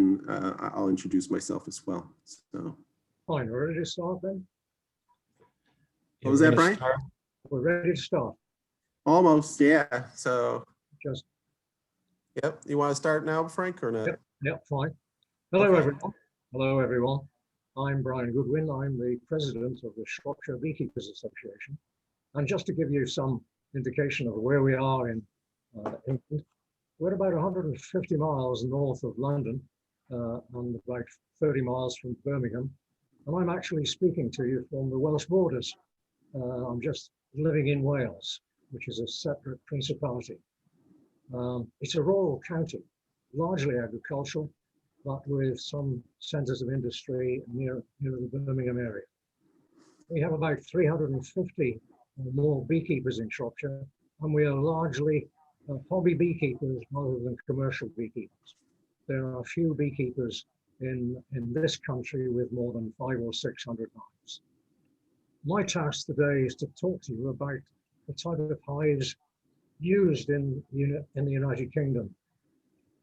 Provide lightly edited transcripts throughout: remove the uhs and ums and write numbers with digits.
I'll introduce myself as well. So, Fine, we're ready to start then? what was that, Brian? We're ready to start. Almost, yeah. So, Just, yep. You want to start now, Frank, or not? yep, fine. Hello, Okay. everyone. Hello, everyone. I'm Brian Goodwin. I'm the president of the Shropshire Beekeepers Association. And just to give you some indication of where we are in England, we're about 150 miles north of London and about 30 miles from Birmingham. And I'm actually speaking to you from the Welsh borders. I'm just living in Wales, which is a separate principality. It's a rural county, largely agricultural, but with some centres of industry near the Birmingham area. We have about 350 or more beekeepers in Shropshire, and we are largely hobby beekeepers rather than commercial beekeepers. There are few beekeepers in this country with more than 500 or 600 hives. My task today is to talk to you about the type of hives used in the United Kingdom.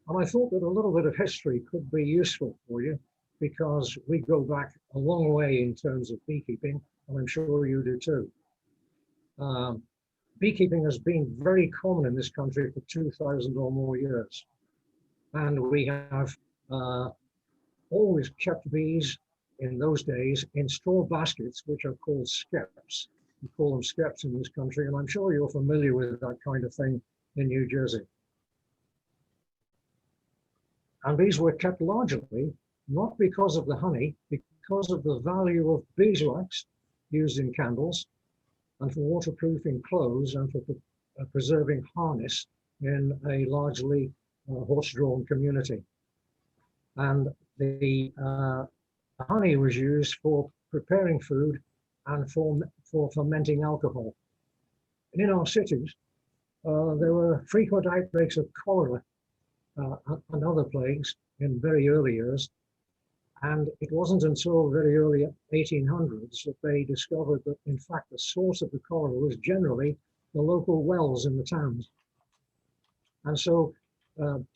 And I thought that a little bit of history could be useful for you because we go back a long way in terms of beekeeping, and I'm sure you do too. Beekeeping has been very common in this country for 2,000 or more years. And we have always kept bees in those days in straw baskets, which are called skeps. We call them skeps in this country, and I'm sure you're familiar with that kind of thing in New Jersey. And these were kept largely, not because of the honey, because of the value of beeswax used in candles and for waterproofing clothes and for preserving harness in a largely horse-drawn community. And the honey was used for preparing food and for fermenting alcohol. And in our cities, there were frequent outbreaks of cholera and other plagues in very early years. And it wasn't until very early 1800s that they discovered that, in fact, the source of the cholera was generally the local wells in the towns. And so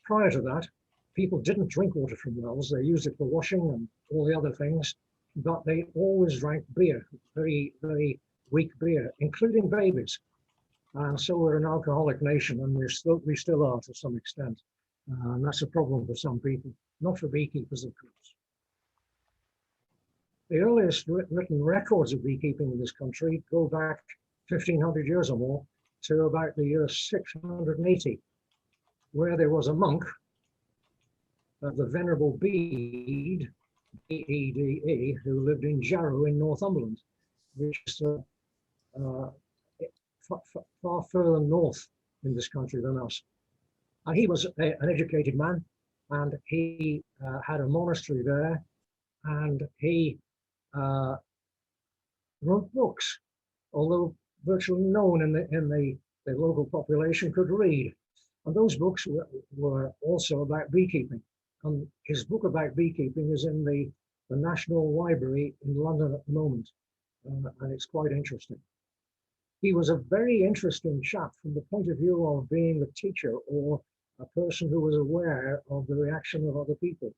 prior to that, people didn't drink water from wells. They used it for washing and all the other things, but they always drank beer, very, very weak beer, including babies. And so we're an alcoholic nation, and we still are to some extent. And that's a problem for some people, not for beekeepers, of course. The earliest written records of beekeeping in this country go back 1,500 years or more to about the year 680, where there was a monk, the Venerable Bede, B-E-D-E, who lived in Jarrow in Northumberland, which is far further north in this country than us. And he was an educated man, and he had a monastery there, and he wrote books, although virtually no one in the local population could read. And those books were also about beekeeping. And his book about beekeeping is in the National Library in London at the moment, and it's quite interesting. He was a very interesting chap from the point of view of being a teacher or a person who was aware of the reaction of other people.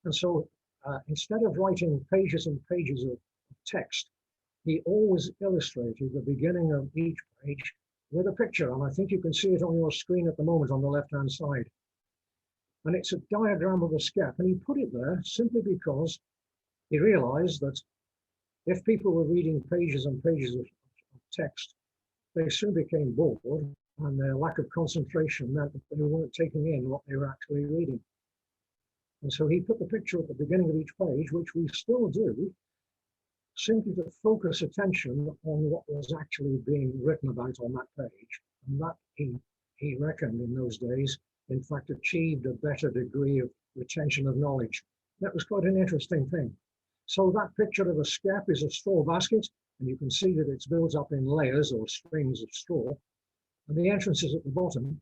And so instead of writing pages and pages of text, he always illustrated the beginning of each page with a picture. And I think you can see it on your screen at the moment on the left-hand side. And it's a diagram of a skep. And he put it there simply because he realized that if people were reading pages and pages of text, they soon became bored, and their lack of concentration meant that they weren't taking in what they were actually reading. And so he put the picture at the beginning of each page, which we still do, simply to focus attention on what was actually being written about on that page. And that, he reckoned in those days, in fact, achieved a better degree of retention of knowledge. That was quite an interesting thing. So that picture of a skep is a straw basket, and you can see that it's built up in layers or strings of straw, and the entrance is at the bottom.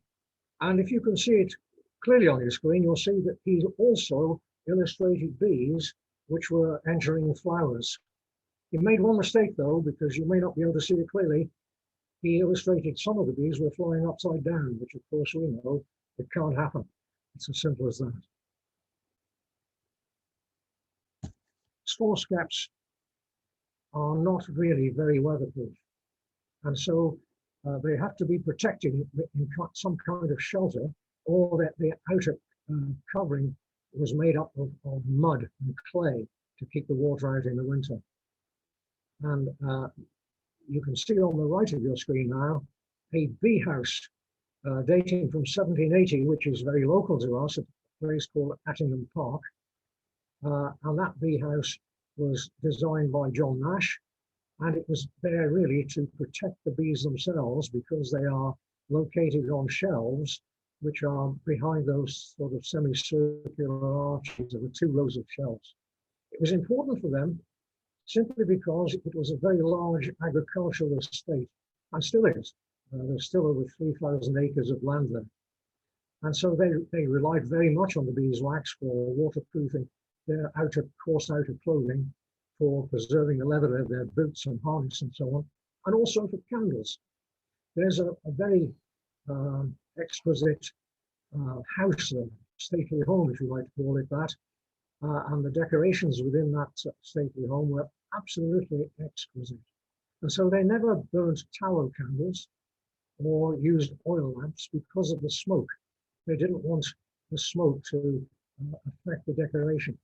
And if you can see it clearly on your screen, you'll see that he's also illustrated bees which were entering flowers. He made one mistake though, because you may not be able to see it clearly. He illustrated some of the bees were flying upside down, which of course we know it can't happen. It's as simple as that. straw skeps are not really very weatherproof. And so they have to be protected in some kind of shelter, or that the outer covering was made up of mud and clay to keep the water out in the winter. And you can see on the right of your screen now a bee house dating from 1780, which is very local to us, at a place called Attingham Park. And that bee house was designed by John Nash, and it was there really to protect the bees themselves, because they are located on shelves which are behind those sort of semicircular arches of the two rows of shelves. It was important for them simply because it was a very large agricultural estate, and still is. There's still over 3,000 acres of land there. And so they relied very much on the beeswax for waterproofing their coarse outer clothing, for preserving the leather of their boots and harness and so on, and also for candles. There's a very exquisite house there, stately home, if you like to call it that, and the decorations within that stately home were absolutely exquisite. And so they never burnt tallow candles or used oil lamps because of the smoke. They didn't want the smoke to affect the decoration.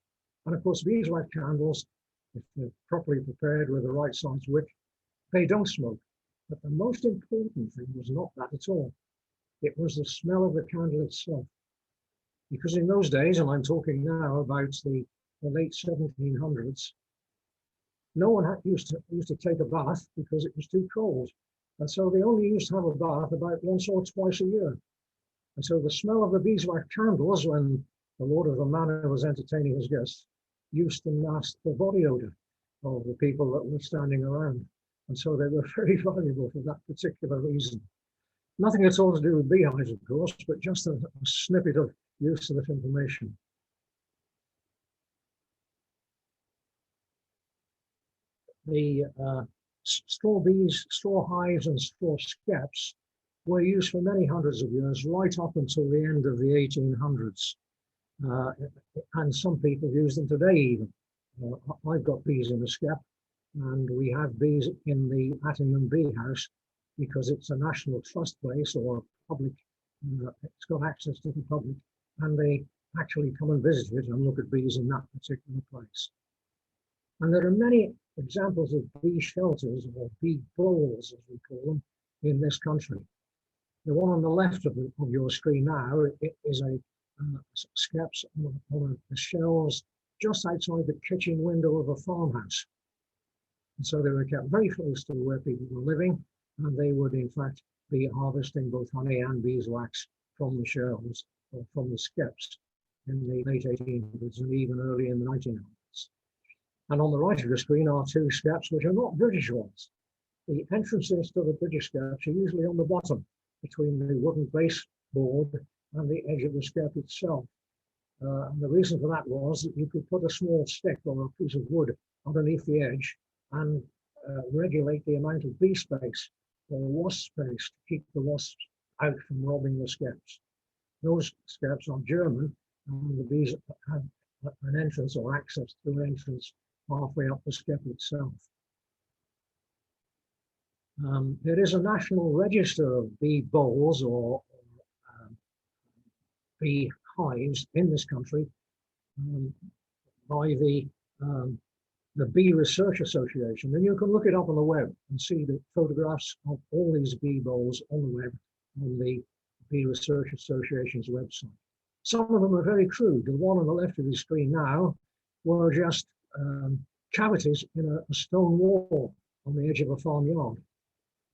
And of course, beeswax candles, if they're properly prepared with the right size wick, they don't smoke. But the most important thing was not that at all. It was the smell of the candle itself. Because in those days, and I'm talking now about the late 1700s, no one used to take a bath because it was too cold. And so they only used to have a bath about once or twice a year. And so the smell of the beeswax candles, when the lord of the manor was entertaining his guests, used to mask the body odor of the people that were standing around. And so they were very valuable for that particular reason. Nothing at all to do with beehives, of course, but just a snippet of useful information. The straw bees, straw hives, and straw skeps were used for many hundreds of years, right up until the end of the 1800s. And some people use them today even. I've got bees in the skep, and we have bees in the Attingham Bee House because it's a National Trust place, or public, it's got access to the public, and they actually come and visit it and look at bees in that particular place. And there are many examples of bee shelters, or bee bowls as we call them, in this country. The one on the left of your screen now, it is a skeps on the shelves just outside the kitchen window of a farmhouse. And so they were kept very close to where people were living, and they would in fact be harvesting both honey and beeswax from the shelves, or from the skeps, in the late 1800s and even early in the 1900s. And on the right of the screen are two skeps which are not British ones. The entrances to the British skeps are usually on the bottom, between the wooden baseboard and the edge of the skep itself. And the reason for that was that you could put a small stick or a piece of wood underneath the edge and regulate the amount of bee space or wasp space to keep the wasps out from robbing the skeps. Those skeps are German, and the bees have an entrance or access to an entrance halfway up the skep itself. There is a national register of bee bowls or bee hives in this country by the Bee Research Association, and you can look it up on the web and see the photographs of all these bee bowls on the web on the Bee Research Association's website. Some of them are very crude. The one on the left of the screen now were just cavities in a stone wall on the edge of a farmyard,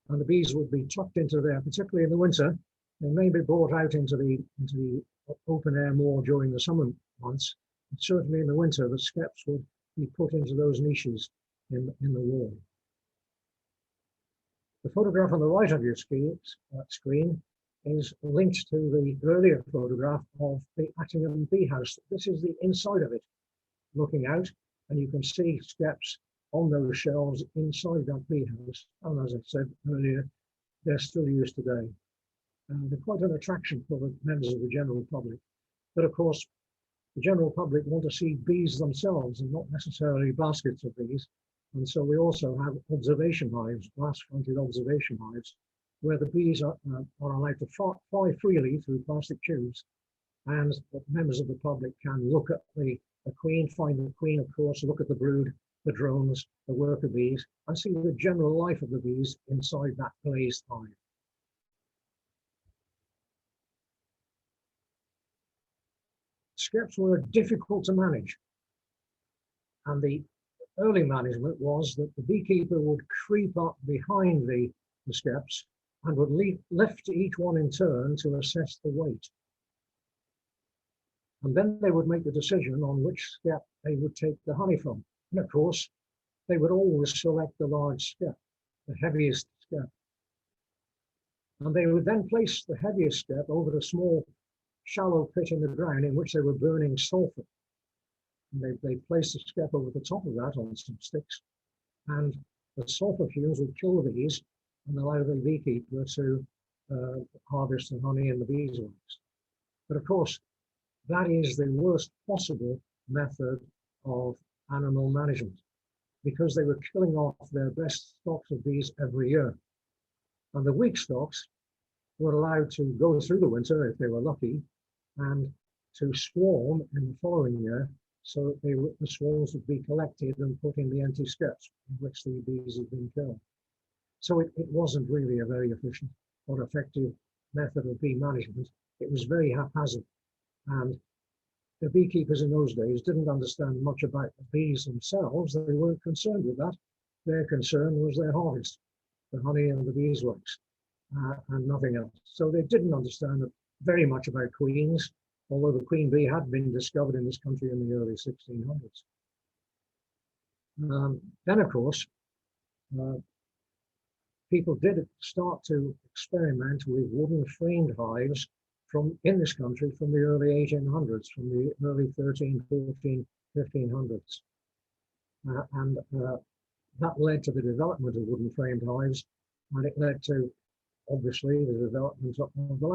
and the bees would be tucked into there, particularly in the winter. They may be brought out into the open air more during the summer months, but certainly in the winter the skeps would be put into those niches in the wall. The photograph on the right of your screen is linked to the earlier photograph of the Attingham Bee House. This is the inside of it, looking out, and you can see skeps on those shelves inside that bee house. And as I said earlier, they're still used today. They're quite an attraction for the members of the general public. But of course, the general public want to see bees themselves and not necessarily baskets of bees. And so we also have observation hives, glass-fronted observation hives, where the bees are allowed to fly freely through plastic tubes, and members of the public can look at the queen, find the queen, of course, look at the brood, the drones, the worker bees, and see the general life of the bees inside that glazed hive. Skeps were difficult to manage, and the early management was that the beekeeper would creep up behind the skeps and would lift each one in turn to assess the weight. And then they would make the decision on which skep they would take the honey from. And of course, they would always select the large skep, the heaviest skep. And they would then place the heaviest skep over a small, shallow pit in the ground in which they were burning sulfur. And they placed the skep over the top of that on some sticks, and the sulfur fumes would kill the bees and allow the beekeeper to harvest the honey in the beeswax. But of course, that is the worst possible method of animal management, because they were killing off their best stocks of bees every year. And the weak stocks were allowed to go through the winter if they were lucky, and to swarm in the following year, so that the swarms would be collected and put in the empty skeps in which the bees had been killed. So it wasn't really a very efficient or effective method of bee management. It was very haphazard. And the beekeepers in those days didn't understand much about the bees themselves. They weren't concerned with that. Their concern was their harvest, the honey and the beeswax, and nothing else. So they didn't understand very much about queens, although the queen bee had been discovered in this country in the early 1600s. Then, of course, people did start to experiment with wooden framed hives in this country from the early 1800s, from the early 13, 14, 1500s. And that led to the development of wooden framed hives, and it led to, obviously, the development of the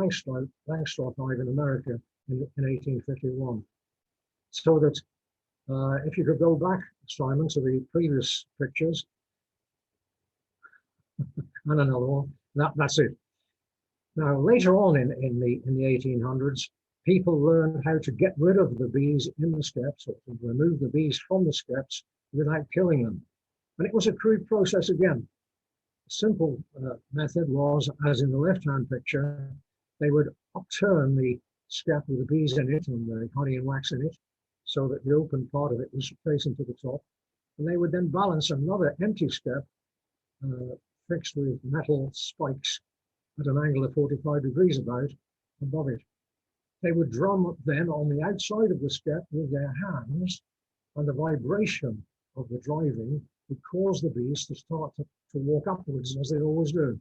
Langstroth hive in America in 1851. So that if you could go back, Simon, to the previous pictures, and another one, that's it. Now, later on in the 1800s, people learned how to get rid of the bees in the skeps, or to remove the bees from the skeps without killing them. And it was a crude process again. A simple method was, as in the left-hand picture, they would upturn the skep with the bees in it and the honey and wax in it, so that the open part of it was facing to the top. And they would then balance another empty skep fixed with metal spikes at an angle of 45 degrees about above it. They would drum then on the outside of the skep with their hands, and the vibration of the driving would cause the bees to start to walk upwards, as they always do.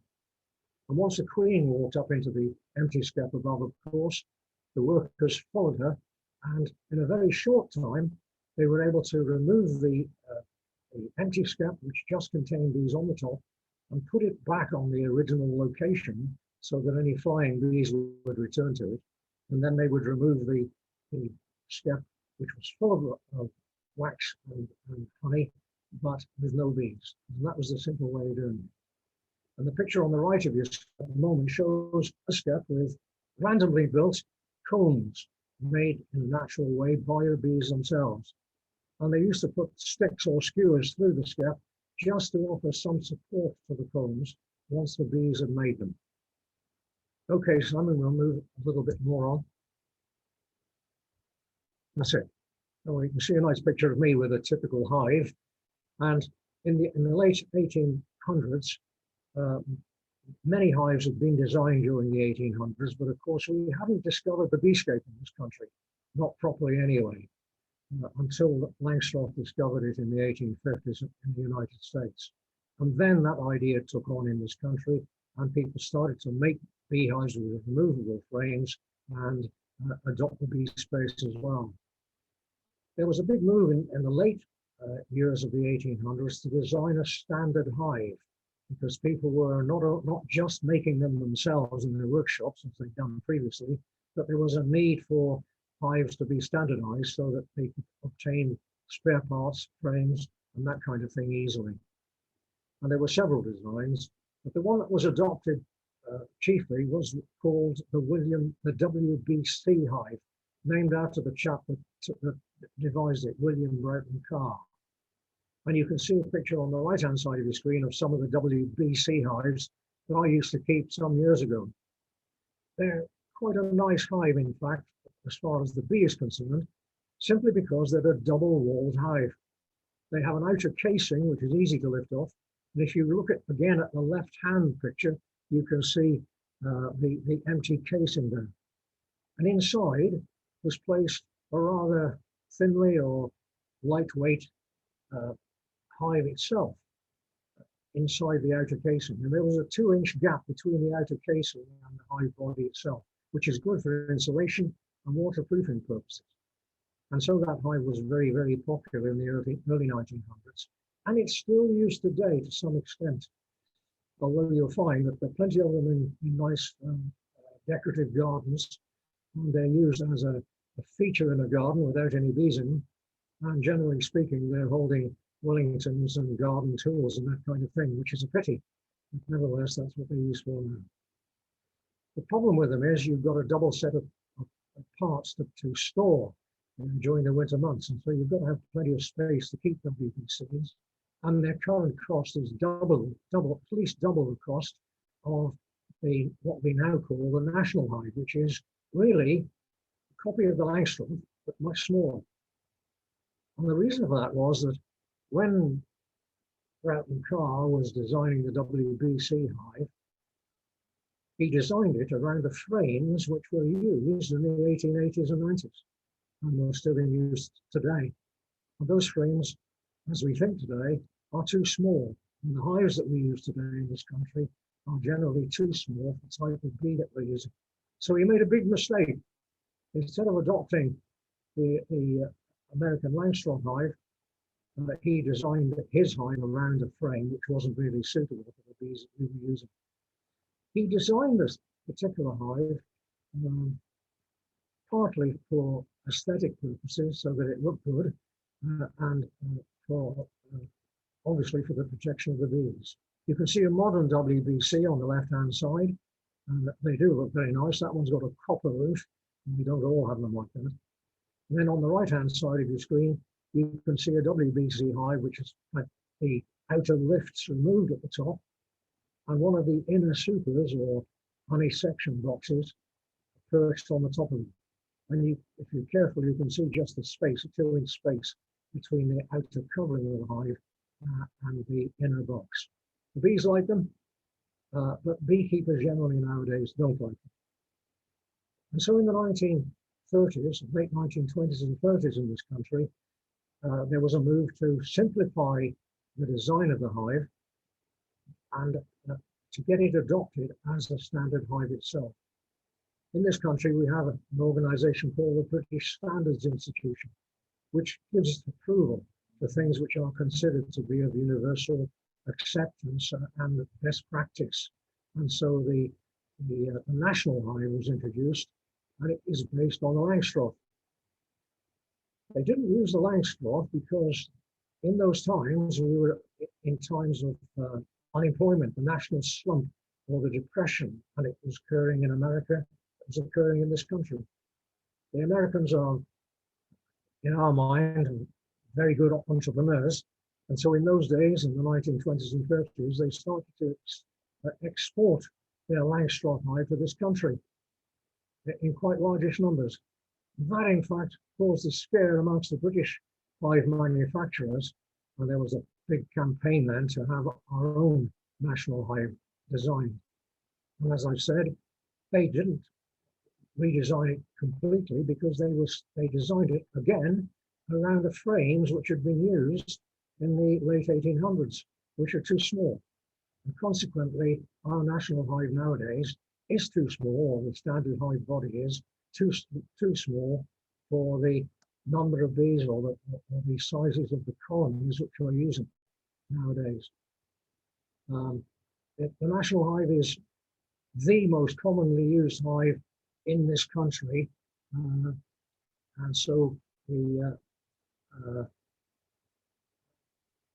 And once the queen walked up into the empty skep above, of course, the workers followed her, and in a very short time, they were able to remove the empty skep, which just contained bees on the top, and put it back on the original location so that any flying bees would return to it. And then they would remove the skep, which was full of wax and honey, but with no bees. And that was the simple way of doing it. And the picture on the right of you at the moment shows a skep with randomly built combs made in a natural way by the bees themselves. And they used to put sticks or skewers through the skep just to offer some support to the combs once the bees had made them. Okay, Simon, we'll move a little bit more on. That's it. Oh, you can see a nice picture of me with a typical hive. And in the late 1800s, many hives had been designed during the 1800s, but of course we haven't discovered the beescape in this country, not properly anyway, until Langstroth discovered it in the 1850s in the United States. And then that idea took on in this country, and people started to make beehives with removable frames and adopt the bee space as well. There was a big move in the late years of the 1800s to design a standard hive, because people were not just making them themselves in their workshops, as they'd done previously, but there was a need for hives to be standardized so that they could obtain spare parts, frames, and that kind of thing easily. And there were several designs, but the one that was adopted chiefly was called the WBC hive, named after the chap that devised it, William Broughton Carr. And you can see a picture on the right-hand side of your screen of some of the WBC hives that I used to keep some years ago. They're quite a nice hive, in fact, as far as the bee is concerned, simply because they're a double-walled hive. They have an outer casing, which is easy to lift off. And if you look again at the left-hand picture, you can see the empty casing there. And inside was placed a rather thinly or lightweight hive itself inside the outer casing. And there was a 2-inch gap between the outer casing and the hive body itself, which is good for insulation and waterproofing purposes. And so that hive was very, very popular in the early 1900s. And it's still used today to some extent. Although you'll find that there are plenty of them in nice decorative gardens, and they're used as a feature in a garden without any bees in them. And generally speaking, they're holding Wellingtons and garden tools and that kind of thing, which is a pity. But nevertheless, that's what they're used for now. The problem with them is you've got a double set of parts to store during the winter months, and so you've got to have plenty of space to keep WBCs. And their current cost is at least double the cost of what we now call the national hive, which is really a copy of the Langstroth, but much smaller. And the reason for that was that when Broughton Carr was designing the WBC hive, he designed it around the frames which were used in the 1880s and 90s and were still in use today. And those frames, as we think today, are too small. And the hives that we use today in this country are generally too small for the type of bee that we're using. So he made a big mistake. Instead of adopting the American Langstroth hive, he designed his hive around a frame which wasn't really suitable for the bees that we were using. He designed this particular hive partly for aesthetic purposes so that it looked good and for obviously for the protection of the bees. You can see a modern WBC on the left-hand side, and they do look very nice. That one's got a copper roof, and we don't all have them like that. And then on the right-hand side of your screen, you can see a WBC hive, which has had the outer lifts removed at the top, and one of the inner supers or honey section boxes perched on the top of it. And if you're careful, you can see just the space, a 2-inch space between the outer covering of the hive and the inner box. The bees like them, but beekeepers generally nowadays don't like them. And so in the 1930s, late 1920s and 30s in this country, there was a move to simplify the design of the hive and to get it adopted as a standard hive itself. In this country, we have an organization called the British Standards Institution, which gives approval for things which are considered to be of universal acceptance and best practice. And so the national hive was introduced, and it is based on the Langstroth. They didn't use the Langstroth because in those times, we were in times of unemployment, the national slump or the depression, and it was occurring in America, it was occurring in this country. The Americans are, in our mind, very good entrepreneurs. And so in those days, in the 1920s and 30s, they started to export their Langstroth hive to this country in quite largish numbers. That, in fact, caused a scare amongst the British hive manufacturers. And there was a big campaign then to have our own national hive designed. And as I've said, they didn't redesign it completely because they designed it again around the frames which had been used in the late 1800s, which are too small. And consequently, our national hive nowadays is too small, or the standard hive body is too small for the number of bees or the sizes of the colonies which we're using nowadays. The national hive is the most commonly used hive in this country. And so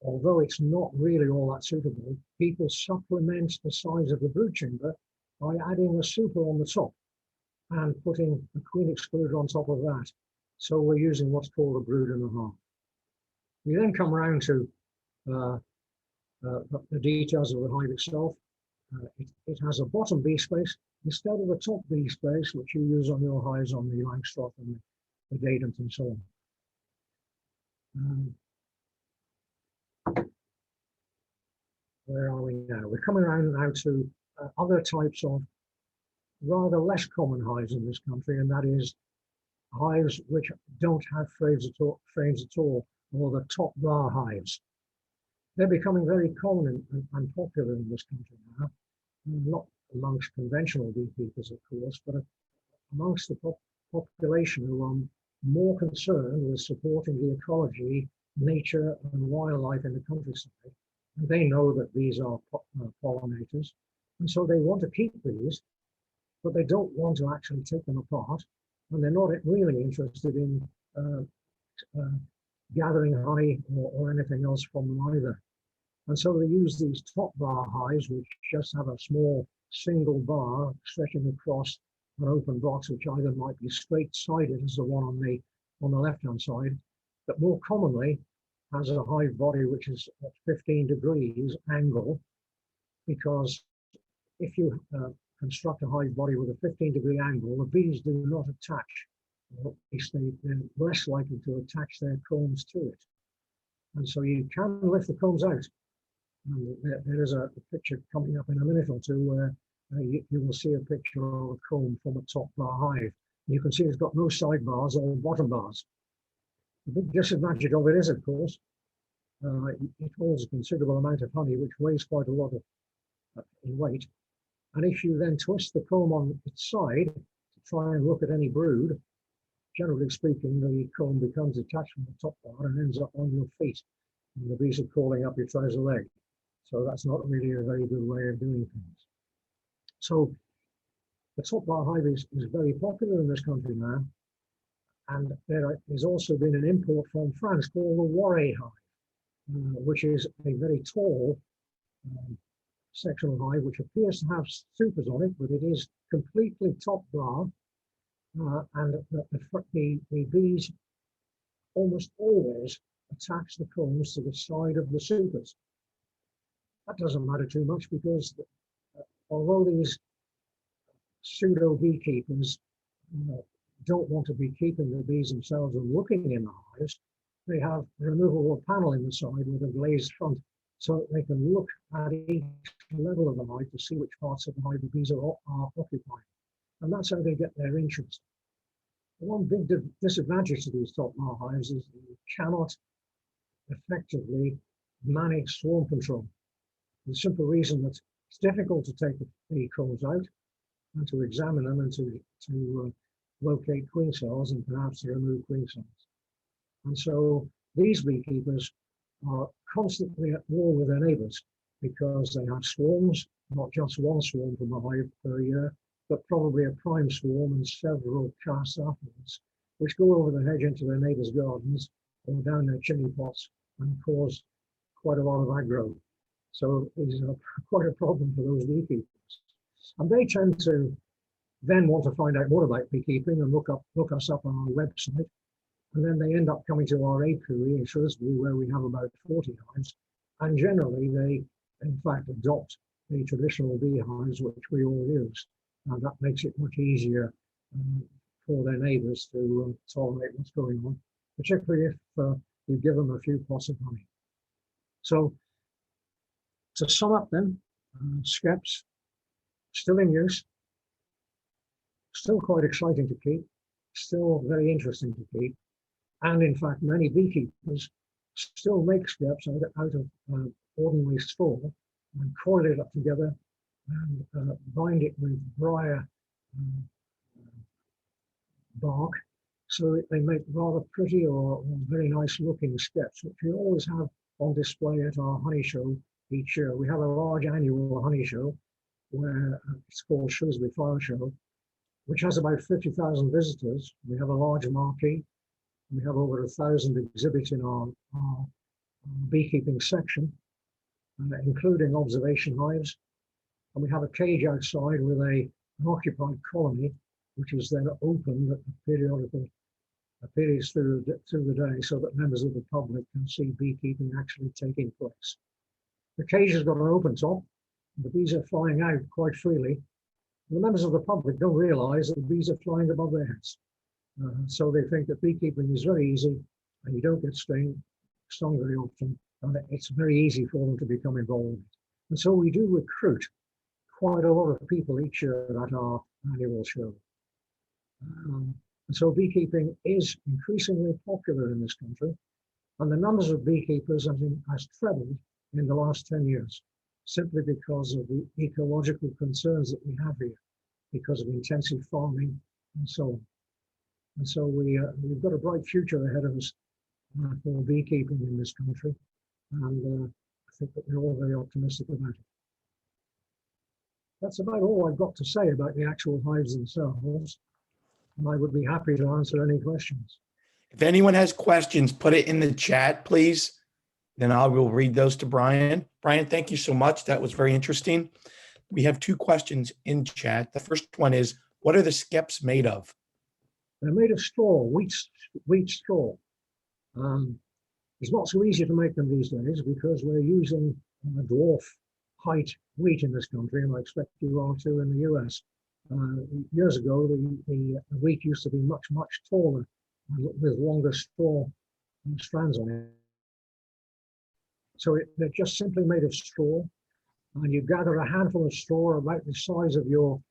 although it's not really all that suitable, people supplement the size of the brood chamber by adding a super on the top and putting a queen excluder on top of that. So we're using what's called a brood and a half. We then come around to the details of the hive itself. It has a bottom bee space instead of a top bee space, which you use on your hives on the Langstroth and the Dadant and so on. Where are we now? We're coming around now to other types of rather less common hives in this country, and that is hives which don't have frames at all, or the top bar hives. They're becoming very common and popular in this country now, not amongst conventional beekeepers, of course, but amongst the population who are more concerned with supporting the ecology, nature, and wildlife in the countryside. And they know that these are pollinators, and so they want to keep these, but they don't want to actually take them apart, and they're not really interested in gathering honey or anything else from them either. And so they use these top bar hives, which just have a small single bar stretching across an open box, which either might be straight-sided as the one on the left-hand side, but more commonly has a hive body which is at 15 degrees angle, because if you construct a hive body with a 15-degree angle, the bees do not attach, or at least they're less likely to attach their combs to it. And so you can lift the combs out. And there is a picture coming up in a minute or two where you will see a picture of a comb from a top bar hive. You can see it's got no sidebars or bottom bars. The big disadvantage of it is, of course, it holds a considerable amount of honey, which weighs quite a lot in weight. And if you then twist the comb on its side to try and look at any brood, generally speaking, the comb becomes detached from the top bar and ends up on your feet. And the bees are crawling up your trouser leg. So that's not really a very good way of doing things. So the top bar hive is very popular in this country now. And there has also been an import from France called the Warre hive, which is a very tall sectional hive, which appears to have supers on it, but it is completely top bar. And the bees almost always attach the combs to the side of the supers. That doesn't matter too much because although these pseudo beekeepers don't want to be keeping the bees themselves and looking in the hives, they have a removable panel in the side with a glazed front so that they can look at each level of the hive to see which parts of the hive the bees are occupying. And that's how they get their interest. One big disadvantage to these top bar hives is that you cannot effectively manage swarm control. The simple reason that it's difficult to take the bee combs out and to examine them and to locate queen cells and perhaps to remove queen cells. And so these beekeepers are constantly at war with their neighbors because they have swarms, not just one swarm from a hive per year, but probably a prime swarm and several casts afterwards, which go over the hedge into their neighbors' gardens or down their chimney pots and cause quite a lot of aggro. So it's quite a problem for those beekeepers. And they tend to then want to find out more about beekeeping and look us up on our website. And then they end up coming to our apiary in Shrewsbury, where we have about 40 hives. And generally, they, in fact, adopt the traditional beehives, which we all use. And that makes it much easier for their neighbours to tolerate what's going on, particularly if you give them a few pots of honey. So, to sum up then, skeps, still in use, still quite exciting to keep, still very interesting to keep. And in fact, many beekeepers still make skeps out of ordinary straw and coil it up together and bind it with briar bark so that they make rather pretty or very nice looking skeps, which we always have on display at our honey show each year. We have a large annual honey show where it's called Shrewsbury Flower Show, which has about 50,000 visitors. We have a large marquee. We have over 1,000 exhibits in our beekeeping section, including observation hives. And we have a cage outside with an occupied colony, which is then opened at periodical periods through the day so that members of the public can see beekeeping actually taking place. The cage has got an open top. The bees are flying out quite freely. The members of the public don't realize that the bees are flying above their heads. So they think that beekeeping is very easy and you don't get stung very often, and it's very easy for them to become involved. And so we do recruit quite a lot of people each year at our annual show. And so beekeeping is increasingly popular in this country, and the numbers of beekeepers has trebled in the last 10 years, simply because of the ecological concerns that we have here, because of intensive farming and so on. And so we've got a bright future ahead of us for beekeeping in this country, and I think that we're all very optimistic about it. That's about all I've got to say about the actual hives themselves, and I would be happy to answer any questions. If anyone has questions, put it in the chat, please. Then I will read those to Brian. Brian, thank you so much. That was very interesting. We have 2 questions in chat. The first one is, what are the skeps made of? They're made of straw, wheat straw. It's not so easy to make them these days because we're using dwarf height wheat in this country, and I expect you are too in the US. Years ago, the wheat used to be much, much taller with longer straw strands on it. So they're just simply made of straw, and you gather a handful of straw about the size of your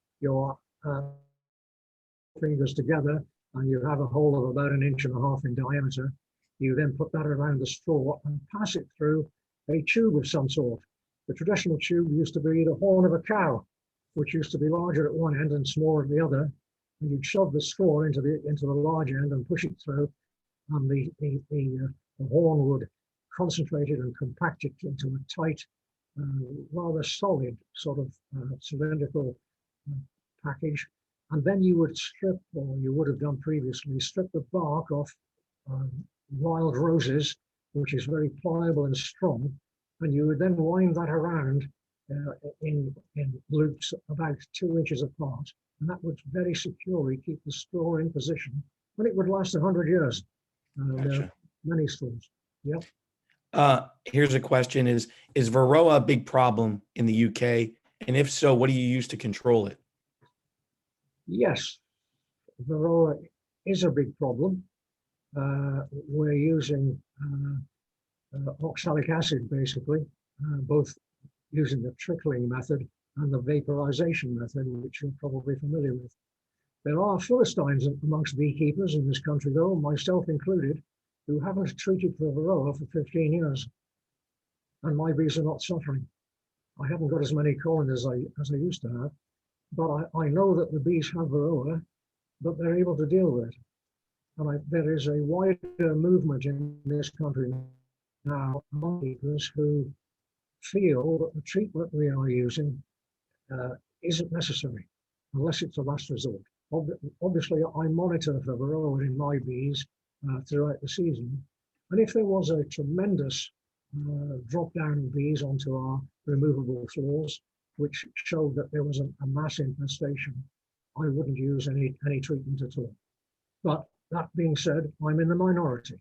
fingers together, and you have a hole of about 1.5 inches in diameter. You then put that around the straw and pass it through a tube of some sort. The traditional tube used to be the horn of a cow, which used to be larger at one end and smaller at the other. And you'd shove the straw into the large end and push it through, and the horn would concentrate it and compact it into a tight, rather solid sort of cylindrical package. And then you would strip, or you would have done previously, strip the bark off wild roses, which is very pliable and strong, and you would then wind that around in loops about 2 inches apart, and that would very securely keep the straw in position, and it would last 100 years. Gotcha. Many straws. Yep. Here's a question: Is Varroa a big problem in the UK? And if so, what do you use to control it? Yes, Varroa is a big problem. We're using oxalic acid, basically, both using the trickling method and the vaporization method, which you're probably familiar with. There are Philistines amongst beekeepers in this country, though, myself included, who haven't treated for Varroa for 15 years, and my bees are not suffering. I haven't got as many colonies as I used to have, but I know that the bees have Varroa, but they're able to deal with it. And there is a wider movement in this country now among beekeepers who feel that the treatment we are using isn't necessary unless it's a last resort. Obviously, I monitor for Varroa in my bees throughout the season. And if there was a tremendous drop down of bees onto our removable floors, which showed that there was a mass infestation, I wouldn't use any treatment at all. But that being said, I'm in the minority.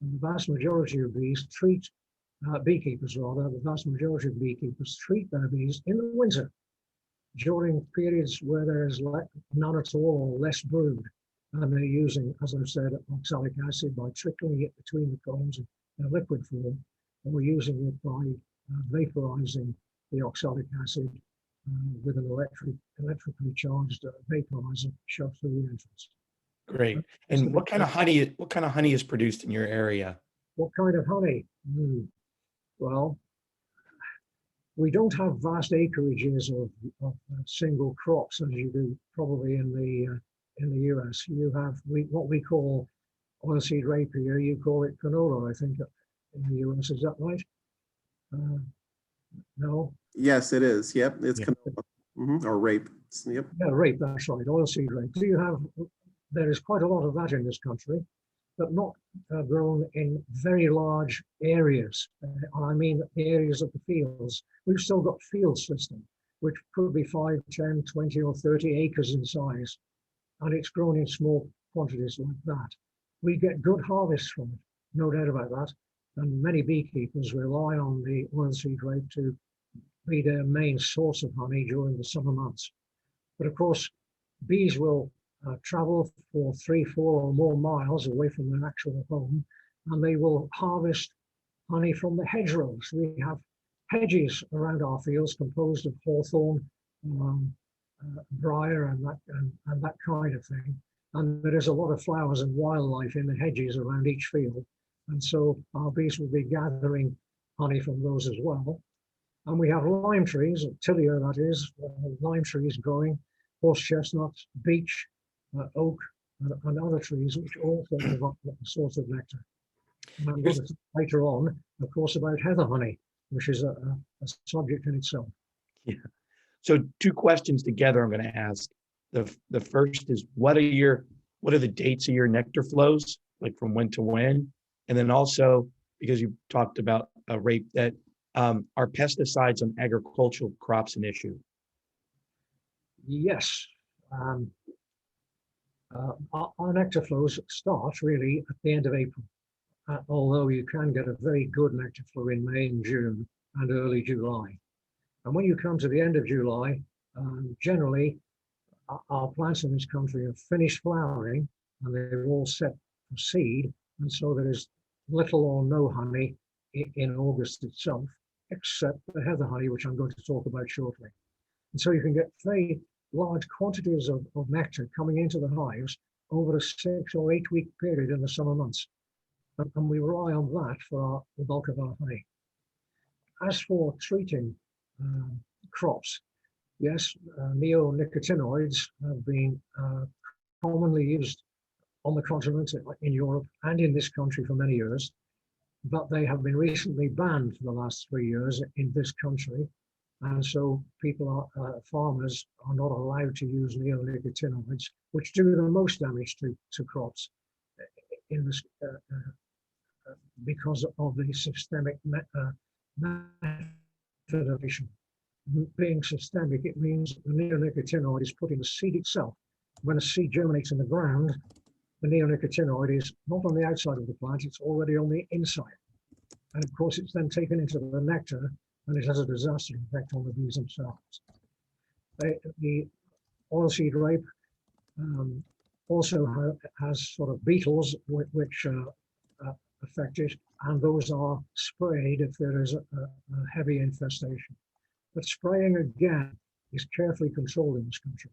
And the vast majority of bees beekeepers, the vast majority of beekeepers treat their bees in the winter during periods where there is none at all or less brood. And they're using, as I've said, oxalic acid by trickling it between the combs in a liquid form, and we're using it by vaporizing the oxalic acid with an electrically charged vaporizer shoved through the entrance. Great. And what kind of honey is produced in your area? What kind of honey? Well, we don't have vast acreages of single crops as you do probably in the US. You have what we call oilseed rapeseed. You call it canola, I think, in the US. Is that right? No. Yes, it is. Yep, it's Yeah. canola. Or rape. Yep. Yeah, rape, that's right, oilseed rape. There is quite a lot of that in this country, but not grown in very large areas. I mean areas of the fields. We've still got field system, which could be 5, 10, 20 or 30 acres in size. And it's grown in small quantities like that. We get good harvests from it, no doubt about that. And many beekeepers rely on the oilseed rape to be their main source of honey during the summer months. But of course, bees will travel for 3, 4 or more miles away from their actual home, and they will harvest honey from the hedgerows. We have hedges around our fields composed of hawthorn, briar, and that kind of thing. And there is a lot of flowers and wildlife in the hedges around each field. And so our bees will be gathering honey from those as well. And we have lime trees, tilia that is, lime trees growing, horse chestnuts, beech, oak, and other trees, which also provide a source of nectar. And I'm going to talk later on, of course, about heather honey, which is a subject in itself. Yeah. So 2 questions together I'm going to ask. The first is, what are the dates of your nectar flows, like from when to when? And then also, because you talked about rape, that are pesticides on agricultural crops an issue? Yes. Our nectar flows start really at the end of April, although you can get a very good nectar flow in May and June and early July. And when you come to the end of July, generally our plants in this country have finished flowering and they're all set for seed. And so there is little or no honey in August itself, except the heather honey, which I'm going to talk about shortly. And so you can get very large quantities of nectar coming into the hives over a 6 or 8 week period in the summer months. And we rely on that for the bulk of our honey. As for treating crops, yes, neonicotinoids have been commonly used on the continent, in Europe, and in this country for many years, but they have been recently banned for the last 3 years in this country. And so farmers are not allowed to use neonicotinoids, which do the most damage to crops in this, because of the systemic methodization. Being systemic, it means the neonicotinoid is put in the seed itself. When a seed germinates in the ground, the neonicotinoid is not on the outside of the plant, it's already on the inside. And of course, it's then taken into the nectar, and it has a disastrous effect on the bees themselves. The oilseed rape also has sort of beetles which affect it, and those are sprayed if there is a heavy infestation. But spraying, again, is carefully controlled in this country.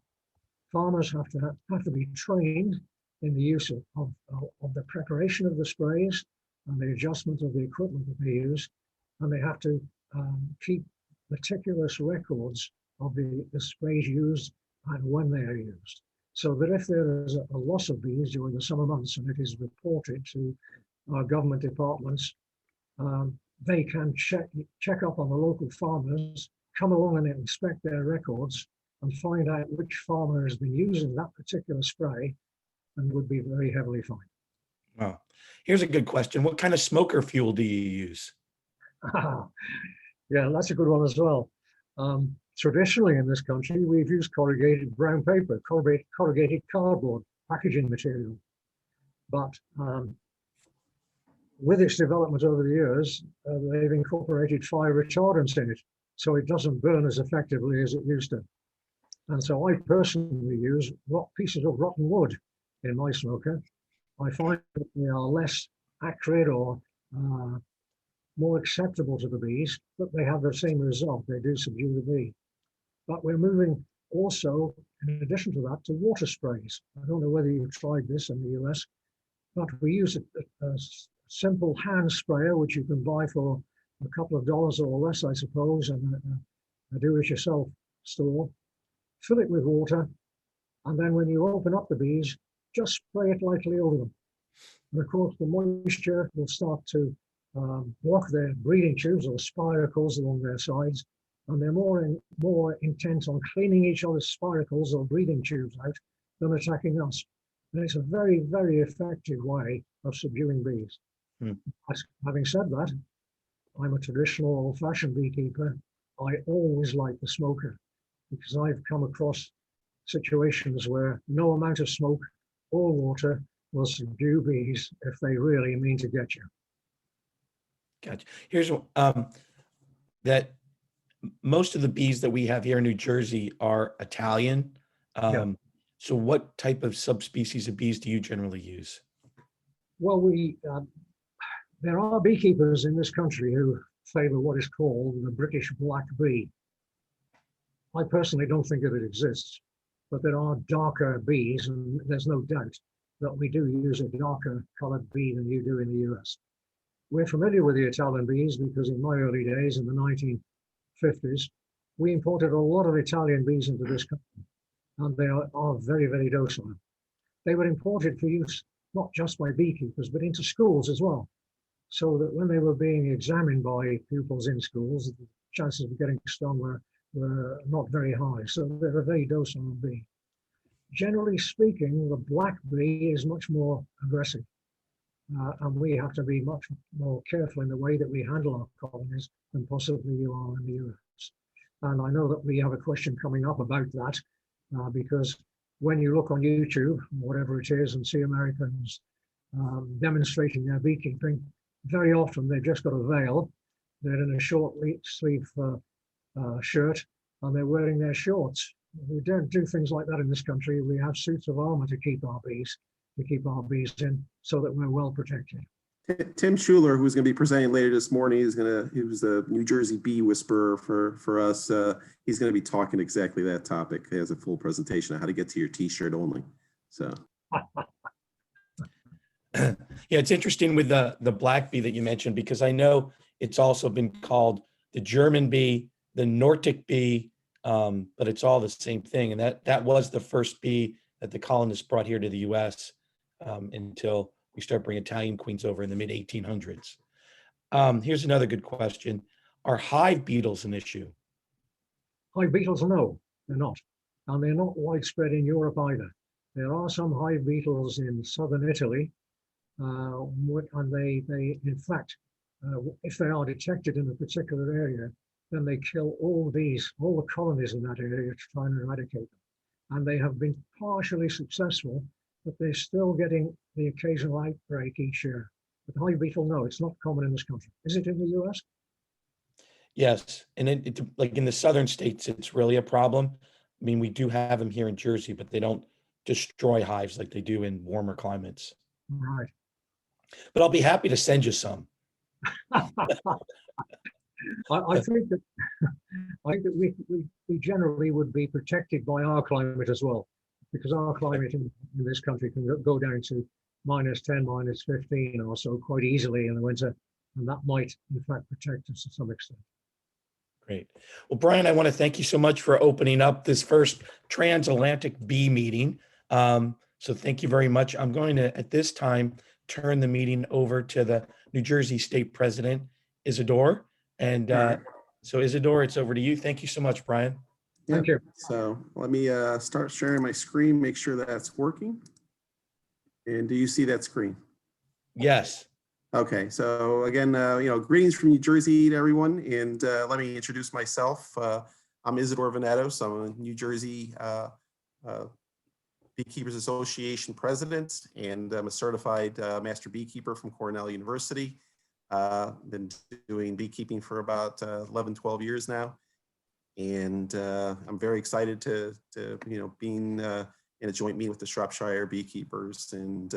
Farmers have to be trained in the use of the preparation of the sprays and the adjustment of the equipment that they use, and they have to keep meticulous records of the sprays used and when they are used, so that if there is a loss of bees during the summer months and it is reported to our government departments, they can check up on the local farmers, come along and inspect their records and find out which farmer has been using that particular spray and would be very heavily fined. Wow. Here's a good question. What kind of smoker fuel do you use? Yeah, that's a good one as well. Traditionally in this country, we've used corrugated brown paper, corrugated cardboard packaging material. But with its development over the years, they've incorporated fire retardants in it, so it doesn't burn as effectively as it used to. And so I personally use pieces of rotten wood in my smoker. I find that they are less acrid or more acceptable to the bees, but they have the same result. They do subdue the bee. But we're moving also, in addition to that, to water sprays. I don't know whether you've tried this in the US, but we use a simple hand sprayer, which you can buy for a couple of dollars or less, I suppose, in a do-it-yourself store. Fill it with water, and then when you open up the bees, just spray it lightly over them. And of course, the moisture will start to block their breathing tubes or spiracles along their sides, and they're more intent on cleaning each other's spiracles or breathing tubes out than attacking us. And it's a very, very effective way of subduing bees. Hmm. Having said that, I'm a traditional old-fashioned beekeeper. I always like the smoker because I've come across situations where no amount of smoke or water will subdue bees if they really mean to get you. Gotcha. Here's that most of the bees that we have here in New Jersey are Italian. Yeah. So what type of subspecies of bees do you generally use? Well, there are beekeepers in this country who favor what is called the British black bee. I personally don't think that it exists, but there are darker bees, and there's no doubt that we do use a darker colored bee than you do in the US. We're familiar with the Italian bees because in my early days in the 1950s, we imported a lot of Italian bees into this country, and they are very, very docile. They were imported for use not just by beekeepers, but into schools as well, so that when they were being examined by pupils in schools, the chances of getting stung were not very high. So they're a very docile bee. Generally speaking, the black bee is much more aggressive. And we have to be much more careful in the way that we handle our colonies than possibly you are in the US. And I know that we have a question coming up about that because when you look on YouTube, whatever it is, and see Americans demonstrating their beekeeping, very often they've just got a veil, they're in a short sleeve shirt, and they're wearing their shorts. We don't do things like that in this country. We have suits of armor to keep our bees in so that we're well protected. Tim Schuler, who's going to be presenting later this morning, he was a New Jersey bee whisperer for us. He's going to be talking exactly that topic. He has a full presentation on how to get to your t-shirt only. So. Yeah, it's interesting with the black bee that you mentioned, because I know it's also been called the German bee, the Nordic bee, but it's all the same thing. And that was the first bee that the colonists brought here to the US until we start bringing Italian queens over in the mid 1800s. Here's another good question. Are hive beetles an issue? Hive beetles, no, they're not. And they're not widespread in Europe either. There are some hive beetles in southern Italy, and they in fact, if they are detected in a particular area, then they kill all the colonies in that area to try and eradicate them. And they have been partially successful, but they're still getting the occasional outbreak each year. But hive beetle, no, it's not common in this country. Is it in the US? Yes, and it like in the southern states, it's really a problem. I mean, we do have them here in Jersey, but they don't destroy hives like they do in warmer climates. Right. But I'll be happy to send you some. I think that we generally would be protected by our climate as well, because our climate in this country can go down to -10, -15 or so quite easily in the winter, and that might in fact protect us to some extent. Great. Well, Brian, I want to thank you so much for opening up this first transatlantic bee meeting. So thank you very much. I'm going to, at this time, turn the meeting over to the New Jersey State President, Isidore. And so Isidore, it's over to you. Thank you so much, Brian. Thank you. So let me start sharing my screen, make sure that's working. And do you see that screen? Yes. Okay, so again, greetings from New Jersey to everyone, and let me introduce myself. I'm Isidore Venetos. I'm a New Jersey Beekeepers Association president, and I'm a certified master beekeeper from Cornell University. Been doing beekeeping for about 11, 12 years now, and I'm very excited to being in a joint meeting with the Shropshire Beekeepers, and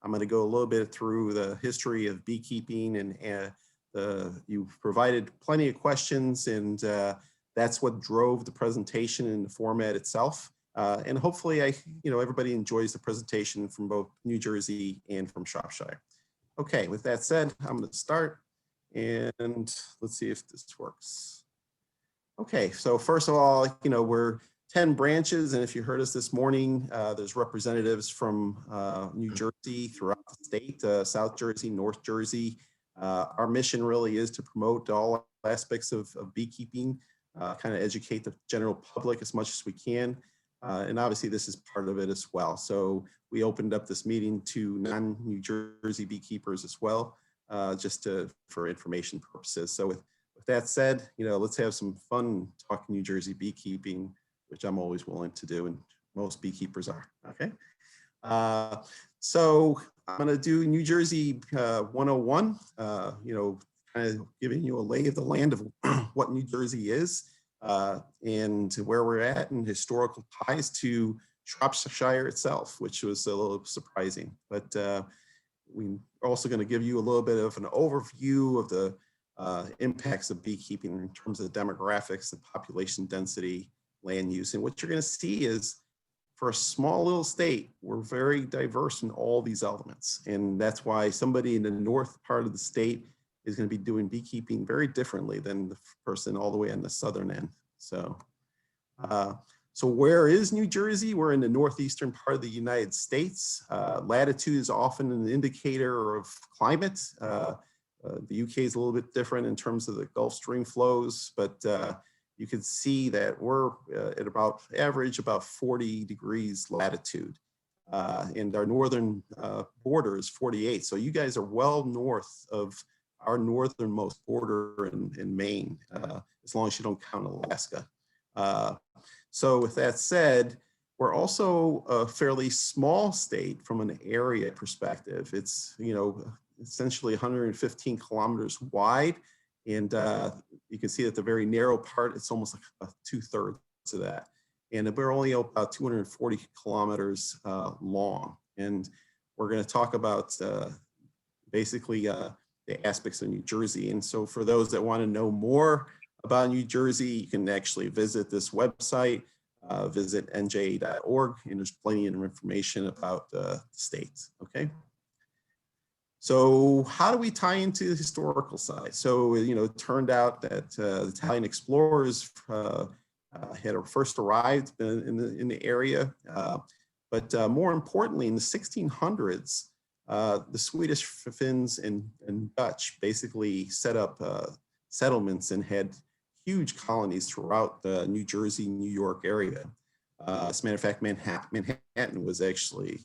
I'm going to go a little bit through the history of beekeeping, and you've provided plenty of questions, and that's what drove the presentation and the format itself. And hopefully, everybody enjoys the presentation from both New Jersey and from Shropshire. Okay, with that said, I'm going to start, and let's see if this works. Okay, so first of all, we're 10 branches, and if you heard us this morning, there's representatives from New Jersey throughout the state, South Jersey, North Jersey. Our mission really is to promote all aspects of beekeeping kind of educate the general public as much as we can. And obviously this is part of it as well. So we opened up this meeting to non-New Jersey beekeepers as well, just for information purposes. So with that said, let's have some fun talking New Jersey beekeeping, which I'm always willing to do, and most beekeepers are, okay? So I'm gonna do New Jersey 101, kind of giving you a lay of the land of what New Jersey is, and where we're at, and historical ties to Shropshire itself, which was a little surprising. But we're also going to give you a little bit of an overview of the impacts of beekeeping in terms of the demographics, the population density, land use. And what you're going to see is, for a small little state, we're very diverse in all these elements. And that's why somebody in the north part of the state is going to be doing beekeeping very differently than the person all the way on the southern end. So, so where is New Jersey? We're in the northeastern part of the United States. Latitude is often an indicator of climate. The UK is a little bit different in terms of the Gulf Stream flows, but you can see that we're at about average about 40 degrees latitude. And our northern border is 48. So you guys are well north of our northernmost border in Maine, as long as you don't count Alaska. So with that said, we're also a fairly small state from an area perspective. It's, essentially 115 kilometers wide. And you can see that the very narrow part, it's almost like 2/3 of that. And we're only about 240 kilometers long. And we're going to talk about basically the aspects of New Jersey. And so for those that want to know more about New Jersey, you can actually visit this website, visit nja.org, and there's plenty of information about the state, okay? So how do we tie into the historical side? So, it turned out that the Italian explorers had first arrived in the area, but more importantly, in the 1600s, the Swedish, Finns, and Dutch basically set up settlements and had huge colonies throughout the New Jersey, New York area. As a matter of fact, Manhattan was actually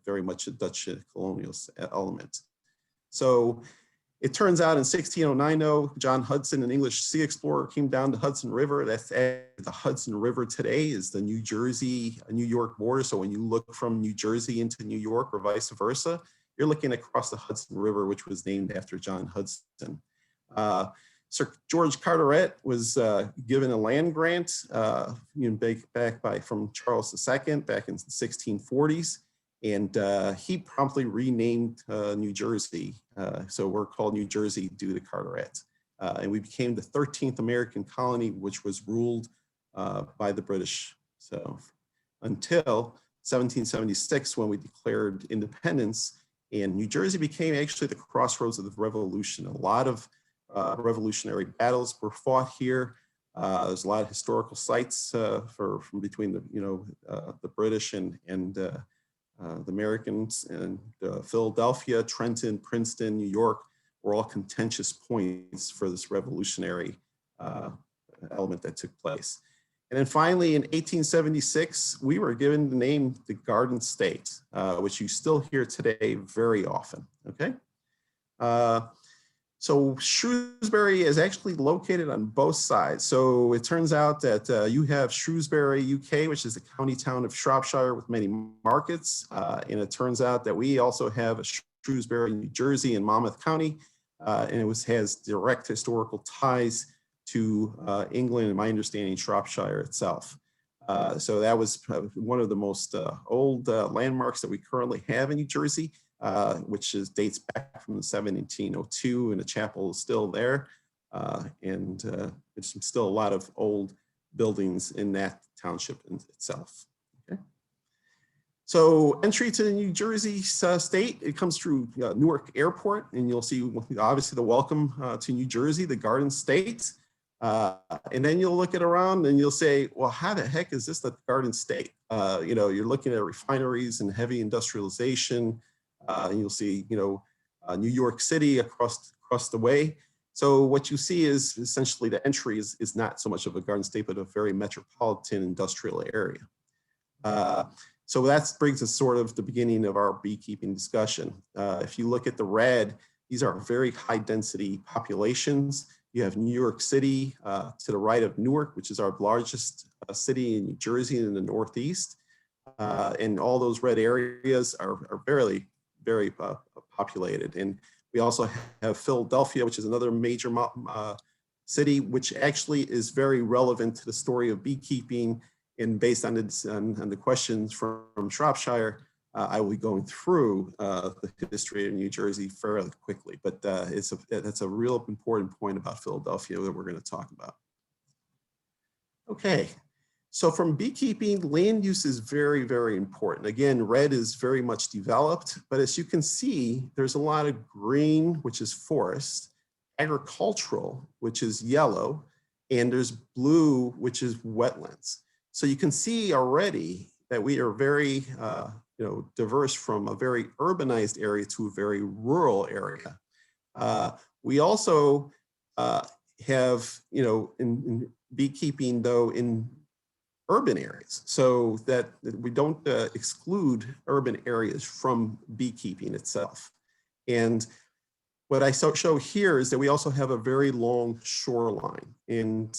very much a Dutch colonial element. So it turns out in 1609, though, John Hudson, an English sea explorer, came down the Hudson River. That's the Hudson River today is the New Jersey, New York border. So when you look from New Jersey into New York or vice versa, you're looking across the Hudson River, which was named after John Hudson. Sir George Carteret was given a land grant back from Charles II back in the 1640s. And he promptly renamed New Jersey. So we're called New Jersey due to Carteret. And we became the 13th American colony, which was ruled by the British. So until 1776, when we declared independence, and New Jersey became actually the crossroads of the Revolution. A lot of revolutionary battles were fought here. There's a lot of historical sites from between the British and the Americans, and Philadelphia, Trenton, Princeton, New York were all contentious points for this revolutionary element that took place. And then finally, in 1876, we were given the name the Garden State, which you still hear today very often, okay? So Shrewsbury is actually located on both sides. So it turns out that you have Shrewsbury, UK, which is the county town of Shropshire with many markets. And it turns out that we also have a Shrewsbury, New Jersey in Monmouth County. And it has direct historical ties to England, and my understanding, Shropshire itself. So that was one of the most old landmarks that we currently have in New Jersey. Which dates back from 1702, and the chapel is still there. And there's still a lot of old buildings in that township in itself. Okay. So entry to the New Jersey state, it comes through Newark Airport, and you'll see obviously the welcome to New Jersey, the Garden State. And then you'll look at around and you'll say, well, how the heck is this the Garden State? You're looking at refineries and heavy industrialization. And you'll see, New York City across the way. So what you see is essentially the entry is not so much of a garden state, but a very metropolitan industrial area. So that brings us sort of the beginning of our beekeeping discussion. If you look at the red, these are very high density populations. You have New York City to the right of Newark, which is our largest city in New Jersey in the Northeast. And all those red areas are very, very populated. And we also have Philadelphia, which is another major city, which actually is very relevant to the story of beekeeping. And based on the questions from Shropshire, I will be going through the history of New Jersey fairly quickly. But that's a real important point about Philadelphia that we're going to talk about. Okay. So from beekeeping, land use is very, very important. Again, red is very much developed, but as you can see, there's a lot of green, which is forest, agricultural, which is yellow, and there's blue, which is wetlands. So you can see already that we are very diverse from a very urbanized area to a very rural area. We also have, in beekeeping though, in urban areas, so that we don't exclude urban areas from beekeeping itself. And what I show here is that we also have a very long shoreline, and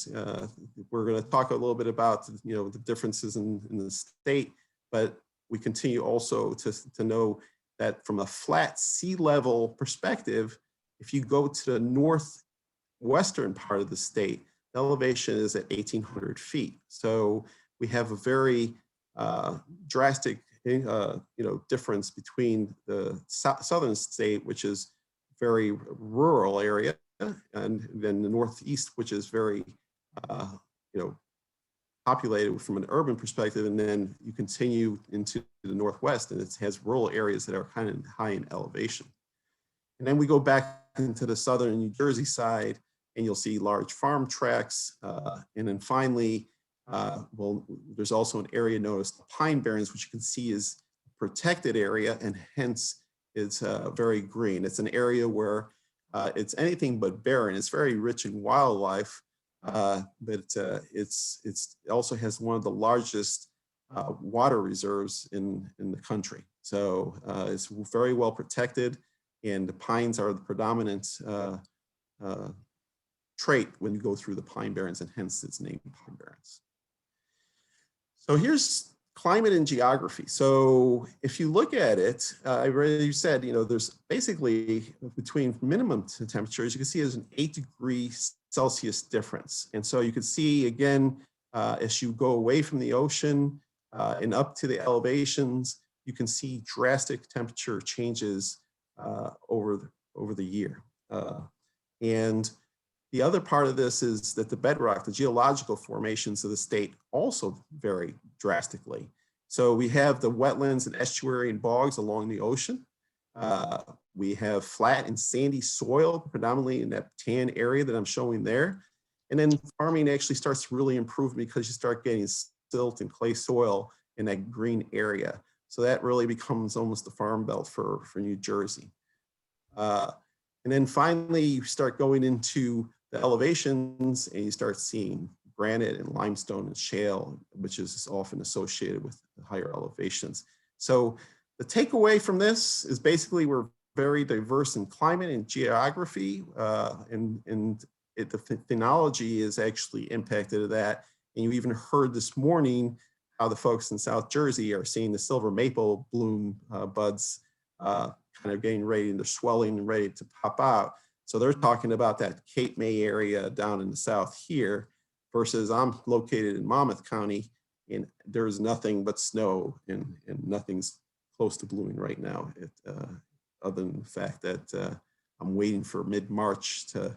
we're going to talk a little bit about the differences in the state, but we continue also to know that from a flat sea level perspective, if you go to the northwestern part of the state, the elevation is at 1,800 feet. So we have a very drastic difference between the southern state, which is very rural area, and then the Northeast, which is very populated from an urban perspective, and then you continue into the Northwest, and it has rural areas that are kind of high in elevation. And then we go back into the southern New Jersey side, and you'll see large farm tracts, and then finally, there's also an area known as the Pine Barrens, which you can see is a protected area, and hence it's very green. It's an area where it's anything but barren. It's very rich in wildlife, but it also has one of the largest water reserves in the country. So it's very well protected, and the pines are the predominant trait when you go through the Pine Barrens, and hence its name, Pine Barrens. So here's climate and geography. So if you look at it, I already said, there's basically between minimum temperatures, you can see there's an 8°C difference. And so you can see again, as you go away from the ocean and up to the elevations, you can see drastic temperature changes over the year. And the other part of this is that the bedrock, the geological formations of the state also vary drastically. So we have the wetlands and estuary and bogs along the ocean. We have flat and sandy soil, predominantly in that tan area that I'm showing there. And then farming actually starts to really improve because you start getting silt and clay soil in that green area. So that really becomes almost the farm belt for New Jersey. And then finally, you start going into the elevations and you start seeing granite and limestone and shale, which is often associated with higher elevations. So the takeaway from this is basically we're very diverse in climate and geography, and the phenology is actually impacted of that. And you even heard this morning how the folks in South Jersey are seeing the silver maple bloom buds kind of getting ready, and they're swelling and ready to pop out. So they're talking about that Cape May area down in the south here, versus I'm located in Monmouth County, and there's nothing but snow, and nothing's close to blooming right now, other than the fact that I'm waiting for mid-March to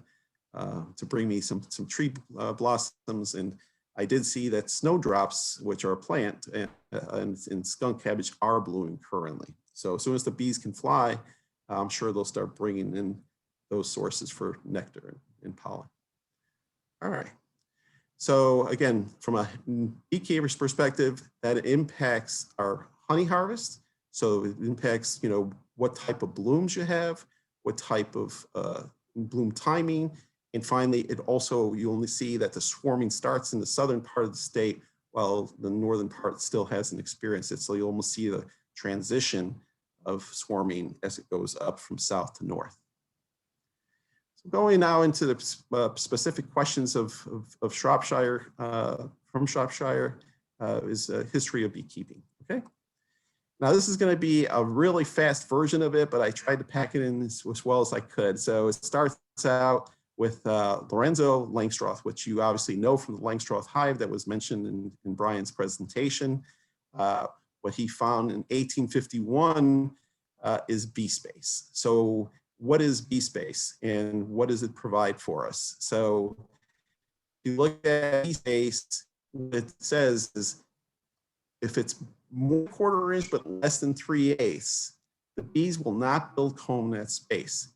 bring me some tree blossoms. And I did see that snowdrops, which are a plant, and skunk cabbage are blooming currently. So as soon as the bees can fly, I'm sure they'll start bringing in those sources for nectar and pollen. All right. So again, from a beekeeper's perspective, that impacts our honey harvest. So it impacts, what type of blooms you have, what type of bloom timing, And finally, it also, you only see that the swarming starts in the southern part of the state, while the northern part still hasn't experienced it. So you almost see the transition of swarming as it goes up from south to north. So going now into the specific questions of Shropshire, from Shropshire, is a history of beekeeping, okay? Now this is going to be a really fast version of it, but I tried to pack it in as well as I could. So it starts out with Lorenzo Langstroth, which you obviously know from the Langstroth hive that was mentioned in Brian's presentation. What he found in 1851 is bee space. So what is bee space and what does it provide for us? So if you look at bee space, what it says is if it's more quarter inch but less than 3/8, the bees will not build comb in that space.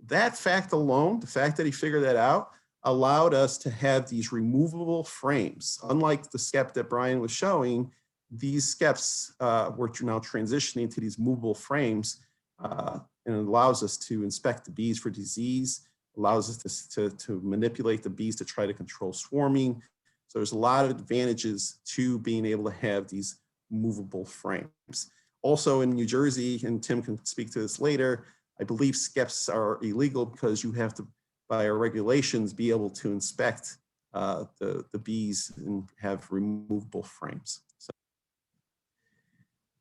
That fact alone, the fact that he figured that out, allowed us to have these removable frames. Unlike the skep that Brian was showing, these skeps were now transitioning to these movable frames, and it allows us to inspect the bees for disease, allows us to manipulate the bees to try to control swarming. So there's a lot of advantages to being able to have these movable frames. Also in New Jersey, and Tim can speak to this later, I believe skeps are illegal because you have to, by our regulations, be able to inspect the bees and have removable frames.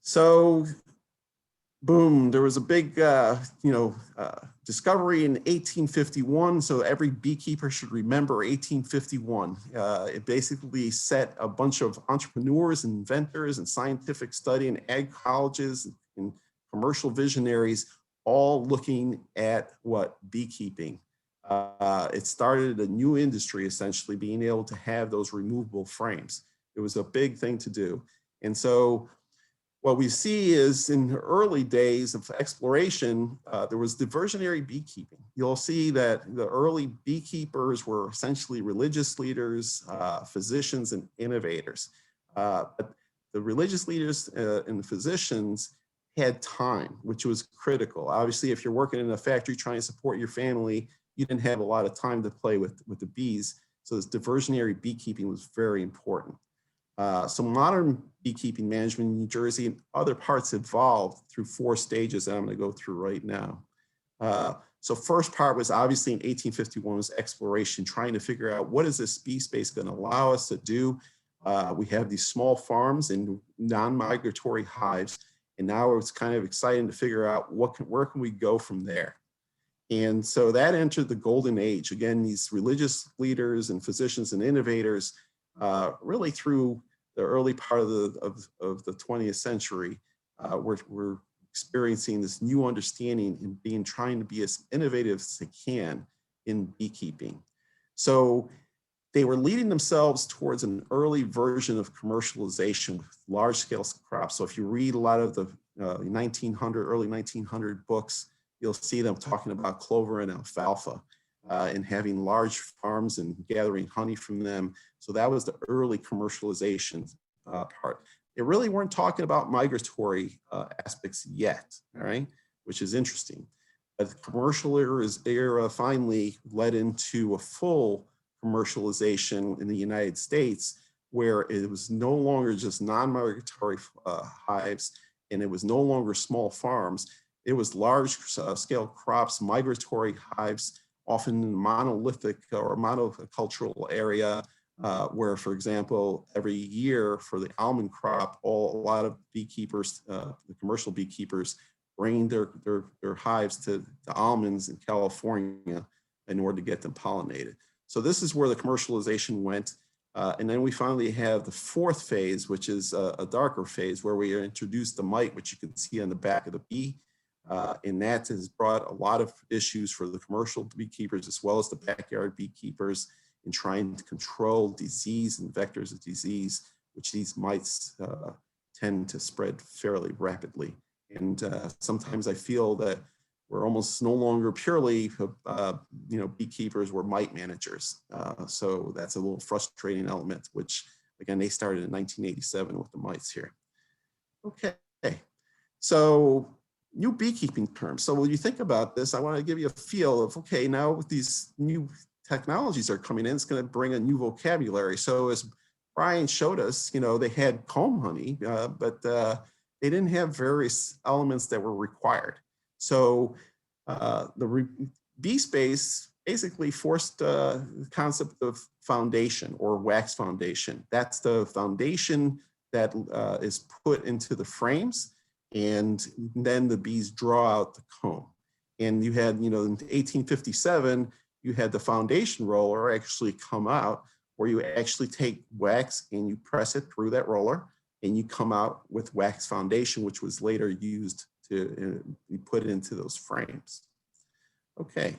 So boom, there was a big, discovery in 1851. So every beekeeper should remember 1851. It basically set a bunch of entrepreneurs, inventors, and scientific study and ag colleges and commercial visionaries all looking at what? Beekeeping. It started a new industry, essentially, being able to have those removable frames. It was a big thing to do. And so what we see is in the early days of exploration, there was diversionary beekeeping. You'll see that the early beekeepers were essentially religious leaders, physicians, and innovators. But the religious leaders and the physicians had time, which was critical. Obviously, if you're working in a factory trying to support your family, you didn't have a lot of time to play with the bees. So this diversionary beekeeping was very important. So modern beekeeping management in New Jersey and other parts evolved through 4 stages that I'm going to go through right now. So first part was obviously in 1851 was exploration, trying to figure out what is this bee space going to allow us to do. We have these small farms and non-migratory hives, and now it's kind of exciting to figure out where can we go from there. And so that entered the golden age. Again, these religious leaders and physicians and innovators really through the early part of the 20th century, we're experiencing this new understanding and trying to be as innovative as they can in beekeeping. So they were leading themselves towards an early version of commercialization with large-scale crops. So if you read a lot of the early 1900 books, you'll see them talking about clover and alfalfa. And having large farms and gathering honey from them. So that was the early commercialization part. They really weren't talking about migratory aspects yet, all right, which is interesting. But the commercial era finally led into a full commercialization in the United States, where it was no longer just non-migratory hives, and it was no longer small farms. It was large scale crops, migratory hives, often in a monolithic or monocultural area, where, for example, every year for the almond crop, a lot of beekeepers, the commercial beekeepers, bring their hives to the almonds in California in order to get them pollinated. So this is where the commercialization went. And then we finally have the 4th phase, which is a darker phase, where we introduced the mite, which you can see on the back of the bee. And that has brought a lot of issues for the commercial beekeepers as well as the backyard beekeepers in trying to control disease and vectors of disease, which these mites tend to spread fairly rapidly. And sometimes I feel that we're almost no longer purely, beekeepers, we're mite managers. So that's a little frustrating element, which again, they started in 1987 with the mites here. Okay, so new beekeeping terms. So when you think about this, I want to give you a feel of, okay, now with these new technologies are coming in, it's going to bring a new vocabulary. So as Brian showed us, they had comb honey, but they didn't have various elements that were required. So the bee space basically forced the concept of foundation or wax foundation. That's the foundation that is put into the frames, and then the bees draw out the comb. And you had, in 1857, you had the foundation roller actually come out, where you actually take wax and you press it through that roller, and you come out with wax foundation, which was later used to be put into those frames. Okay.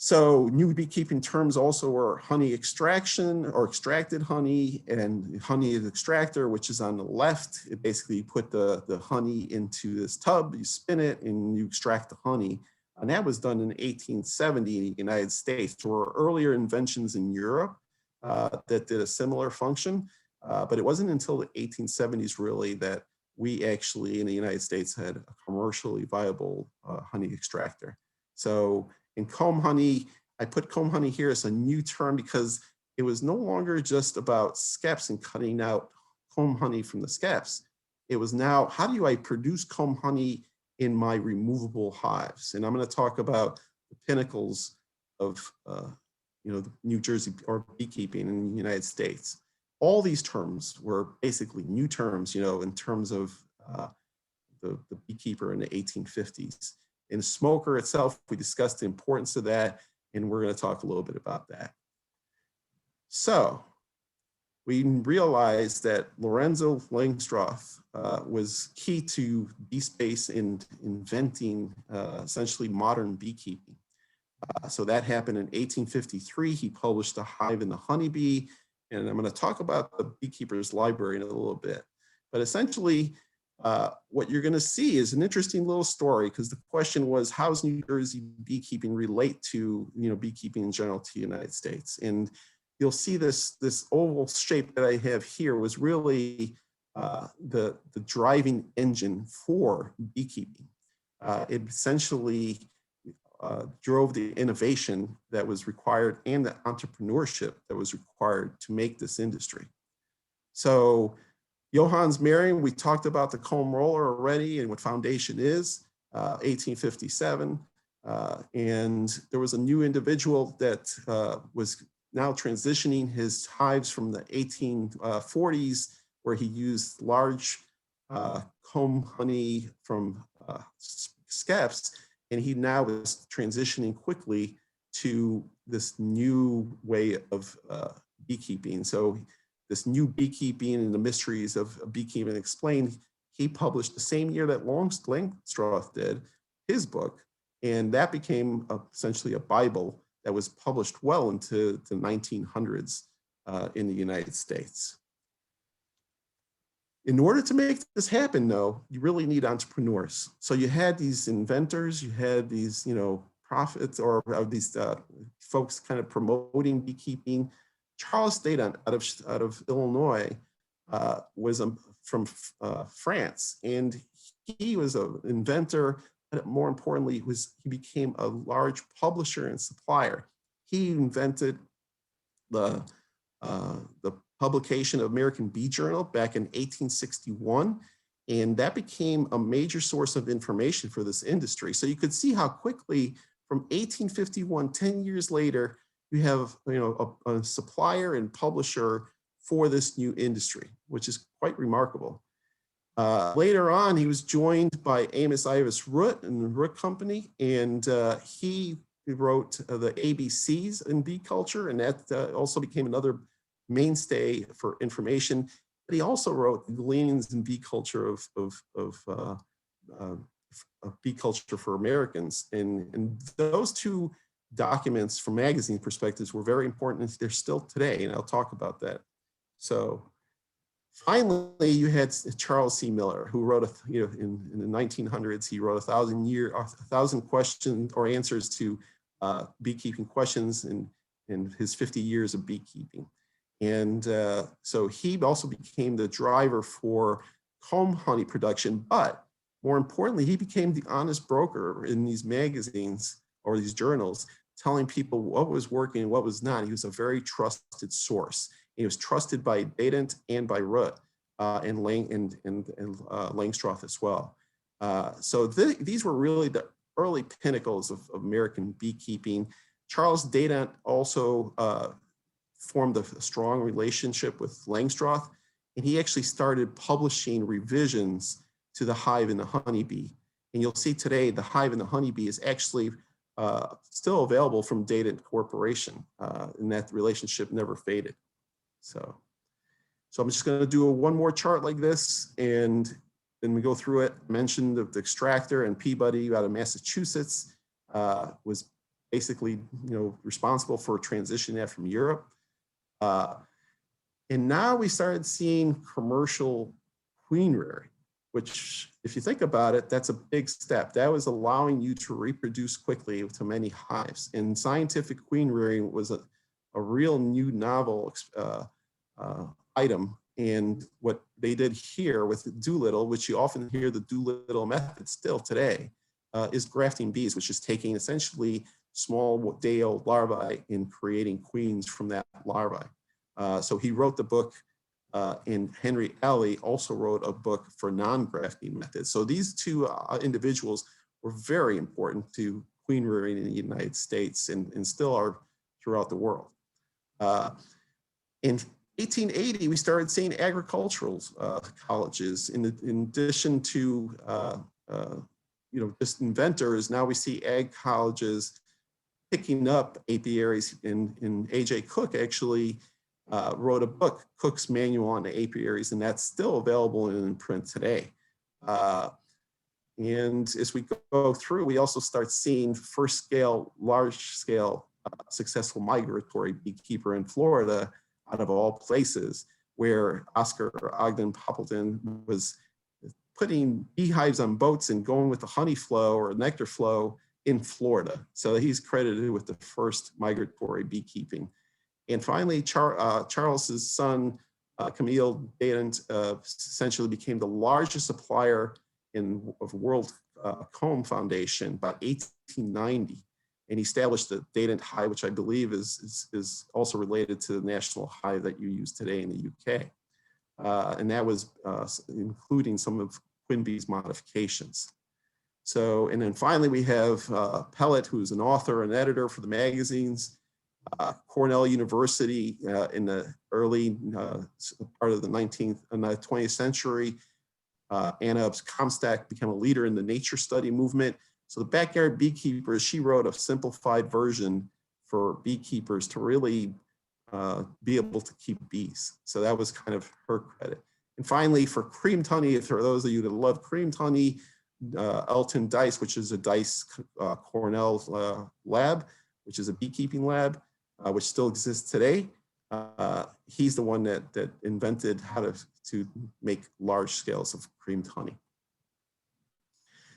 So new beekeeping terms also were honey extraction or extracted honey, and honey extractor, which is on the left. It basically you put the honey into this tub, you spin it, and you extract the honey. And that was done in 1870 in the United States. There were earlier inventions in Europe that did a similar function, but it wasn't until the 1870s really that we actually in the United States had a commercially viable honey extractor. So in comb honey, I put comb honey here as a new term because it was no longer just about skeps and cutting out comb honey from the skeps. It was now, how do I produce comb honey in my removable hives? And I'm going to talk about the pinnacles of the New Jersey or beekeeping in the United States. All these terms were basically new terms, in terms of the beekeeper in the 1850s. In smoker itself, we discussed the importance of that, and we're going to talk a little bit about that. So we realized that Lorenzo Langstroth was key to bee space in inventing essentially modern beekeeping. So that happened in 1853. He published The Hive and the Honeybee, and I'm going to talk about the Beekeepers Library in a little bit. But essentially, what you're going to see is an interesting little story, because the question was, how does New Jersey beekeeping relate to beekeeping in general to the United States? And you'll see this oval shape that I have here was really the driving engine for beekeeping. It essentially drove the innovation that was required and the entrepreneurship that was required to make this industry. So Johannes Marion, we talked about the comb roller already and what foundation is, 1857. And there was a new individual that was now transitioning his hives from the 1840s, where he used large comb honey from skeps, and he now is transitioning quickly to this new way of beekeeping. So this new beekeeping and the mysteries of beekeeping explained, he published the same year that Langstroth did his book, and that became essentially a Bible that was published well into the 1900s in the United States. In order to make this happen, though, you really need entrepreneurs. So you had these inventors, you had these, prophets or these folks kind of promoting beekeeping. Charles Stedon out of Illinois was from France, and he was an inventor, but more importantly, he became a large publisher and supplier. He invented the publication of American Bee Journal back in 1861, and that became a major source of information for this industry. So you could see how quickly from 1851, 10 years later, you have a supplier and publisher for this new industry, which is quite remarkable. Later on, he was joined by Amos Ivis Root and the Root Company, and he wrote the ABCs in bee culture, and that also became another mainstay for information. But he also wrote the Gleanings in Bee Culture of Bee Culture for Americans, and those two documents from magazine perspectives were very important. They're still today, and I'll talk about that. So finally, you had Charles C. Miller, who wrote, in the 1900s, he wrote 1,000 questions or answers to beekeeping questions in his 50 years of beekeeping. And so he also became the driver for comb honey production, but more importantly, he became the honest broker in these magazines or these journals telling people what was working and what was not. He was a very trusted source. He was trusted by Dadant and by Root and Langstroth as well. So these were really the early pinnacles of American beekeeping. Charles Dadant also formed a strong relationship with Langstroth, and he actually started publishing revisions to the Hive and the Honeybee. And you'll see today the Hive and the Honeybee is actually still available from Dadant Corporation, and that relationship never faded. So I'm just going to do one more chart like this, and then we go through it. I mentioned the extractor and Peabody out of Massachusetts was basically, responsible for transitioning that from Europe. And now we started seeing commercial queen rearing, which, if you think about it, that's a big step. That was allowing you to reproduce quickly to many hives. And scientific queen rearing was a real new novel item. And what they did here with Doolittle, which you often hear the Doolittle method still today, is grafting bees, which is taking essentially small day-old larvae and creating queens from that larvae. So he wrote the book, and Henry Alley also wrote a book for non-grafting methods. So these two individuals were very important to queen rearing in the United States and still are throughout the world. In 1880, we started seeing agricultural colleges. In addition to just inventors, now we see ag colleges picking up apiaries. And A.J. Cook actually wrote a book, Cook's Manual on the Apiaries, and that's still available in print today. And as we go through, we also start seeing first scale, large scale, successful migratory beekeeper in Florida, out of all places, where Oscar Ogden Poppleton was putting beehives on boats and going with the honey flow or nectar flow in Florida. So he's credited with the first migratory beekeeping. And finally, Charles's son, Camille Dadant, essentially became the largest supplier of World Comb Foundation by 1890. And he established the Dadant Hive, which I believe is also related to the national hive that you use today in the UK. And that was including some of Quinby's modifications. So, and then finally we have Pellet, who's an author and editor for the magazines. Cornell University in the early part of the 20th century. Anna Comstock became a leader in the nature study movement. So the Backyard Beekeepers, she wrote a simplified version for beekeepers to really be able to keep bees. So that was kind of her credit. And finally, for creamed honey, for those of you that love creamed honey, Elton Dice, which is a Dice Cornell lab, which is a beekeeping lab, which still exists today. He's the one that invented how to make large scales of creamed honey.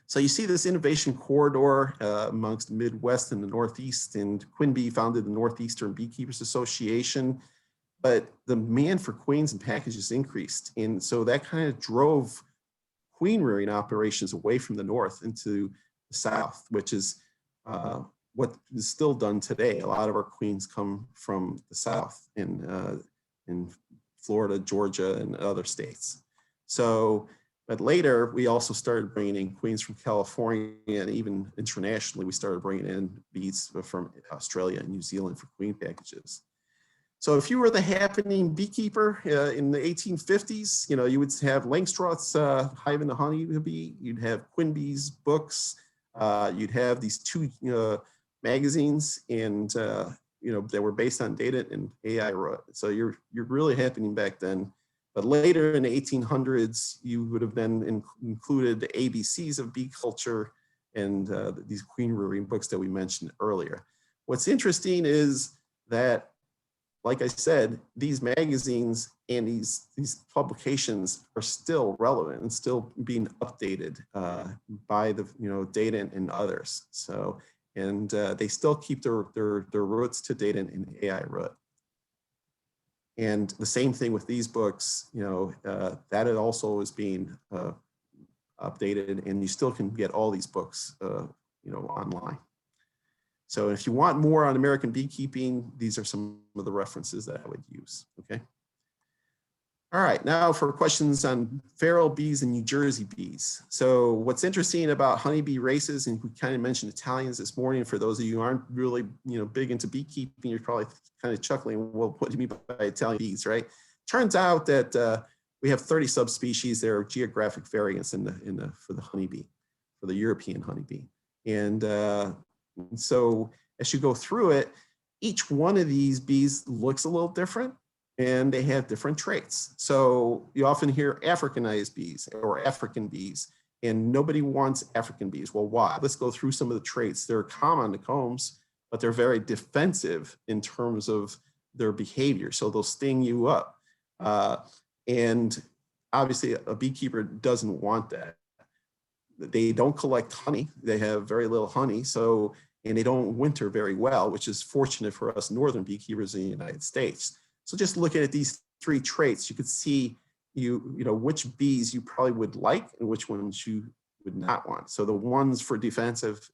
So you see this innovation corridor amongst the Midwest and the Northeast, and Quinby founded the Northeastern Beekeepers Association, but the demand for queens and packages increased. And so that kind of drove queen rearing operations away from the North into the South, which is what is still done today. A lot of our queens come from the South in Florida, Georgia, and other states. So, but later we also started bringing in queens from California, and even internationally, we started bringing in bees from Australia and New Zealand for queen packages. So if you were the happening beekeeper in the 1850s, you would have Langstroth's Hive and the Honeybee, you'd have Quinby's books, you'd have these two magazines, and that were based on data and AI. So you're really happening back then. But later in the 1800s, you would have then included the ABCs of bee culture and these queen rearing books that we mentioned earlier. What's interesting is that, like I said, these magazines and these publications are still relevant and still being updated by the Dadant and others. So, and they still keep their roots to Dadant and AI root. And the same thing with these books, that it also is being updated, and you still can get all these books, online. So if you want more on American beekeeping, these are some of the references that I would use, okay? All right, now for questions on feral bees and New Jersey bees. So what's interesting about honeybee races, and we kind of mentioned Italians this morning, for those of you who aren't really big into beekeeping, you're probably kind of chuckling, well, what do you mean by Italian bees, right? Turns out that we have 30 subspecies. There are geographic variants for the honeybee, for the European honeybee. And so as you go through it, each one of these bees looks a little different, and they have different traits. So you often hear Africanized bees or African bees, and nobody wants African bees. Well, why? Let's go through some of the traits. They're common to combs, but they're very defensive in terms of their behavior. So they'll sting you up. And obviously a beekeeper doesn't want that. They don't collect honey. They have very little honey. And they don't winter very well, which is fortunate for us northern beekeepers in the United States. So just looking at these three traits, you could see which bees you probably would like and which ones you would not want. So the ones for defensive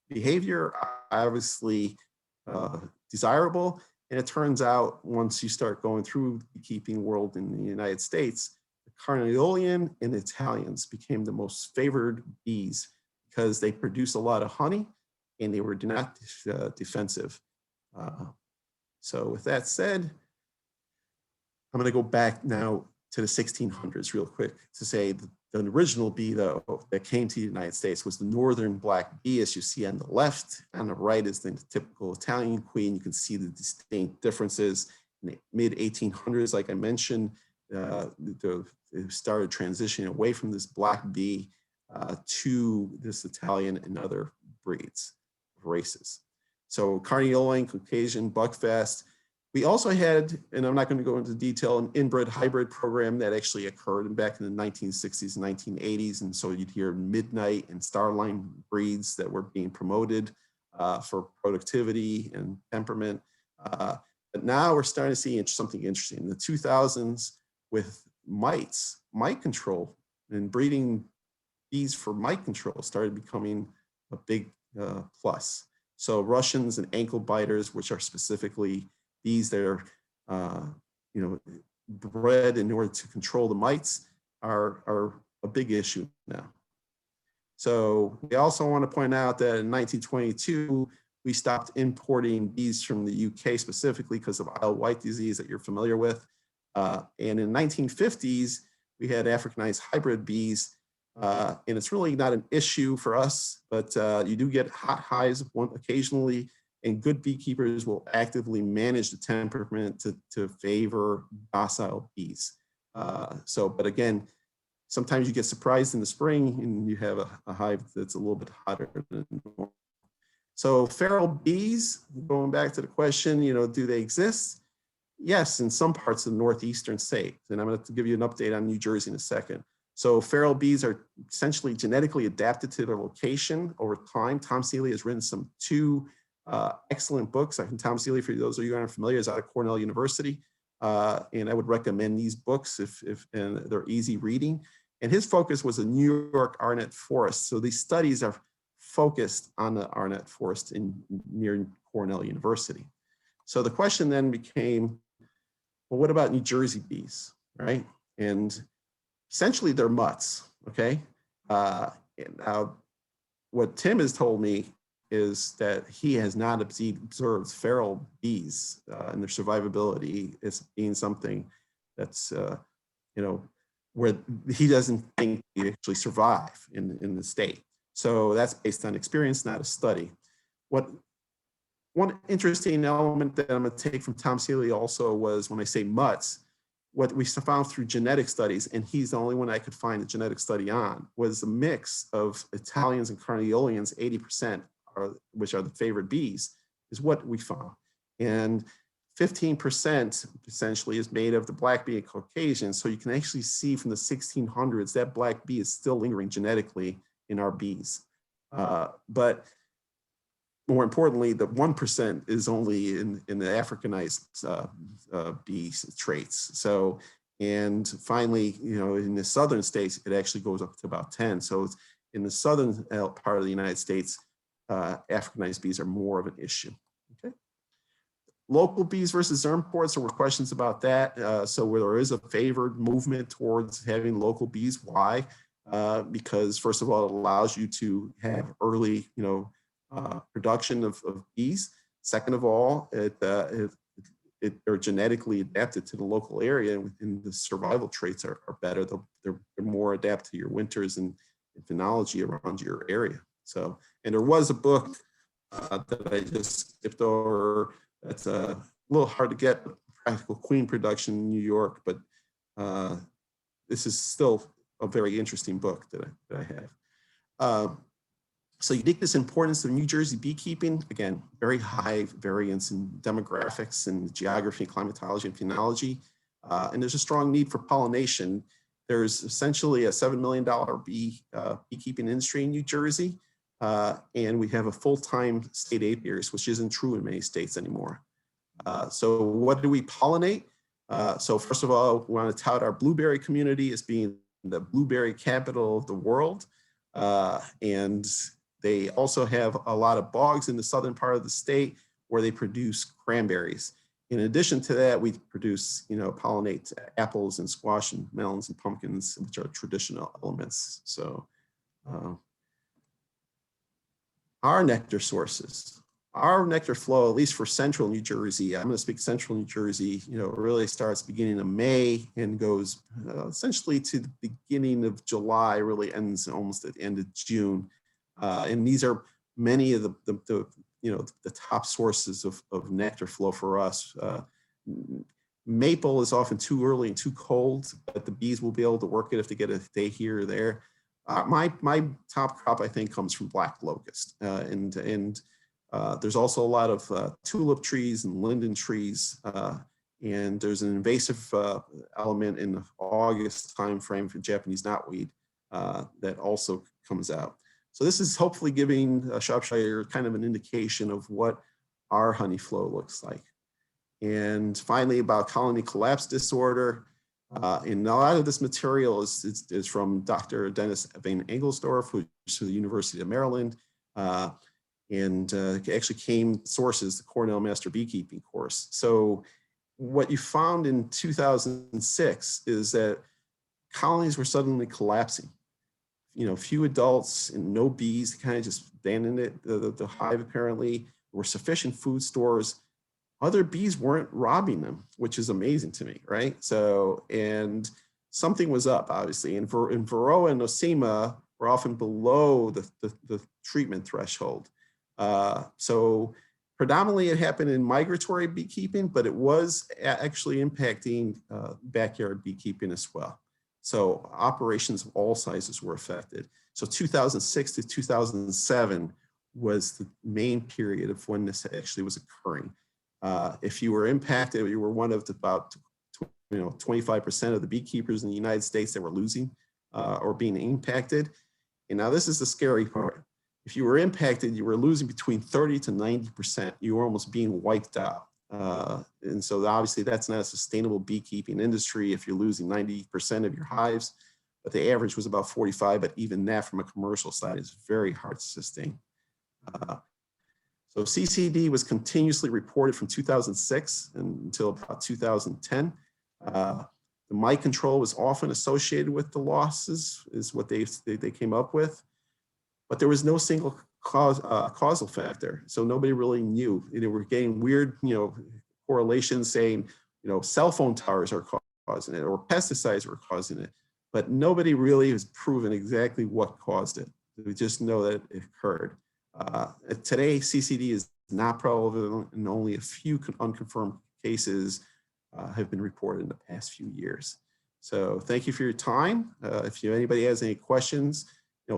behavior are obviously desirable. And it turns out once you start going through the beekeeping world in the United States, the Carniolan and Italians became the most favored bees because they produce a lot of honey and they were not defensive. So with that said, I'm going to go back now to the 1600s real quick to say the original bee, though, that came to the United States was the northern black bee, as you see on the left. On the right is the typical Italian queen. You can see the distinct differences. In the mid-1800s, like I mentioned, it started transitioning away from this black bee to this Italian and other breeds, races. So Carniolan, Caucasian, Buckfast. We also had, and I'm not going to go into detail, an inbred hybrid program that actually occurred back in the 1960s and 1980s. And so you'd hear Midnight and Starline breeds that were being promoted for productivity and temperament. But now we're starting to see something interesting. In the 2000s with mites, mite control and breeding bees for mite control started becoming a big plus. So Russians and ankle biters, which are specifically bees that are, bred in order to control the mites, are a big issue now. So we also want to point out that in 1922, we stopped importing bees from the UK specifically because of Isle white disease that you're familiar with. And in the 1950s, we had Africanized hybrid bees. And it's really not an issue for us, but you do get hot hives occasionally, and good beekeepers will actively manage the temperament to favor docile bees. But again, sometimes you get surprised in the spring and you have a hive that's a little bit hotter than normal. So feral bees, going back to the question, do they exist? Yes, in some parts of the northeastern states. And I'm going to give you an update on New Jersey in a second. So feral bees are essentially genetically adapted to their location over time. Tom Seeley has written two excellent books. Tom Seeley, for those of you who aren't familiar, is out of Cornell University. And I would recommend these books and they're easy reading. And his focus was the New York Arnett Forest. So these studies are focused on the Arnett Forest near Cornell University. So the question then became, well, what about New Jersey bees, right? And essentially they're mutts, okay? And now what Tim has told me is that he has not observed feral bees and their survivability as being something that's, where he doesn't think they actually survive in the state. So that's based on experience, not a study. One interesting element that I'm going to take from Tom Seeley also was when I say mutts, what we found through genetic studies, and he's the only one I could find a genetic study on, was a mix of Italians and Carniolans, 80%, which are the favorite bees, is what we found. And 15% essentially is made of the black bee and Caucasian. So you can actually see from the 1600s that black bee is still lingering genetically in our bees. But more importantly, the 1% is only in the Africanized bee traits. So, and finally, in the southern states, it actually goes up to about 10. So it's in the southern part of the United States, Africanized bees are more of an issue. Okay. Local bees versus imports, there were questions about that. So where there is a favored movement towards having local bees, why? Because first of all, it allows you to have early, production of bees. Second of all, they're genetically adapted to the local area, and the survival traits are better. They're more adapted to your winters and phenology around your area. So, and there was a book that I just skipped over. That's a little hard to get, Practical Queen Production in New York, but this is still a very interesting book that I have. So uniqueness and importance of New Jersey beekeeping, again, very high variance in demographics and geography, climatology, and phenology. And there's a strong need for pollination. There's essentially a $7 million beekeeping industry in New Jersey. And we have a full-time state apiarist, which isn't true in many states anymore. So what do we pollinate? So first of all, we want to tout our blueberry community as being the blueberry capital of the world. And they also have a lot of bogs in the southern part of the state where they produce cranberries. In addition to that, we produce, pollinate apples and squash and melons and pumpkins, which are traditional elements. So our nectar sources, our nectar flow, at least for central New Jersey, I'm going to speak central New Jersey, really starts beginning of May and goes essentially to the beginning of July, really ends almost at the end of June. And these are many of the top sources of nectar flow for us. Maple is often too early and too cold, but the bees will be able to work it if they get a day here or there. My top crop, I think, comes from black locust. And there's also a lot of tulip trees and linden trees. And there's an invasive element in the August timeframe for Japanese knotweed that also comes out. So this is hopefully giving Shropshire kind of an indication of what our honey flow looks like. And finally, about colony collapse disorder. And a lot of this material is from Dr. Dennis Van Engelsdorf, who's from the University of Maryland. And actually came sources, the Cornell Master Beekeeping course. So what you found in 2006 is that colonies were suddenly collapsing. Few adults and no bees, kind of just abandoned it. The hive apparently, there were sufficient food stores. Other bees weren't robbing them, which is amazing to me, right? So, and something was up, obviously. And Varroa and Nosema were often below the treatment threshold. So predominantly it happened in migratory beekeeping, but it was actually impacting backyard beekeeping as well. So operations of all sizes were affected. So 2006 to 2007 was the main period of when this actually was occurring. If you were impacted, you were one of about 25% of the beekeepers in the United States that were losing or being impacted. And now this is the scary part. If you were impacted, you were losing between 30 to 90%. You were almost being wiped out. And so obviously that's not a sustainable beekeeping industry if you're losing 90% of your hives, but the average was about 45, but even that from a commercial side is very hard to sustain. So CCD was continuously reported from 2006 until about 2010. The mite control was often associated with the losses, is what they came up with, but there was no single causal factor. So nobody really knew. They were getting weird, correlations saying, cell phone towers are causing it or pesticides were causing it, but nobody really has proven exactly what caused it. We just know that it occurred. Today, CCD is not prevalent and only a few unconfirmed cases have been reported in the past few years. So thank you for your time. If anybody has any questions,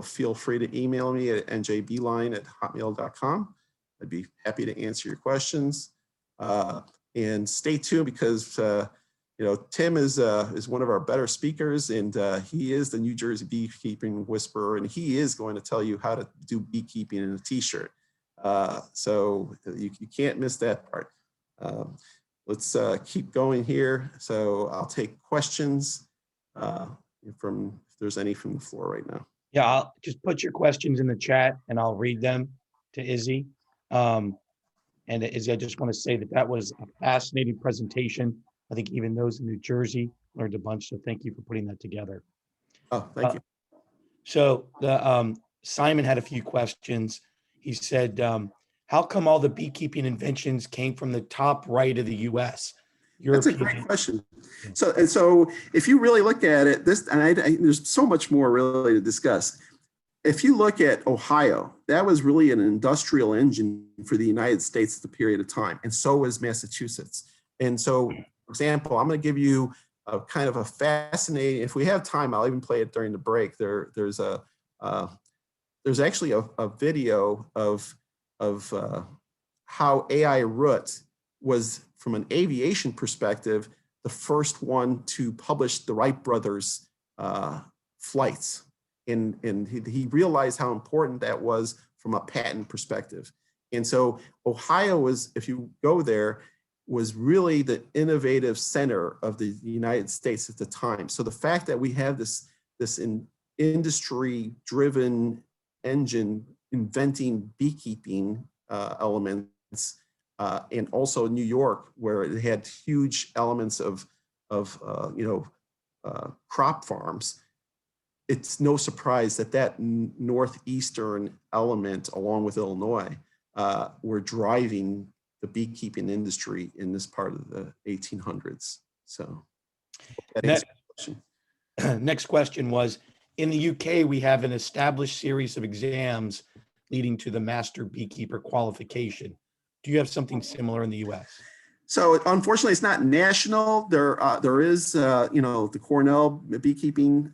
feel free to email me at njbeeline@hotmail.com. I'd be happy to answer your questions. And stay tuned because Tim is one of our better speakers, and he is the New Jersey beekeeping whisperer, and he is going to tell you how to do beekeeping in a t-shirt. So you can't miss that part. Let's keep going here. So I'll take questions if there's any from the floor right now. Yeah, I'll just put your questions in the chat and I'll read them to Izzy. And Izzy, I just want to say that that was a fascinating presentation. I think even those in New Jersey learned a bunch. So thank you for putting that together. Oh, thank you. So the Simon had a few questions. He said, how come all the beekeeping inventions came from the top right of the US? That's a great question. So if you really look at it, there's so much more really to discuss. If you look at Ohio, that was really an industrial engine for the United States at the period of time, and so was Massachusetts. And so, for example, I'm going to give you a kind of a fascinating. If we have time, I'll even play it during the break. There's actually a video of how AI root was, from an aviation perspective, the first one to publish the Wright brothers' flights. And he realized how important that was from a patent perspective. And so Ohio was, if you go there, was really the innovative center of the United States at the time. So the fact that we have this industry-driven engine inventing beekeeping elements, and also New York, where it had huge elements of crop farms, it's no surprise that northeastern element, along with Illinois, were driving the beekeeping industry in this part of the 1800s. So next question was, in the UK, we have an established series of exams leading to the master beekeeper qualification. Do you have something similar in the US? So unfortunately, it's not national. There is, the Cornell beekeeping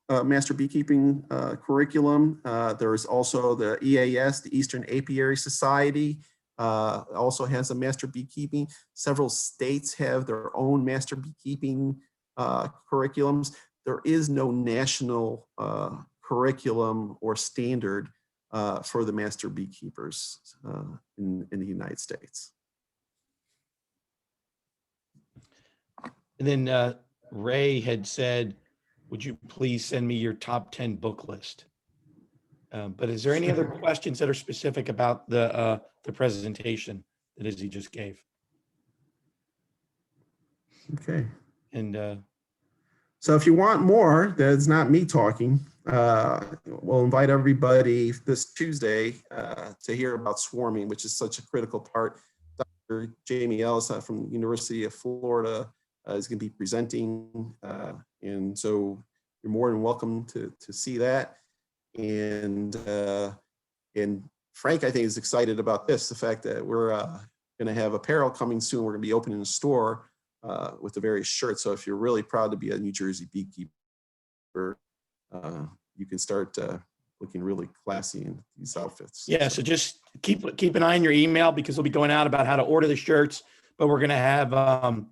master beekeeping curriculum. There's also the EAS, the Eastern Apiary Society, also has a master beekeeping. Several states have their own master beekeeping curriculums. There is no national curriculum or standard for the master beekeepers in the United States. And then Ray had said, would you please send me your top 10 book list? But is there any other questions that are specific about the presentation that Izzy just gave? Okay. And so if you want more, that's not me talking. We'll invite everybody this Tuesday to hear about swarming, which is such a critical part. Dr. Jamie Ellis from the University of Florida is going to be presenting. And so you're more than welcome to see that. And Frank, I think, is excited about this, the fact that we're going to have apparel coming soon. We're going to be opening a store with the various shirts. So if you're really proud to be a New Jersey beekeeper, you can start looking really classy in these outfits. yeah, so just keep an eye on your email, because we'll be going out about how to order the shirts, but we're going to have a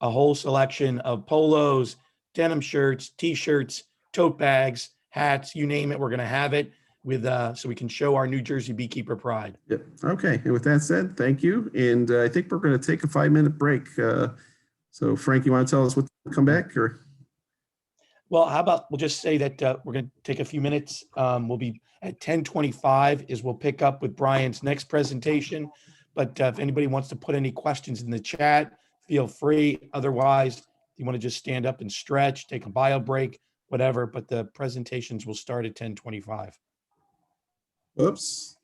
whole selection of polos, denim shirts, t-shirts, tote bags, hats, you name it. We're going to have it with so we can show our New Jersey beekeeper pride. Yep. Okay. And with that said, thank you. And I think we're going to take a 5-minute break. So Frank, you want to tell us what to come back, or? Well, how about we'll just say that we're going to take a few minutes. We'll be at 10:25 is we'll pick up with Brian's next presentation. But if anybody wants to put any questions in the chat, feel free. Otherwise, if you want to just stand up and stretch, take a bio break, whatever. But the presentations will start at 10:25. Oops.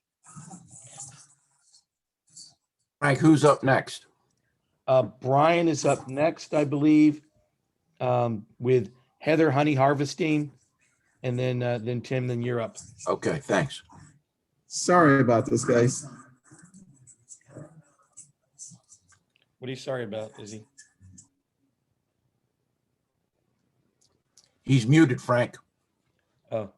Frank, who's up next? Brian is up next, I believe, with Heather honey harvesting, and then Tim, then you're up. Okay, thanks. Sorry about this, guys. What are you sorry about, Izzy? He's muted, Frank. Oh.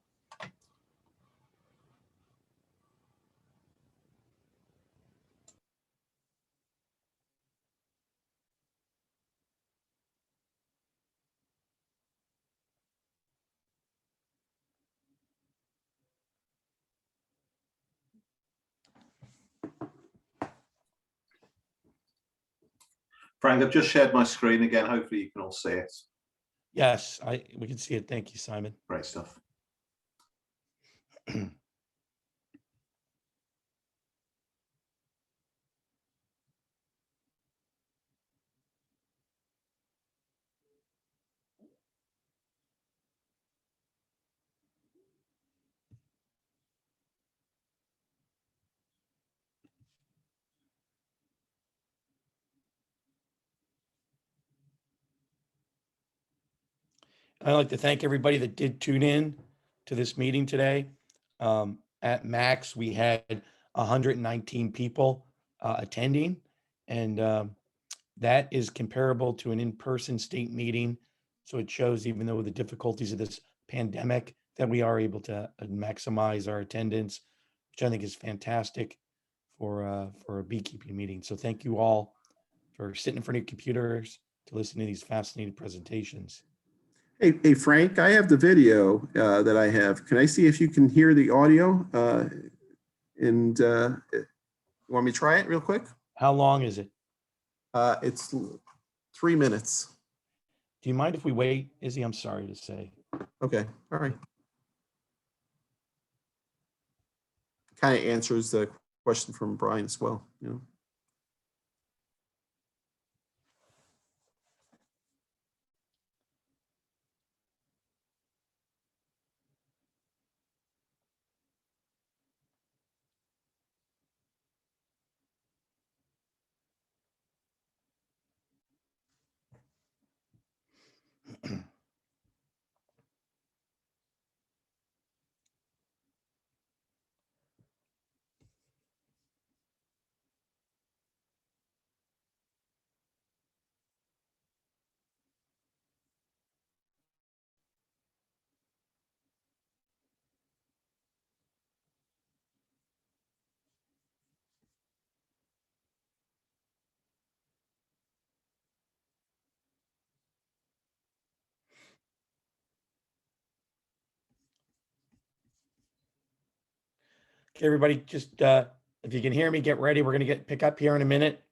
Frank, I've just shared my screen again. Hopefully you can all see it. Yes, we can see it. Thank you, Simon. Great stuff. I'd like to thank everybody that did tune in to this meeting today. At max, we had 119 people attending, and that is comparable to an in-person state meeting. So it shows, even though the difficulties of this pandemic, that we are able to maximize our attendance, which I think is fantastic for a beekeeping meeting. So thank you all for sitting in front of your computers to listen to these fascinating presentations. Hey, Frank, I have the video that I have. Can I see if you can hear the audio? You want me to try it real quick? How long is it? It's 3 minutes. Do you mind if we wait, Izzy? I'm sorry to say. Okay, all right. Kind of answers the question from Brian as well, you know. Okay, everybody, just if you can hear me, get ready. We're going to pick up here in a minute.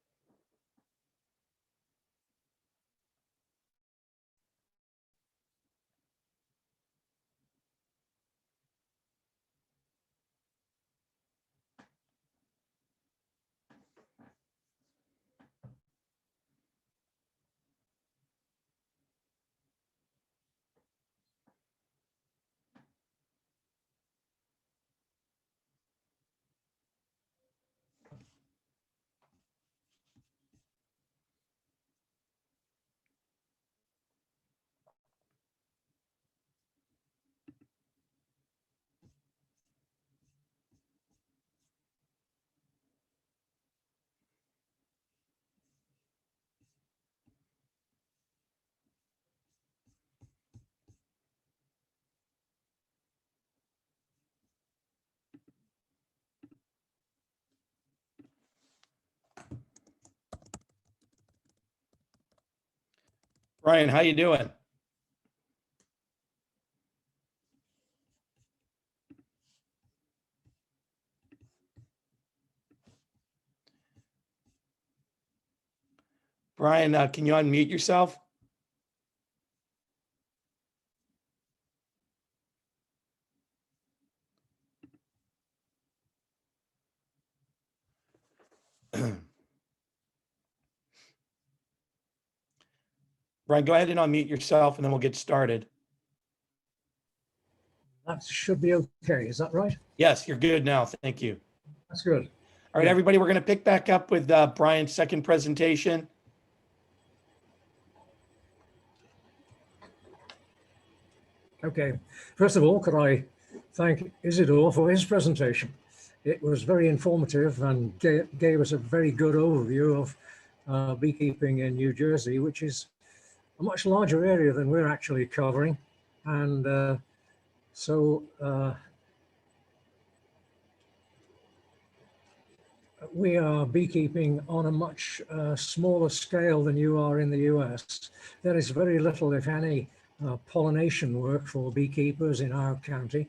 Brian, how you doing? Brian, can you unmute yourself? Brian, go ahead and unmute yourself and then we'll get started. That should be okay. Is that right? Yes, you're good now. Thank you. That's good. All right, Yeah. everybody, we're going to pick back up with Brian's second presentation. Okay. First of all, could I thank Isidore for his presentation? It was very informative and gave us a very good overview of beekeeping in New Jersey, which is a much larger area than we're actually covering. And we are beekeeping on a much smaller scale than you are in the US. There is very little, if any, pollination work for beekeepers in our county.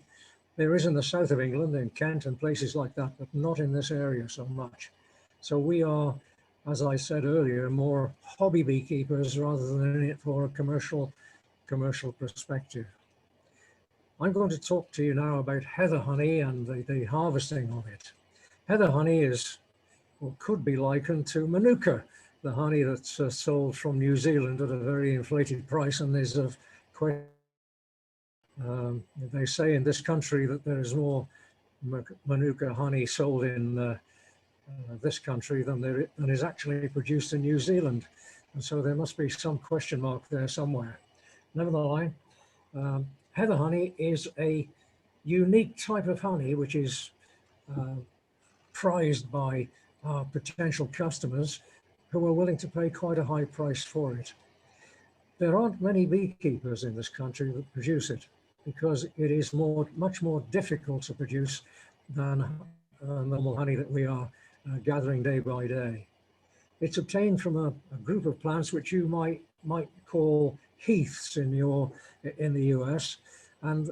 There is in the south of England, in Kent and places like that, but not in this area so much. So we are, as I said earlier, more hobby beekeepers rather than in it for a commercial perspective. I'm going to talk to you now about heather honey and the harvesting of it. Heather honey is, or could be likened to Manuka, the honey that's sold from New Zealand at a very inflated price and is of quite. They say in this country that there is more Manuka honey sold in this country than is actually produced in New Zealand. And so there must be some question mark there somewhere. Nevertheless, Heather honey is a unique type of honey which is prized by our potential customers who are willing to pay quite a high price for it. There aren't many beekeepers in this country that produce it because it is much more difficult to produce than normal honey that we are gathering day by day. It's obtained from a group of plants which you might call heaths in the US, and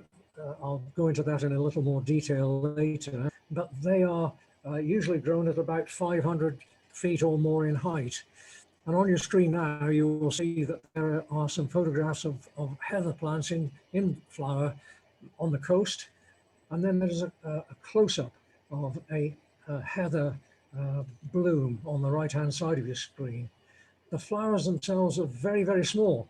I'll go into that in a little more detail later. But they are usually grown at about 500 feet or more in height. And on your screen now, you will see that there are some photographs of heather plants in flower on the coast. And then there's a close-up of a heather bloom on the right-hand side of your screen. The flowers themselves are very, very small.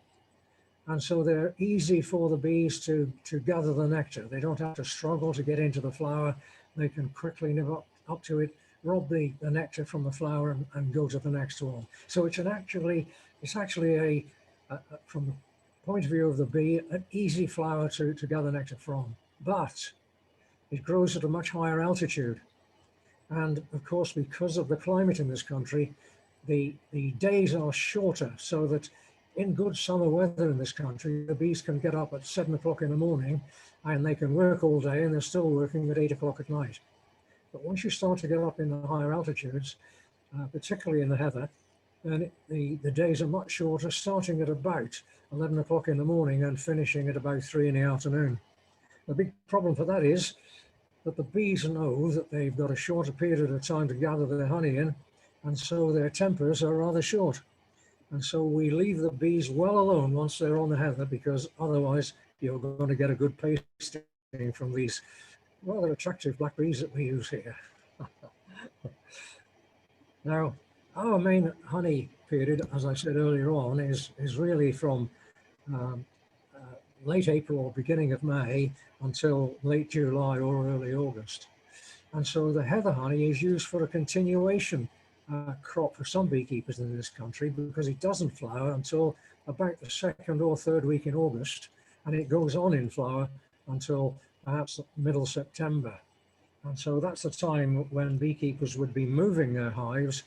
And so they're easy for the bees to gather the nectar. They don't have to struggle to get into the flower. They can quickly nib up to it, rob the nectar from the flower and go to the next one. So it's actually from the point of view of the bee, an easy flower to gather nectar from. But it grows at a much higher altitude. And of course, because of the climate in this country, the days are shorter, so that in good summer weather in this country, the bees can get up at 7 o'clock in the morning and they can work all day and they're still working at 8 o'clock at night. But once you start to get up in the higher altitudes, particularly in the heather, then the days are much shorter, starting at about 11 o'clock in the morning and finishing at about 3 in the afternoon. The big problem for that is that the bees know that they've got a shorter period of time to gather their honey in, and so their tempers are rather short. And so we leave the bees well alone once they're on the heather, because otherwise you're going to get a good pasting from these rather attractive black bees that we use here. Now, our main honey period, as I said earlier on, is really from late April or beginning of May until late July or early August. And so the heather honey is used for a continuation crop for some beekeepers in this country, because it doesn't flower until about the second or third week in August, and it goes on in flower until perhaps middle September. And so that's the time when beekeepers would be moving their hives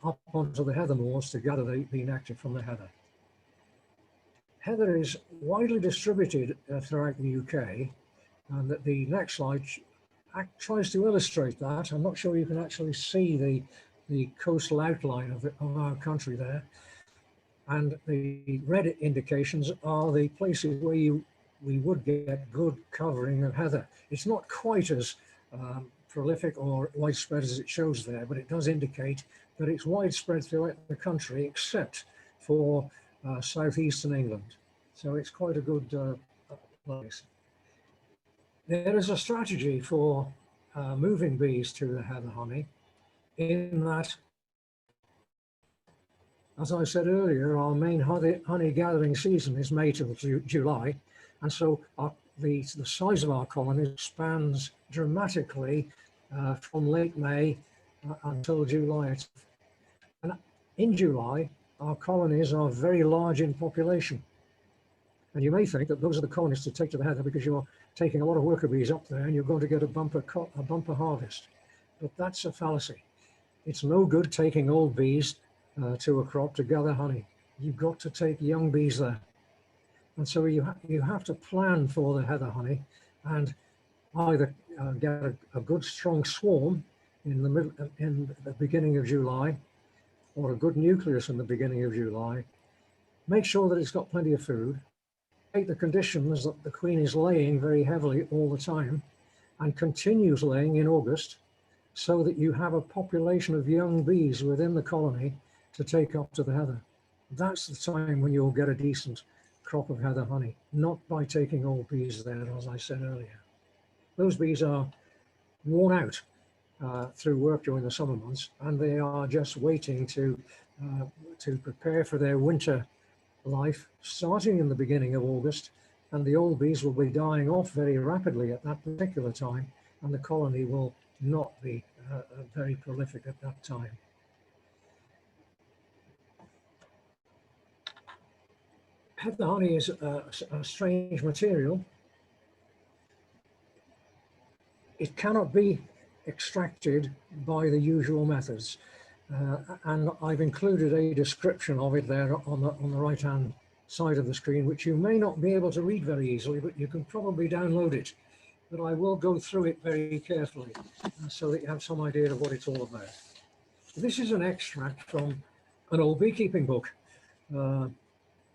up onto the heather moors to gather the nectar from the heather. Heather is widely distributed throughout the UK, and that the next slide tries to illustrate that. I'm not sure you can actually see the coastal outline of our country there. And the red indications are the places where we would get good covering of heather. It's not quite as prolific or widespread as it shows there, but it does indicate that it's widespread throughout the country, except for southeastern England. So it's quite a good place. There is a strategy for moving bees to the heather honey, in that, as I said earlier, our main honey gathering season is May to July, and so the size of our colony expands dramatically from late May until July. And in July, our colonies are very large in population. And you may think that those are the colonies to take to the heather because you're taking a lot of worker bees up there and you're going to get a bumper harvest. But that's a fallacy. It's no good taking old bees to a crop to gather honey. You've got to take young bees there. And so you have to plan for the heather honey and either get a good strong swarm in the beginning of July, or a good nucleus in the beginning of July. Make sure that it's got plenty of food. Take the conditions that the queen is laying very heavily all the time and continues laying in August, so that you have a population of young bees within the colony to take up to the heather. That's the time when you'll get a decent crop of heather honey, not by taking old bees there, as I said earlier. Those bees are worn out through work during the summer months, and they are just waiting to prepare for their winter life, starting in the beginning of August, and the old bees will be dying off very rapidly at that particular time, and the colony will not be very prolific at that time. heather honey is a strange material. It cannot be extracted by the usual methods. And I've included a description of it there on the right-hand side of the screen, which you may not be able to read very easily, but you can probably download it. But I will go through it very carefully so that you have some idea of what it's all about. This is an extract from an old beekeeping book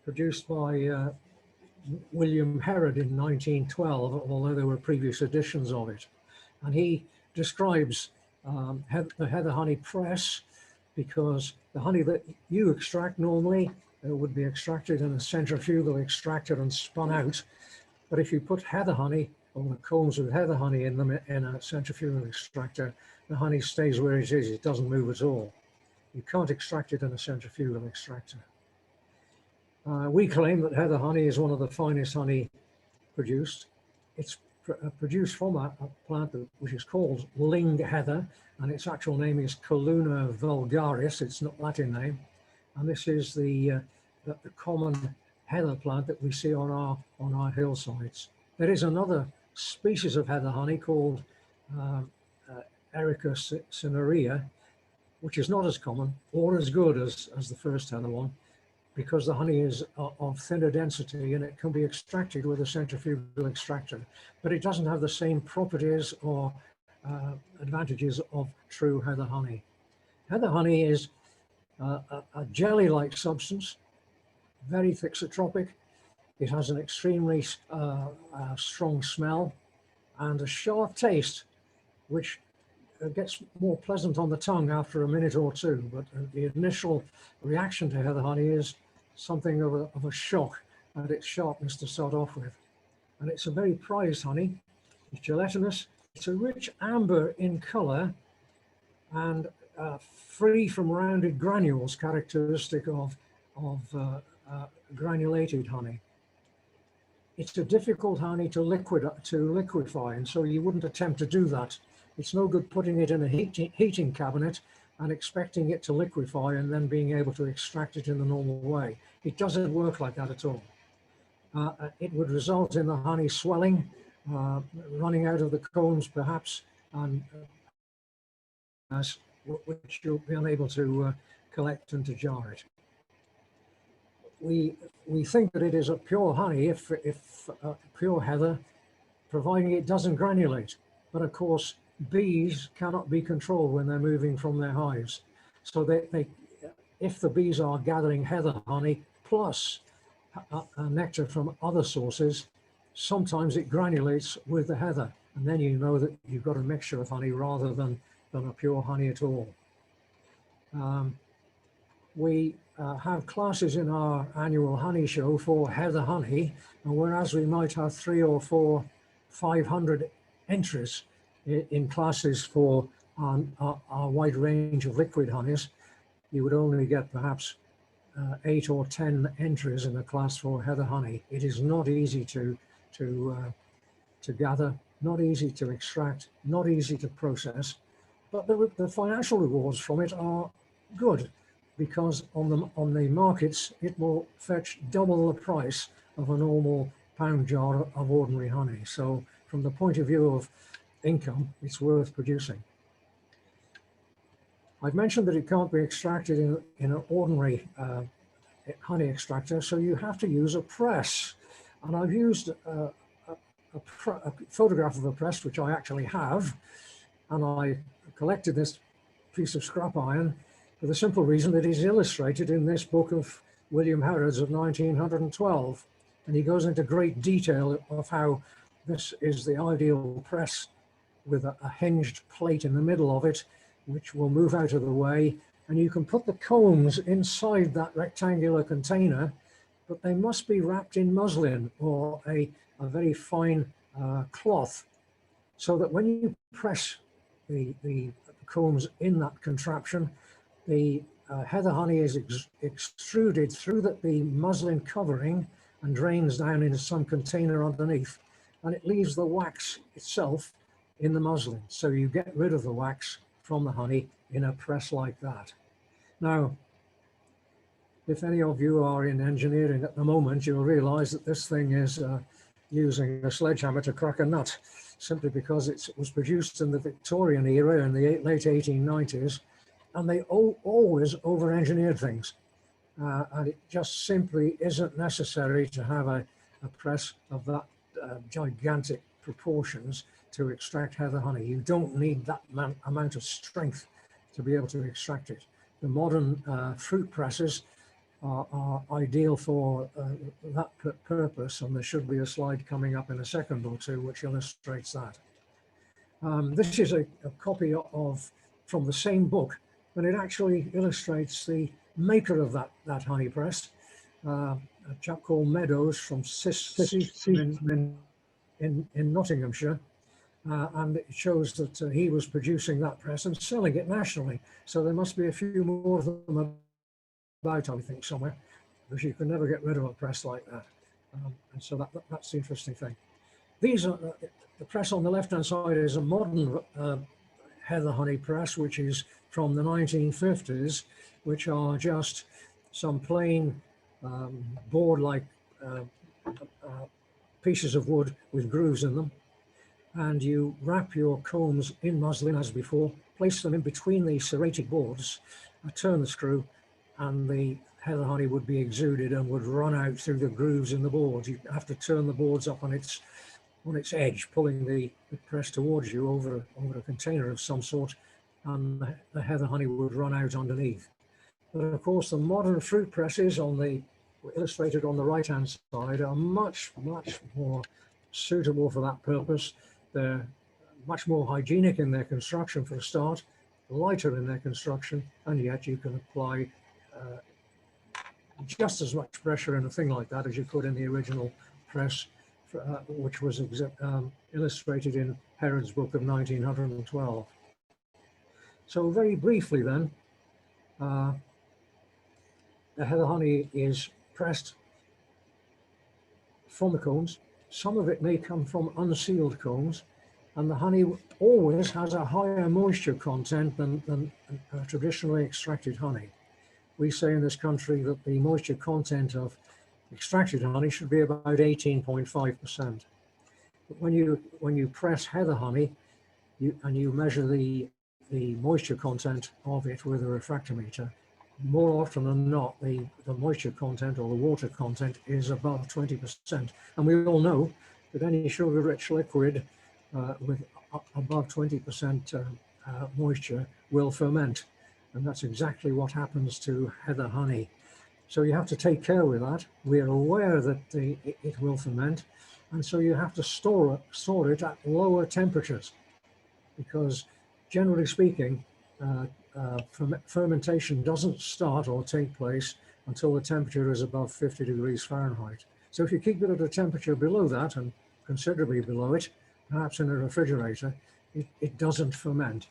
produced by William Herod in 1912, although there were previous editions of it. And he describes the heather honey press, because the honey that you extract normally would be extracted in a centrifugal extractor and spun out. But if you put heather honey, or the combs with heather honey in them in a centrifugal extractor, the honey stays where it is. It doesn't move at all. You can't extract it in a centrifugal extractor. We claim that heather honey is one of the finest honey produced. It's produced from a plant which is called ling heather, and its actual name is Calluna vulgaris. It's not Latin name, and this is the common heather plant that we see on our hillsides. There is another species of heather honey called Erica cinerea, which is not as common or as good as the first heather one, because the honey is of thinner density and it can be extracted with a centrifugal extractor, but it doesn't have the same properties or advantages of true heather honey. Heather honey is a jelly-like substance, very thixotropic. It has an extremely strong smell and a sharp taste, which gets more pleasant on the tongue after a minute or two. But the initial reaction to heather honey is something of a shock at its sharpness to start off with. And it's a very prized honey. It's gelatinous. It's a rich amber in color and free from rounded granules, characteristic of granulated honey. It's a difficult honey to liquefy, and so you wouldn't attempt to do that. It's no good putting it in a heating cabinet and expecting it to liquefy and then being able to extract it in the normal way. It doesn't work like that at all. It would result in the honey swelling, running out of the combs perhaps, and which you'll be unable to collect and to jar it. We think that it is a pure honey if pure heather, providing it doesn't granulate. But of course, bees cannot be controlled when they're moving from their hives. So if the bees are gathering heather honey plus nectar from other sources, sometimes it granulates with the heather. And then you know that you've got a mixture of honey rather than a pure honey at all. We have classes in our annual honey show for heather honey, and whereas we might have 300 or 400, 500 entries in classes for our wide range of liquid honeys, you would only get perhaps 8 or 10 entries in a class for heather honey. It is not easy to gather, not easy to extract, not easy to process, but the financial rewards from it are good, because on the markets it will fetch double the price of a normal pound jar of ordinary honey. So from the point of view of income, it's worth producing. I've mentioned that it can't be extracted in an ordinary honey extractor, so you have to use a press. And I've used a photograph of a press, which I actually have, and I collected this piece of scrap iron for the simple reason that it is illustrated in this book of William Harrod's of 1912. And he goes into great detail of how this is the ideal press, with a hinged plate in the middle of it, which will move out of the way. And you can put the combs inside that rectangular container, but they must be wrapped in muslin or a very fine cloth, so that when you press the combs in that contraption, the heather honey is extruded through the muslin covering and drains down into some container underneath, and it leaves the wax itself in the muslin. So you get rid of the wax from the honey in a press like that. Now, if any of you are in engineering at the moment, you'll realize that this thing is using a sledgehammer to crack a nut, simply because it was produced in the Victorian era in the late 1890s, and they always over-engineered things. And it just simply isn't necessary to have a press of that gigantic proportions to extract heather honey. You don't need that amount of strength to be able to extract it. The modern fruit presses are ideal for that purpose, and there should be a slide coming up in a second or two which illustrates that. This is a copy from the same book, but it actually illustrates the maker of that honey press, a chap called Meadows from in Nottinghamshire. And it shows that he was producing that press and selling it nationally. So there must be a few more of them about, I think, somewhere, because you can never get rid of a press like that. And so that's the interesting thing. These are the press on the left-hand side is a modern heather honey press, which is from the 1950s, which are just some plain board-like pieces of wood with grooves in them. And you wrap your combs in muslin as before, place them in between the serrated boards, turn the screw, and the heather honey would be exuded and would run out through the grooves in the boards. You have to turn the boards up on its edge, pulling the press towards you over a container of some sort, and the heather honey would run out underneath. But of course, the modern fruit presses illustrated on the right-hand side are much, much more suitable for that purpose. They're much more hygienic in their construction for a start, lighter in their construction, and yet you can apply just as much pressure in a thing like that as you could in the original press, which was illustrated in Herod's book of 1912. So very briefly then, the heather honey is pressed from the combs. Some of it may come from unsealed combs, and the honey always has a higher moisture content than traditionally extracted honey. We say in this country that the moisture content of extracted honey should be about 18.5%. But when you press heather honey, you measure the moisture content of it with a refractometer, more often than not, the moisture content or the water content is above 20%. And we all know that any sugar-rich liquid with above 20% moisture will ferment. And that's exactly what happens to heather honey. So you have to take care with that. We are aware that it will ferment. And so you have to store it at lower temperatures, because generally speaking, fermentation doesn't start or take place until the temperature is above 50 degrees Fahrenheit. So if you keep it at a temperature below that and considerably below it, perhaps in a refrigerator, it doesn't ferment.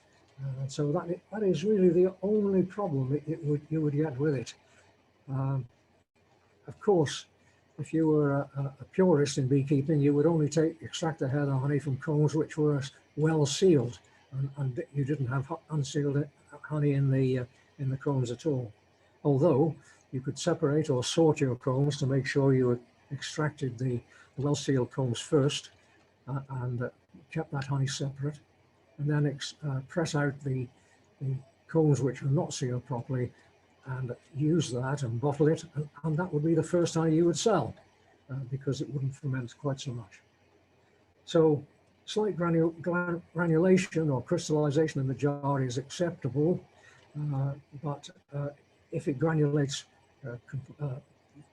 So that is really the only problem you would get with it. Of course, if you were a purist in beekeeping, you would only extract the heather honey from combs which were well sealed, and you didn't have unsealed honey in the combs at all. Although you could separate or sort your combs to make sure you extracted the well-sealed combs first and kept that honey separate, and then press out the combs which are not sealed properly and use that and bottle it, and that would be the first honey you would sell because it wouldn't ferment quite so much. So slight granulation or crystallization in the jar is acceptable, but if it granulates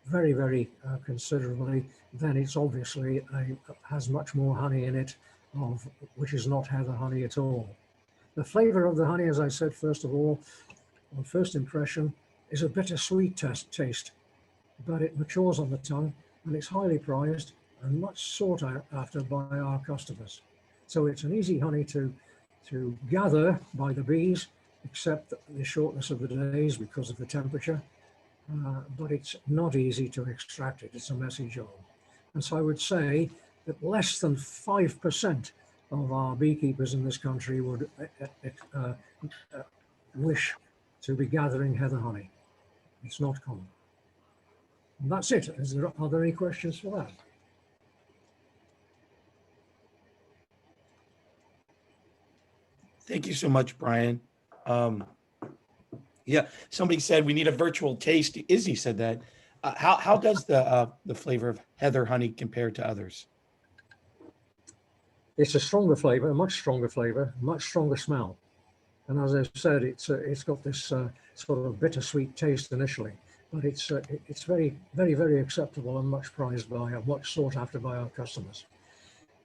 very, very considerably, then it's obviously has much more honey in it, which is not heather honey at all. The flavor of the honey, as I said, first of all, on first impression, is a bittersweet taste, but it matures on the tongue and it's highly prized and much sought after by our customers. So it's an easy honey to gather by the bees, except the shortness of the days because of the temperature, but it's not easy to extract it. It's a messy job. And so I would say that less than 5% of our beekeepers in this country would wish to be gathering heather honey. It's not common. And that's it. Are there any questions for that? Thank you so much, Brian. Yeah, somebody said we need a virtual taste. Izzy said that. How does the flavor of heather honey compare to others? It's a stronger flavor, a much stronger flavor, much stronger smell. And as I said, it's got this sort of bittersweet taste initially, but it's very, very, very acceptable and much prized by, much sought after by our customers.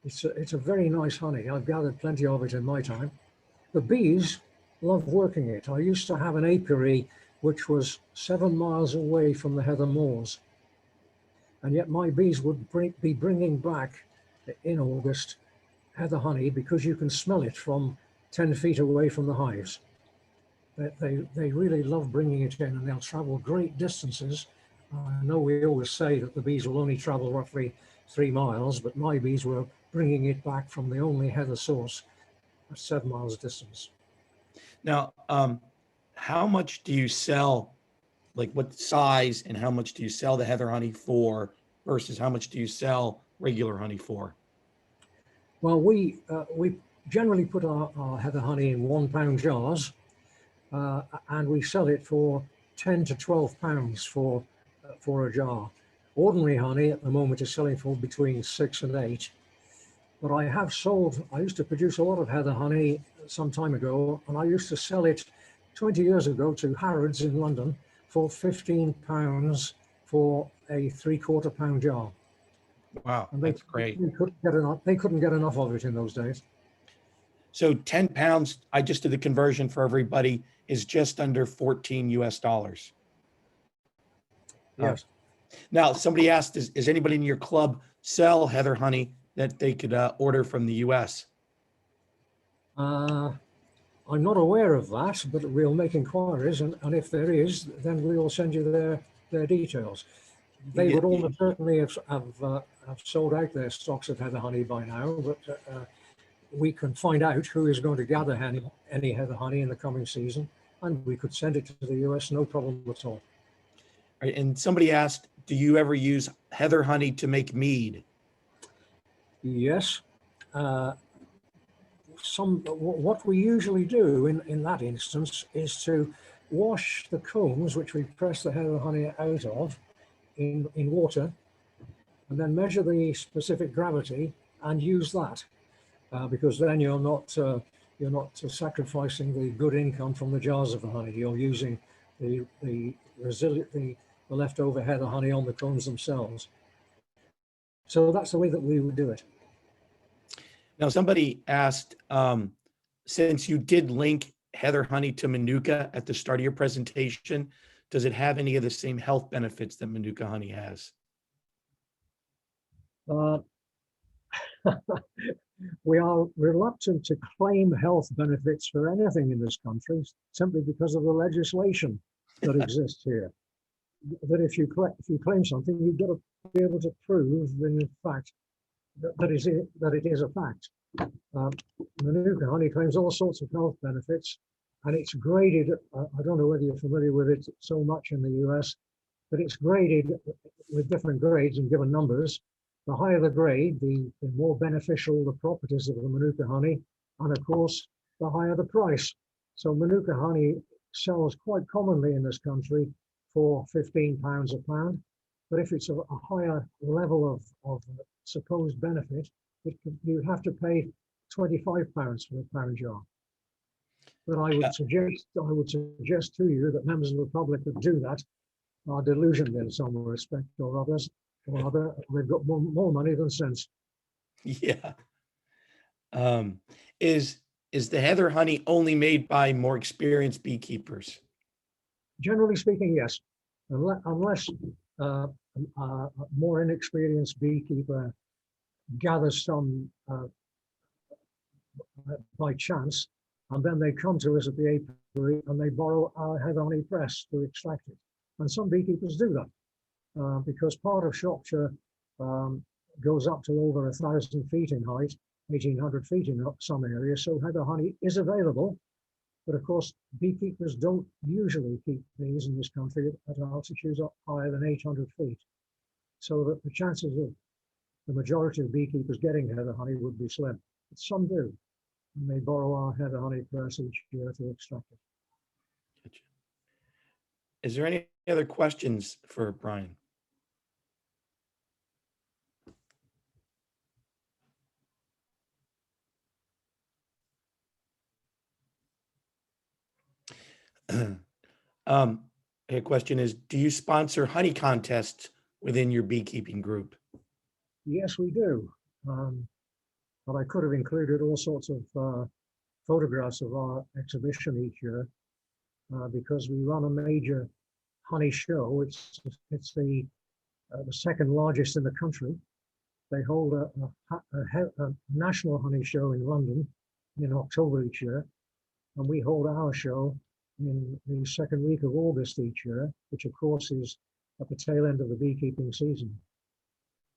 It's a very nice honey. I've gathered plenty of it in my time. The bees love working it. I used to have an apiary which was 7 miles away from the heather moors, and yet my bees would be bringing back in August heather honey because you can smell it from 10 feet away from the hives. They really love bringing it in, and they'll travel great distances. I know we always say that the bees will only travel roughly 3 miles, but my bees were bringing it back from the only heather source at 7 miles distance. Now, how much do you sell, like what size and how much do you sell the heather honey for versus how much do you sell regular honey for? Well, we generally put our heather honey in £1 jars, and we sell it for 10 to 12 pounds for a jar. Ordinary honey at the moment is selling for between 6 and 8. But I used to produce a lot of heather honey some time ago, and I used to sell it 20 years ago to Harrods in London for £15 for a 3/4 pound jar. Wow, And that's great. they couldn't get enough of it in those days. So 10 pounds, I just did the conversion for everybody, is just under 14 US dollars. Yes. Now, somebody asked, is anybody in your club sell heather honey that they could order from the US? I'm not aware of that, but we'll make inquiries, and if there is, then we'll send you their details. They would almost certainly have sold out their stocks of heather honey by now, but we can find out who is going to gather any heather honey in the coming season, and we could send it to the US, no problem at all. Right, and somebody asked, do you ever use heather honey to make mead? Yes. What we usually do in that instance is to wash the combs, which we press the heather honey out of, in water, and then measure the specific gravity and use that, because then you're not sacrificing the good income from the jars of the honey. You're using the leftover heather honey on the combs themselves. So that's the way that we would do it. Now, somebody asked, since you did link heather honey to Manuka at the start of your presentation, does it have any of the same health benefits that Manuka honey has? We are reluctant to claim health benefits for anything in this country simply because of the legislation that exists here. That if you claim something, you've got to be able to prove, in fact, that it is a fact. Manuka honey claims all sorts of health benefits, and it's graded. I don't know whether you're familiar with it so much in the US, but it's graded with different grades and given numbers. The higher the grade, the more beneficial the properties of the Manuka honey, and of course, the higher the price. So Manuka honey sells quite commonly in this country for £15 a pound, but if it's a higher level of supposed benefit, you have to pay £25 for a pound jar. But I would suggest to you that members of the public that do that are delusioned in some respect or others, or other. They've got more money than sense. Yeah. Is the heather honey only made by more experienced beekeepers? Generally speaking, yes, unless a more inexperienced beekeeper gathers some by chance, and then they come to us at the apiary and they borrow our heather honey press to extract it. And some beekeepers do that because part of Shropshire goes up to over 1,000 feet in height, 1,800 feet in some areas. So heather honey is available, But of course, beekeepers don't usually keep bees in this country at altitudes up higher than 800 feet. So that the chances of the majority of beekeepers getting heather honey would be slim. But some do, and they borrow our heather honey press each year to extract it. Gotcha. Is there any other questions for Brian? A question is, do you sponsor honey contests within your beekeeping group? Yes, we do. But I could have included all sorts of photographs of our exhibition each year because we run a major honey show. It's the second largest in the country. They hold a national honey show in London in October each year, and we hold our show in the second week of August each year, which of course is at the tail end of the beekeeping season.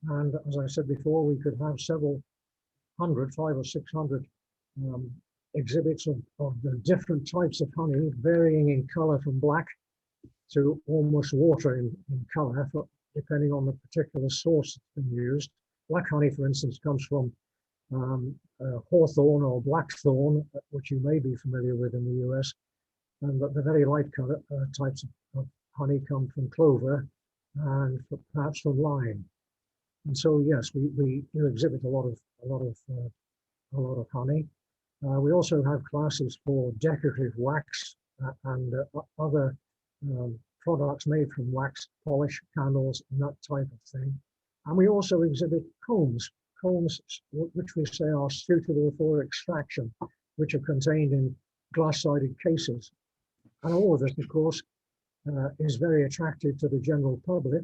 And as I said before, we could have several hundred, 500 or 600 exhibits of the different types of honey, varying in color from black to almost water in color, depending on the particular source that's been used. Black honey, for instance, comes from hawthorn or blackthorn, which you may be familiar with in the US. And the very light color types of honey come from clover and perhaps from lime. And so, yes, we do exhibit a lot of honey. We also have classes for decorative wax and other products made from wax, polish, candles, and that type of thing. And we also exhibit combs, which we say are suitable for extraction, which are contained in glass-sided cases. And all of this, of course, is very attractive to the general public.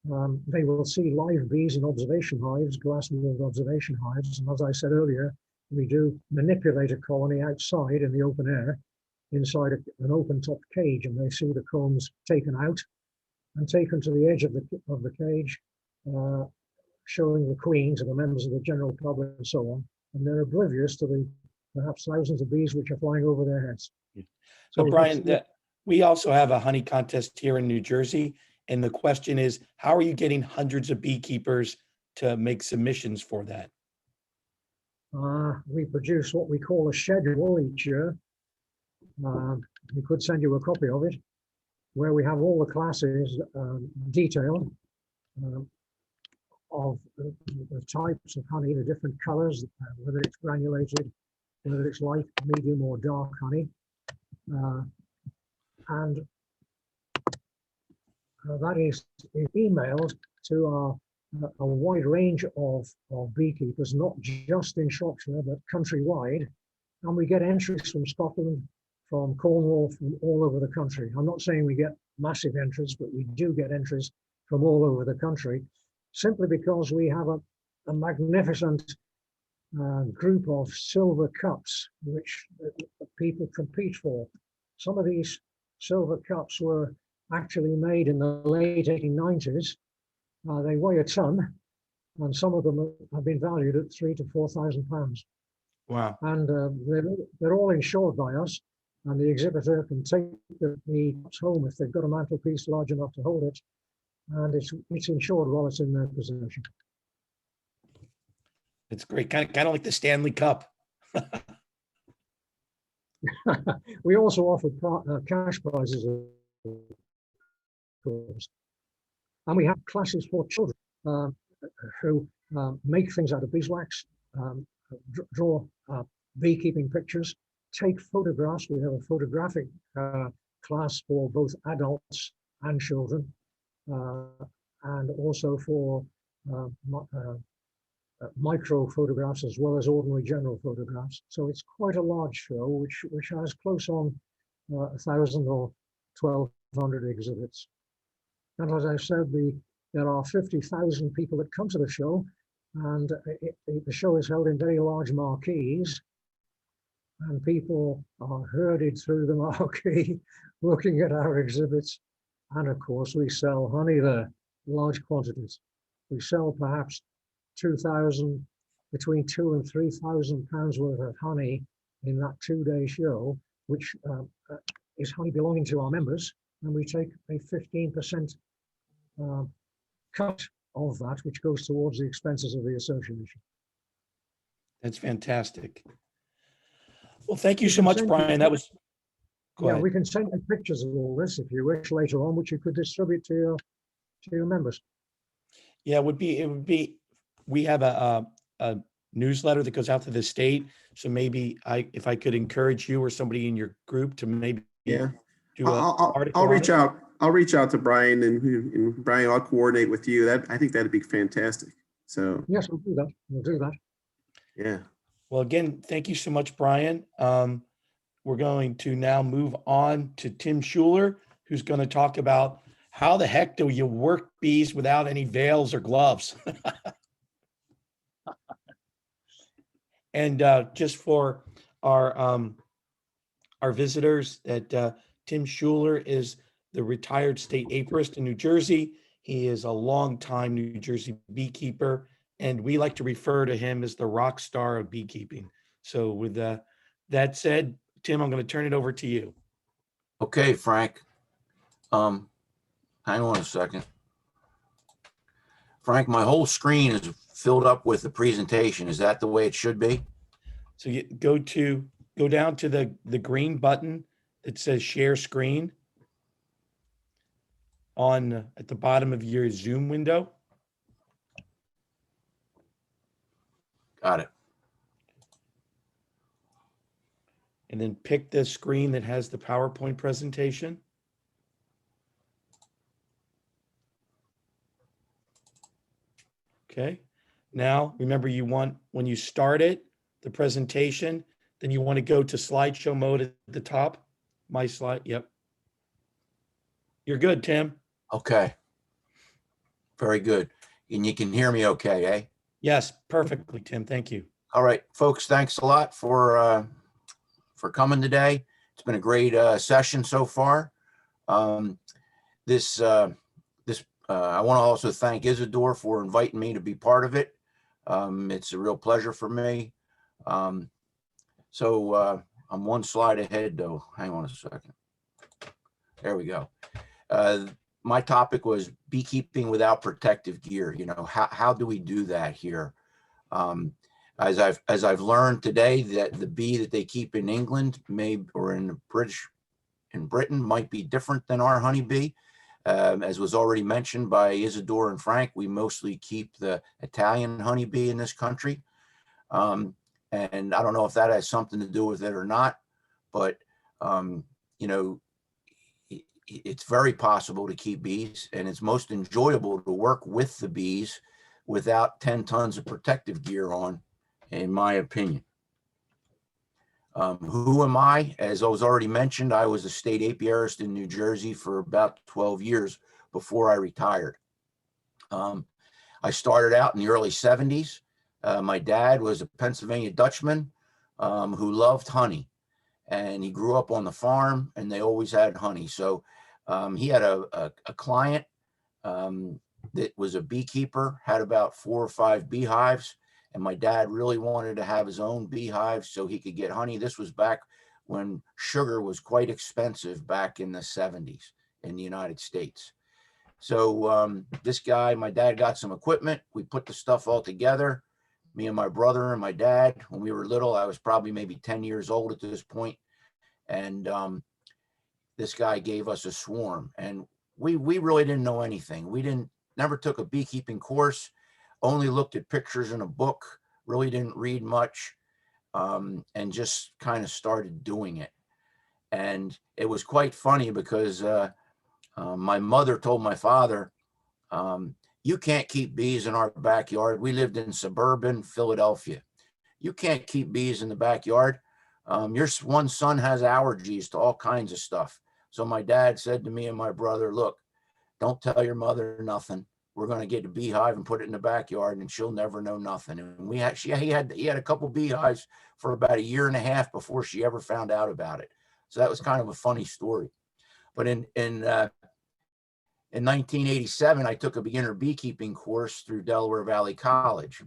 They will see live bees in observation hives, glass-walled observation hives. And as I said earlier, we do manipulate a colony outside in the open air, inside an open-top cage, and they see the combs taken out and taken to the edge of the cage, showing the queen to the members of the general public and so on. And they're oblivious to the perhaps thousands of bees which are flying over their heads. So Brian, we also have a honey contest here in New Jersey. And the question is, how are you getting hundreds of beekeepers to make submissions for that? We produce what we call a schedule each year. We could send you a copy of it, where we have all the classes detailed of the types of honey, the different colors, whether it's granulated, whether it's light, medium, or dark honey. And that is emailed to a wide range of beekeepers, not just in Shropshire, but countrywide. And we get entries from Scotland, from Cornwall, from all over the country. I'm not saying we get massive entries, but we do get entries from all over the country, simply because we have a magnificent group of silver cups, which people compete for. Some of these silver cups were actually made in the late 1890s. They weigh a ton, and some of them have been valued at £3,000 to £4,000. Wow. And they're all insured by us, and the exhibitor can take the cups home if they've got a mantelpiece large enough to hold it, and it's insured while it's in their possession. It's great, kind of like the Stanley Cup. We also offer cash prizes, of course. And we have classes for children who make things out of beeswax, draw beekeeping pictures, take photographs. We have a photographic class for both adults and children, and also for micro photographs as well as ordinary general photographs. So it's quite a large show, which has close on 1,000 or 1,200 exhibits. And as I said, there are 50,000 people that come to the show, and the show is held in very large marquees, and people are herded through the marquee looking at our exhibits. And of course, we sell honey there, large quantities. We sell perhaps between £2,000 and £3,000 worth of honey in that 2-day show, which is honey belonging to our members, and we take a 15% cut of that, which goes towards the expenses of the association. That's fantastic. Well, thank you We so can much, send Brian. That was, go Yeah, ahead. we can send you pictures of all this if you wish later on, which you could distribute to your members. Yeah, it would be, we have a newsletter that goes out to the state. So maybe if I could encourage you or somebody in your group to maybe Yeah. do an I'll article on reach it. out. I'll reach out to Brian and Brian, I'll coordinate with you. I think that'd be fantastic. So, Yes, we'll do that. We'll do that. yeah. Well, again, thank you so much, Brian. We're going to now move on to Tim Schuler, who's going to talk about how the heck do you work bees without any veils or gloves? And just for our visitors, that Tim Schuler is the retired state apiarist in New Jersey. He is a longtime New Jersey beekeeper, and we like to refer to him as the rock star of beekeeping. So with that said, Tim, I'm going to turn it over to you. Okay, Frank. Hang on a second. Frank, my whole screen is filled up with the presentation. Is that the way it should be? So you go down to the green button that says share screen on at the bottom of your Zoom window. Got it. And then pick the screen that has the PowerPoint presentation. Okay. Now, remember, when you start it, the presentation, then you want to go to slideshow mode at the top. My slide. Yep. You're good, Tim. Okay. Very good. And you can hear me okay, eh? Yes, perfectly, Tim. Thank you. All right, folks, thanks a lot for coming today. It's been a great session so far. I want to also thank Isidore for inviting me to be part of it. It's a real pleasure for me. I'm one slide ahead though. Hang on a second. There we go. My topic was beekeeping without protective gear. You know, how do we do that here? As I've learned today, that the bee that they keep in England or in Britain might be different than our honeybee. As was already mentioned by Isidore and Frank, we mostly keep the Italian honeybee in this country. And I don't know if that has something to do with it or not, but you know, it's very possible to keep bees, and it's most enjoyable to work with the bees without 10 tons of protective gear on, in my opinion. Who am I? As I was already mentioned, I was a state apiarist in New Jersey for about 12 years before I retired. I started out in the early 70s. My dad was a Pennsylvania Dutchman who loved honey, and he grew up on the farm, and they always had honey. So he had a client that was a beekeeper, had about 4 or 5 beehives, and my dad really wanted to have his own beehive so he could get honey. This was back when sugar was quite expensive back in the 70s in the United States. So this guy, my dad got some equipment. We put the stuff all together, me and my brother and my dad. When we were little, I was probably maybe 10 years old at this point. And this guy gave us a swarm, and we really didn't know anything. We never took a beekeeping course, only looked at pictures in a book, really didn't read much, and just kind of started doing it. And it was quite funny because my mother told my father, you can't keep bees in our backyard. We lived in suburban Philadelphia. You can't keep bees in the backyard. Your one son has allergies to all kinds of stuff. So my dad said to me and my brother, look, don't tell your mother nothing. We're going to get a beehive and put it in the backyard, and she'll never know nothing. And he had a couple beehives for about 1.5 years before she ever found out about it. So that was kind of a funny story. But in 1987, I took a beginner beekeeping course through Delaware Valley College.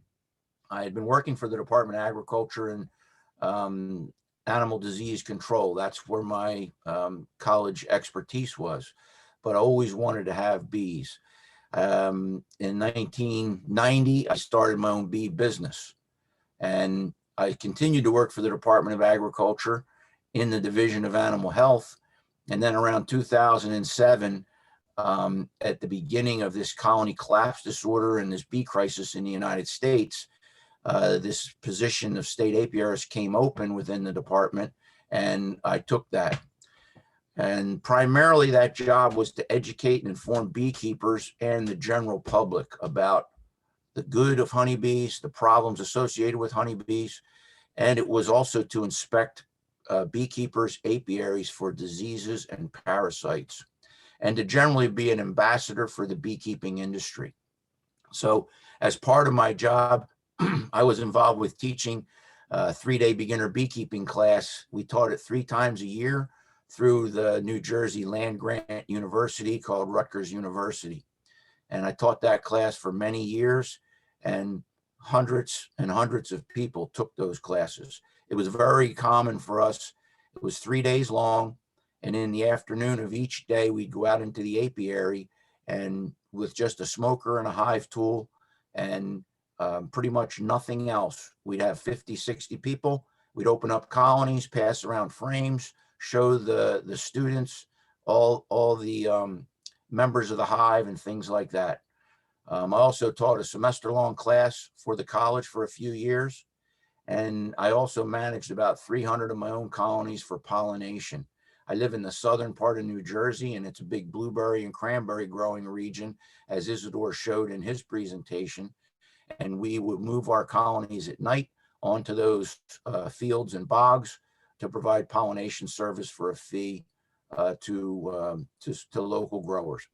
I had been working for the Department of Agriculture and animal disease control. That's where my college expertise was, but I always wanted to have bees. In 1990, I started my own bee business, and I continued to work for the Department of Agriculture in the Division of Animal Health. And then around 2007, at the beginning of this colony collapse disorder and this bee crisis in the United States, this position of state apiarist came open within the department, and I took that. And primarily that job was to educate and inform beekeepers and the general public about the good of honeybees, the problems associated with honeybees, and it was also to inspect beekeepers' apiaries for diseases and parasites, and to generally be an ambassador for the beekeeping industry. So as part of my job, I was involved with teaching a 3-day beginner beekeeping class. We taught it 3 times a year through the New Jersey land grant university called Rutgers University. And I taught that class for many years, and hundreds and hundreds of people took those classes. It was very common for us. It was 3 days long. And in the afternoon of each day, we'd go out into the apiary, and with just a smoker and a hive tool and pretty much nothing else, we'd have 50, 60 people. We'd open up colonies, pass around frames, show the students all the members of the hive and things like that. I also taught a semester-long class for the college for a few years, and I also managed about 300 of my own colonies for pollination. I live in the southern part of New Jersey, and it's a big blueberry and cranberry growing region, as Isidore showed in his presentation. And we would move our colonies at night onto those fields and bogs to provide pollination service for a fee to local growers.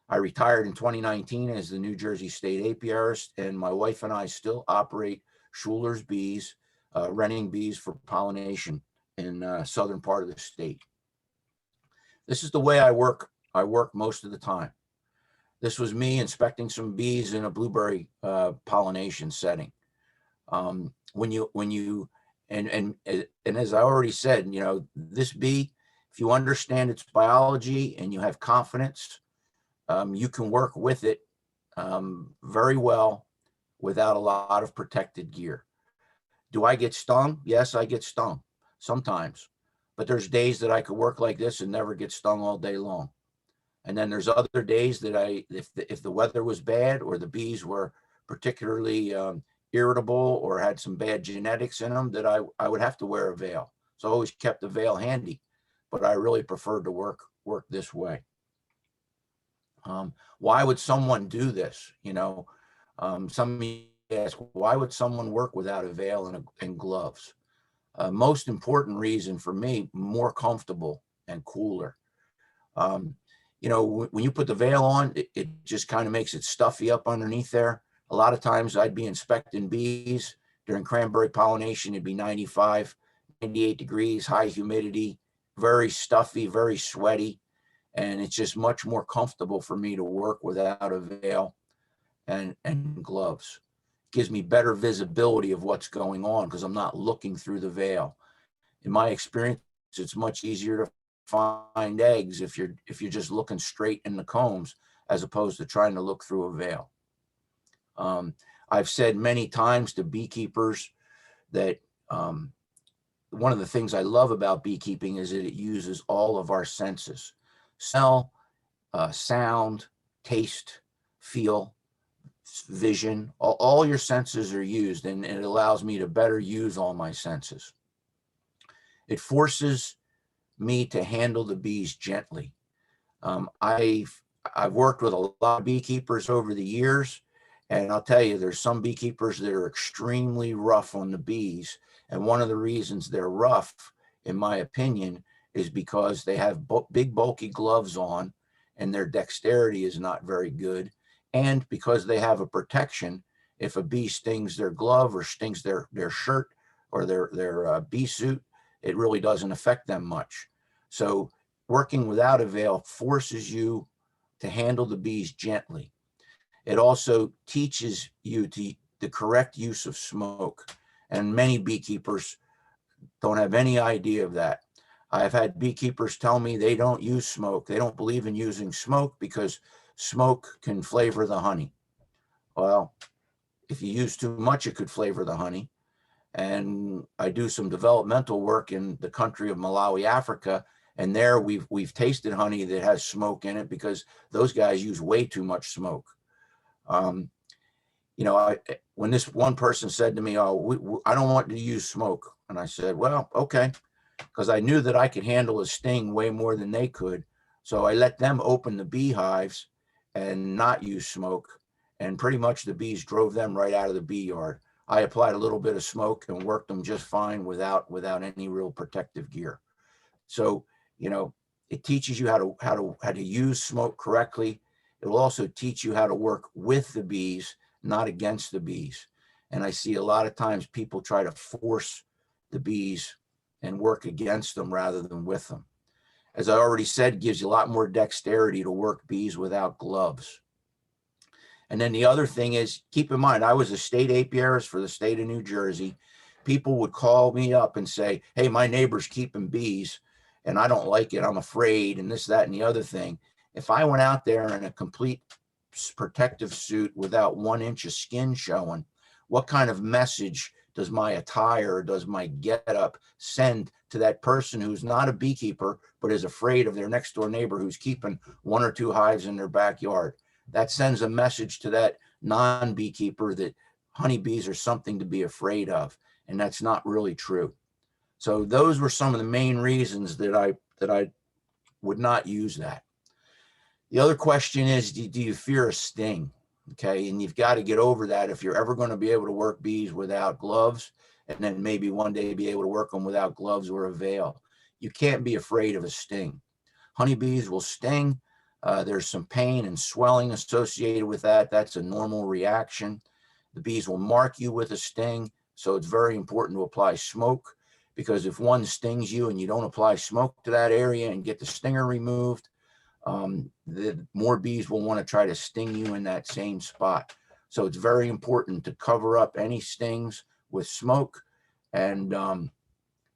I retired in 2019 as the New Jersey State Apiarist, and my wife and I still operate Schuler's Bees, renting bees for pollination in southern part of the state. This is the way I work most of the time. This was me inspecting some bees in a blueberry pollination setting. And as I already said, this bee, if you understand its biology and you have confidence, you can work with it very well without a lot of protected gear. Do I get stung? Yes, I get stung sometimes, but there's days that I could work like this and never get stung all day long. And then there's other days that if the weather was bad or the bees were particularly irritable or had some bad genetics in them, that I would have to wear a veil. So I always kept the veil handy, but I really preferred to work this way. Why would someone do this? Some ask, why would someone work without a veil and gloves? Most important reason for me, more comfortable and cooler. When you put the veil on, it just kind of makes it stuffy up underneath there. A lot of times I'd be inspecting bees during cranberry pollination. It'd be 95, 98 degrees, high humidity, very stuffy, very sweaty. And it's just much more comfortable for me to work without a veil and gloves. It gives me better visibility of what's going on because I'm not looking through the veil. In my experience, it's much easier to find eggs if you're just looking straight in the combs as opposed to trying to look through a veil. I've said many times to beekeepers that one of the things I love about beekeeping is that it uses all of our senses: smell, sound, taste, feel, vision. All your senses are used, and it allows me to better use all my senses. It forces me to handle the bees gently. I've worked with a lot of beekeepers over the years, and I'll tell you, there's some beekeepers that are extremely rough on the bees. And one of the reasons they're rough, in my opinion, is because they have big bulky gloves on and their dexterity is not very good. And because they have a protection, if a bee stings their glove or stings their shirt or their bee suit, it really doesn't affect them much. So working without a veil forces you to handle the bees gently. It also teaches you the correct use of smoke. And many beekeepers don't have any idea of that. I've had beekeepers tell me they don't use smoke. They don't believe in using smoke because smoke can flavor the honey. Well, if you use too much, it could flavor the honey. And I do some developmental work in the country of Malawi, Africa, and there we've tasted honey that has smoke in it because those guys use way too much smoke. You know, when this one person said to me, "Oh, I don't want to use smoke," and I said, "Well, okay," because I knew that I could handle a sting way more than they could. So I let them open the beehives and not use smoke, and pretty much the bees drove them right out of the bee yard. I applied a little bit of smoke and worked them just fine without any real protective gear. So, you know, it teaches you how to use smoke correctly. It will also teach you how to work with the bees, not against the bees. And I see a lot of times people try to force the bees and work against them rather than with them. As I already said, gives you a lot more dexterity to work bees without gloves. And then the other thing is, keep in mind, I was a state apiarist for the state of New Jersey. People would call me up and say, "Hey, my neighbor's keeping bees and I don't like it. I'm afraid," and this, that, and the other thing. If I went out there in a complete protective suit without 1 inch of skin showing, what kind of message does my attire, does my getup send to that person who's not a beekeeper, but is afraid of their next door neighbor who's keeping 1 or 2 hives in their backyard? That sends a message to that non-beekeeper that honeybees are something to be afraid of, and that's not really true. So those were some of the main reasons that I would not use that. The other question is, do you fear a sting? Okay, and you've got to get over that if you're ever going to be able to work bees without gloves, and then maybe one day be able to work them without gloves or a veil. You can't be afraid of a sting. Honeybees will sting. There's some pain and swelling associated with that. That's a normal reaction. The bees will mark you with a sting, so it's very important to apply smoke, because if one stings you and you don't apply smoke to that area and get the stinger removed, the more bees will want to try to sting you in that same spot. So it's very important to cover up any stings with smoke. And,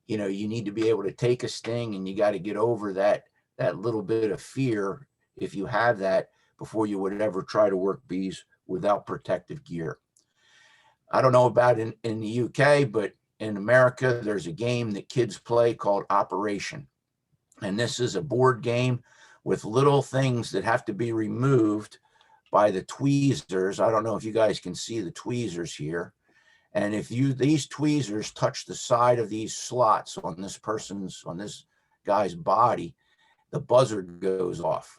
you know, you need to be able to take a sting, and you got to get over that little bit of fear, if you have that, before you would ever try to work bees without protective gear. I don't know about in the UK, but in America, there's a game that kids play called Operation. And this is a board game with little things that have to be removed by the tweezers. I don't know if you guys can see the tweezers here. And if these tweezers touch the side of these slots on this guy's body, the buzzer goes off.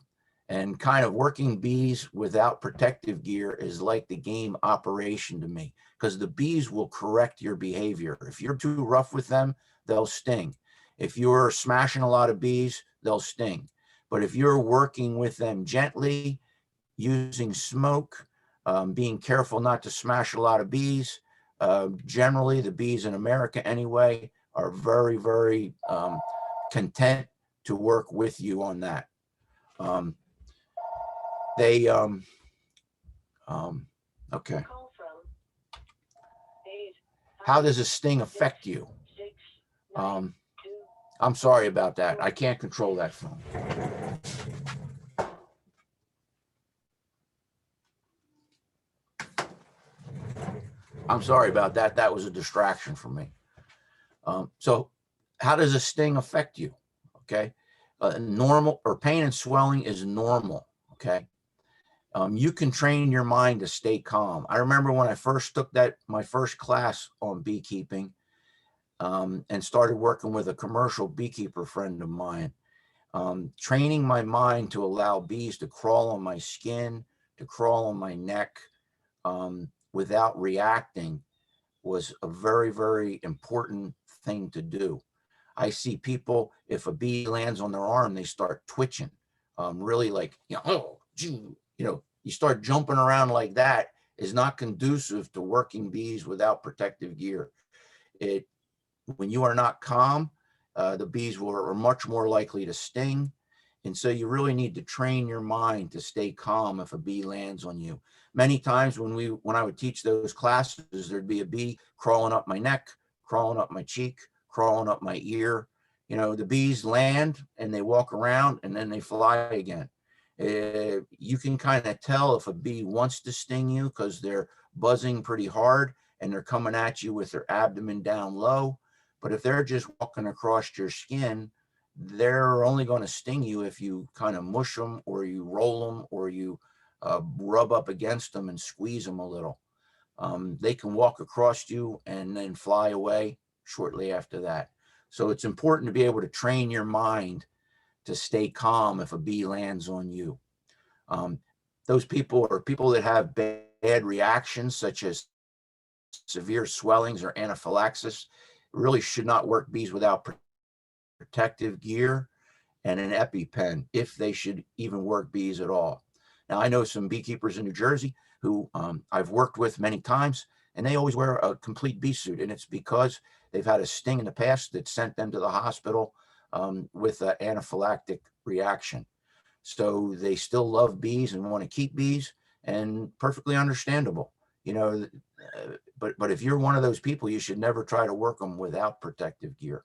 And kind of working bees without protective gear is like the game Operation to me, because the bees will correct your behavior. If you're too rough with them, they'll sting. If you're smashing a lot of bees, they'll sting. But if you're working with them gently, using smoke, being careful not to smash a lot of bees, generally the bees in America anyway are very, very content to work with you on that. Okay. How does a sting affect you? I'm sorry about that. I can't control that phone. I'm sorry about that. That was a distraction for me. So how does a sting affect you? Okay. Normal, or pain and swelling is normal. Okay. You can train your mind to stay calm. I remember when I first took my first class on beekeeping, and started working with a commercial beekeeper friend of mine, training my mind to allow bees to crawl on my skin, to crawl on my neck, without reacting, was a very, very important thing to do. I see people, if a bee lands on their arm, they start twitching, really like, you start jumping around like that is not conducive to working bees without protective gear. When you are not calm, the bees are much more likely to sting. And so you really need to train your mind to stay calm if a bee lands on you. Many times when I would teach those classes, there'd be a bee crawling up my neck, crawling up my cheek, crawling up my ear. The bees land and they walk around and then they fly again. You can kind of tell if a bee wants to sting you because they're buzzing pretty hard and they're coming at you with their abdomen down low. But if they're just walking across your skin, they're only going to sting you if you kind of mush them or you roll them or you rub up against them and squeeze them a little. They can walk across you and then fly away shortly after that. So it's important to be able to train your mind to stay calm if a bee lands on you. Those people are people that have bad reactions, such as severe swellings or anaphylaxis, really should not work bees without protective gear and an EpiPen, if they should even work bees at all. Now, I know some beekeepers in New Jersey who I've worked with many times, and they always wear a complete bee suit, and it's because they've had a sting in the past that sent them to the hospital with an anaphylactic reaction. So they still love bees and want to keep bees, and perfectly understandable. But if you're one of those people, you should never try to work them without protective gear.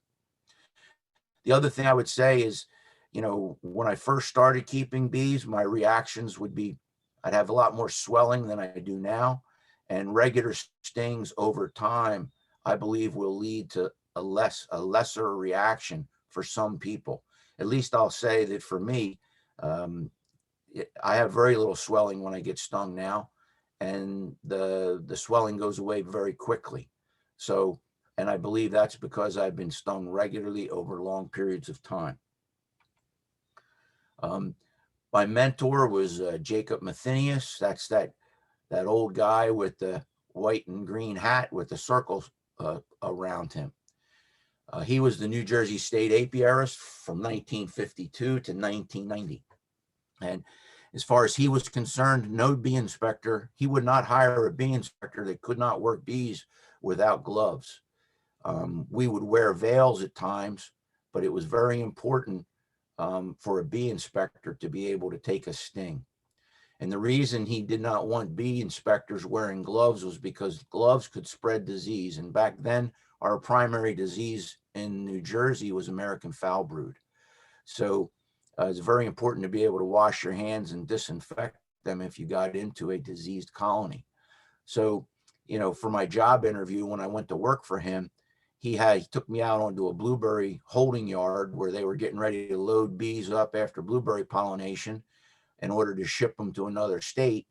The other thing I would say is, when I first started keeping bees, my reactions would be, I'd have a lot more swelling than I do now. And regular stings over time, I believe, will lead to a lesser reaction for some people. At least I'll say that for me, I have very little swelling when I get stung now, and the swelling goes away very quickly. So, and I believe that's because I've been stung regularly over long periods of time. My mentor was Jacob Mathenius. That's that old guy with the white and green hat with the circles around him. He was the New Jersey State Apiarist from 1952 to 1990. And as far as he was concerned, no bee inspector, he would not hire a bee inspector that could not work bees without gloves. We would wear veils at times, but it was very important for a bee inspector to be able to take a sting. And the reason he did not want bee inspectors wearing gloves was because gloves could spread disease. And back then, our primary disease in New Jersey was American foul brood. So it's very important to be able to wash your hands and disinfect them if you got into a diseased colony. So, for my job interview, when I went to work for him, he took me out onto a blueberry holding yard where they were getting ready to load bees up after blueberry pollination in order to ship them to another state.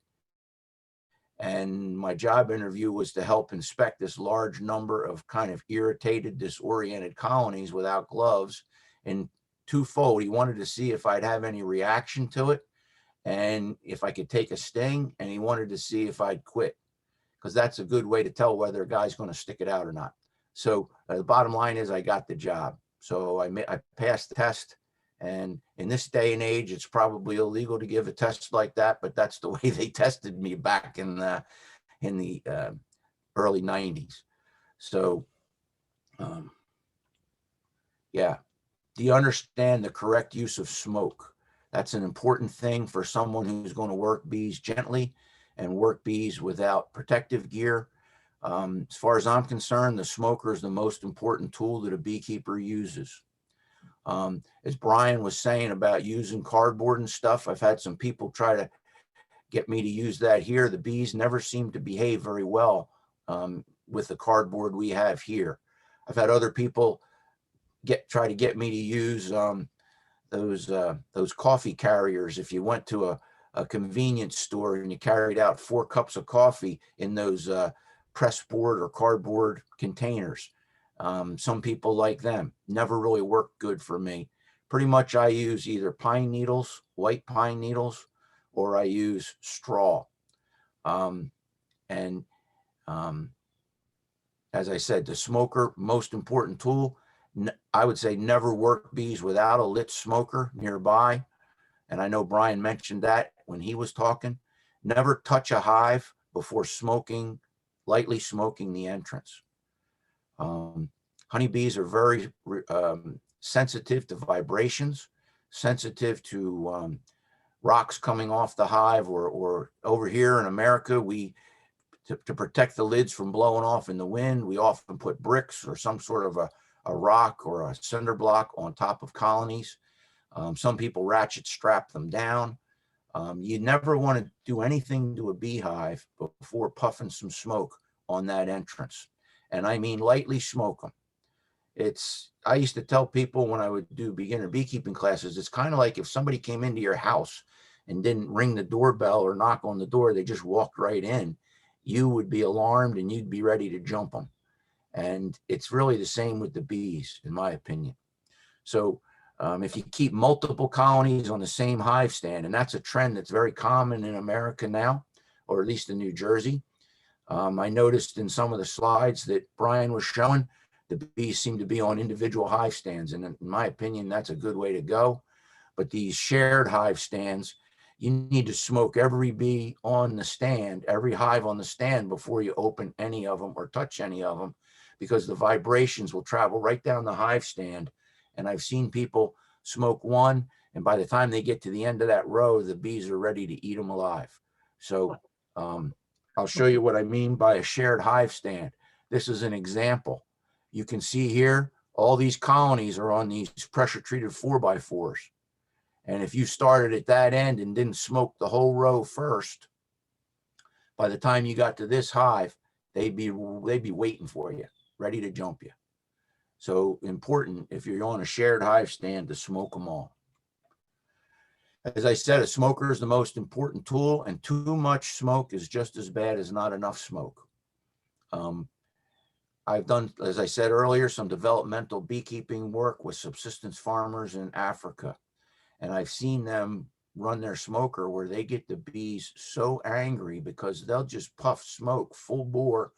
And my job interview was to help inspect this large number of kind of irritated, disoriented colonies without gloves. And twofold, he wanted to see if I'd have any reaction to it and if I could take a sting, and he wanted to see if I'd quit, because that's a good way to tell whether a guy's going to stick it out or not. So the bottom line is I got the job. So I passed the test. And in this day and age, it's probably illegal to give a test like that, but that's the way they tested me back in the early 90s. So, yeah. Do you understand the correct use of smoke? That's an important thing for someone who's going to work bees gently and work bees without protective gear. As far as I'm concerned, the smoker is the most important tool that a beekeeper uses. As Brian was saying about using cardboard and stuff, I've had some people try to get me to use that here. The bees never seem to behave very well with the cardboard we have here. I've had other people try to get me to use those coffee carriers. If you went to a convenience store and you carried out 4 cups of coffee in those press board or cardboard containers. Some people like them. Never really worked good for me. Pretty much I use either pine needles, white pine needles, or I use straw. As I said, the smoker, most important tool. I would say never work bees without a lit smoker nearby. And I know Brian mentioned that when he was talking. Never touch a hive before lightly smoking the entrance. Honeybees are very sensitive to vibrations, sensitive to rocks coming off the hive, or over here in America, to protect the lids from blowing off in the wind, we often put bricks or some sort of a rock or a cinder block on top of colonies. Some people ratchet strap them down. You never want to do anything to a beehive before puffing some smoke on that entrance. And I mean lightly smoke them. I used to tell people when I would do beginner beekeeping classes, it's kind of like if somebody came into your house and didn't ring the doorbell or knock on the door, they just walked right in, you would be alarmed and you'd be ready to jump them. And it's really the same with the bees, in my opinion. So if you keep multiple colonies on the same hive stand, and that's a trend that's very common in America now, or at least in New Jersey. I noticed in some of the slides that Brian was showing, the bees seem to be on individual hive stands. And in my opinion, that's a good way to go. But these shared hive stands, you need to smoke every bee on the stand, every hive on the stand before you open any of them or touch any of them, because the vibrations will travel right down the hive stand. And I've seen people smoke one, and by the time they get to the end of that row, the bees are ready to eat them alive. So I'll show you what I mean by a shared hive stand. This is an example. You can see here, all these colonies are on these pressure treated 4x4s. And if you started at that end and didn't smoke the whole row first, by the time you got to this hive, they'd be waiting for you, ready to jump you. So important, if you're on a shared hive stand, to smoke them all. As I said, a smoker is the most important tool, and too much smoke is just as bad as not enough smoke. I've done, as I said earlier, some developmental beekeeping work with subsistence farmers in Africa. And I've seen them run their smoker where they get the bees so angry because they'll just puff smoke full bore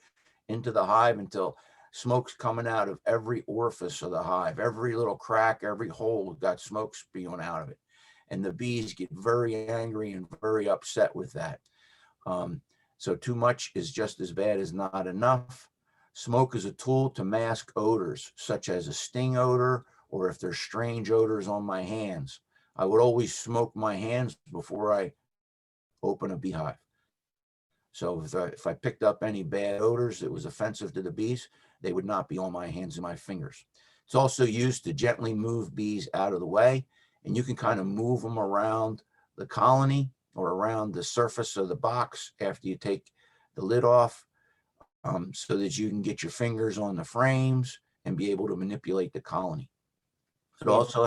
into the hive until smoke's coming out of every orifice of the hive. Every little crack, every hole got smoke spewing out of it. And the bees get very angry and very upset with that. So too much is just as bad as not enough. Smoke is a tool to mask odors, such as a sting odor, or if there's strange odors on my hands. I would always smoke my hands before I open a beehive. So if I picked up any bad odors that was offensive to the bees, they would not be on my hands and my fingers. It's also used to gently move bees out of the way, and you can kind of move them around the colony or around the surface of the box after you take the lid off, so that you can get your fingers on the frames and be able to manipulate the colony. It also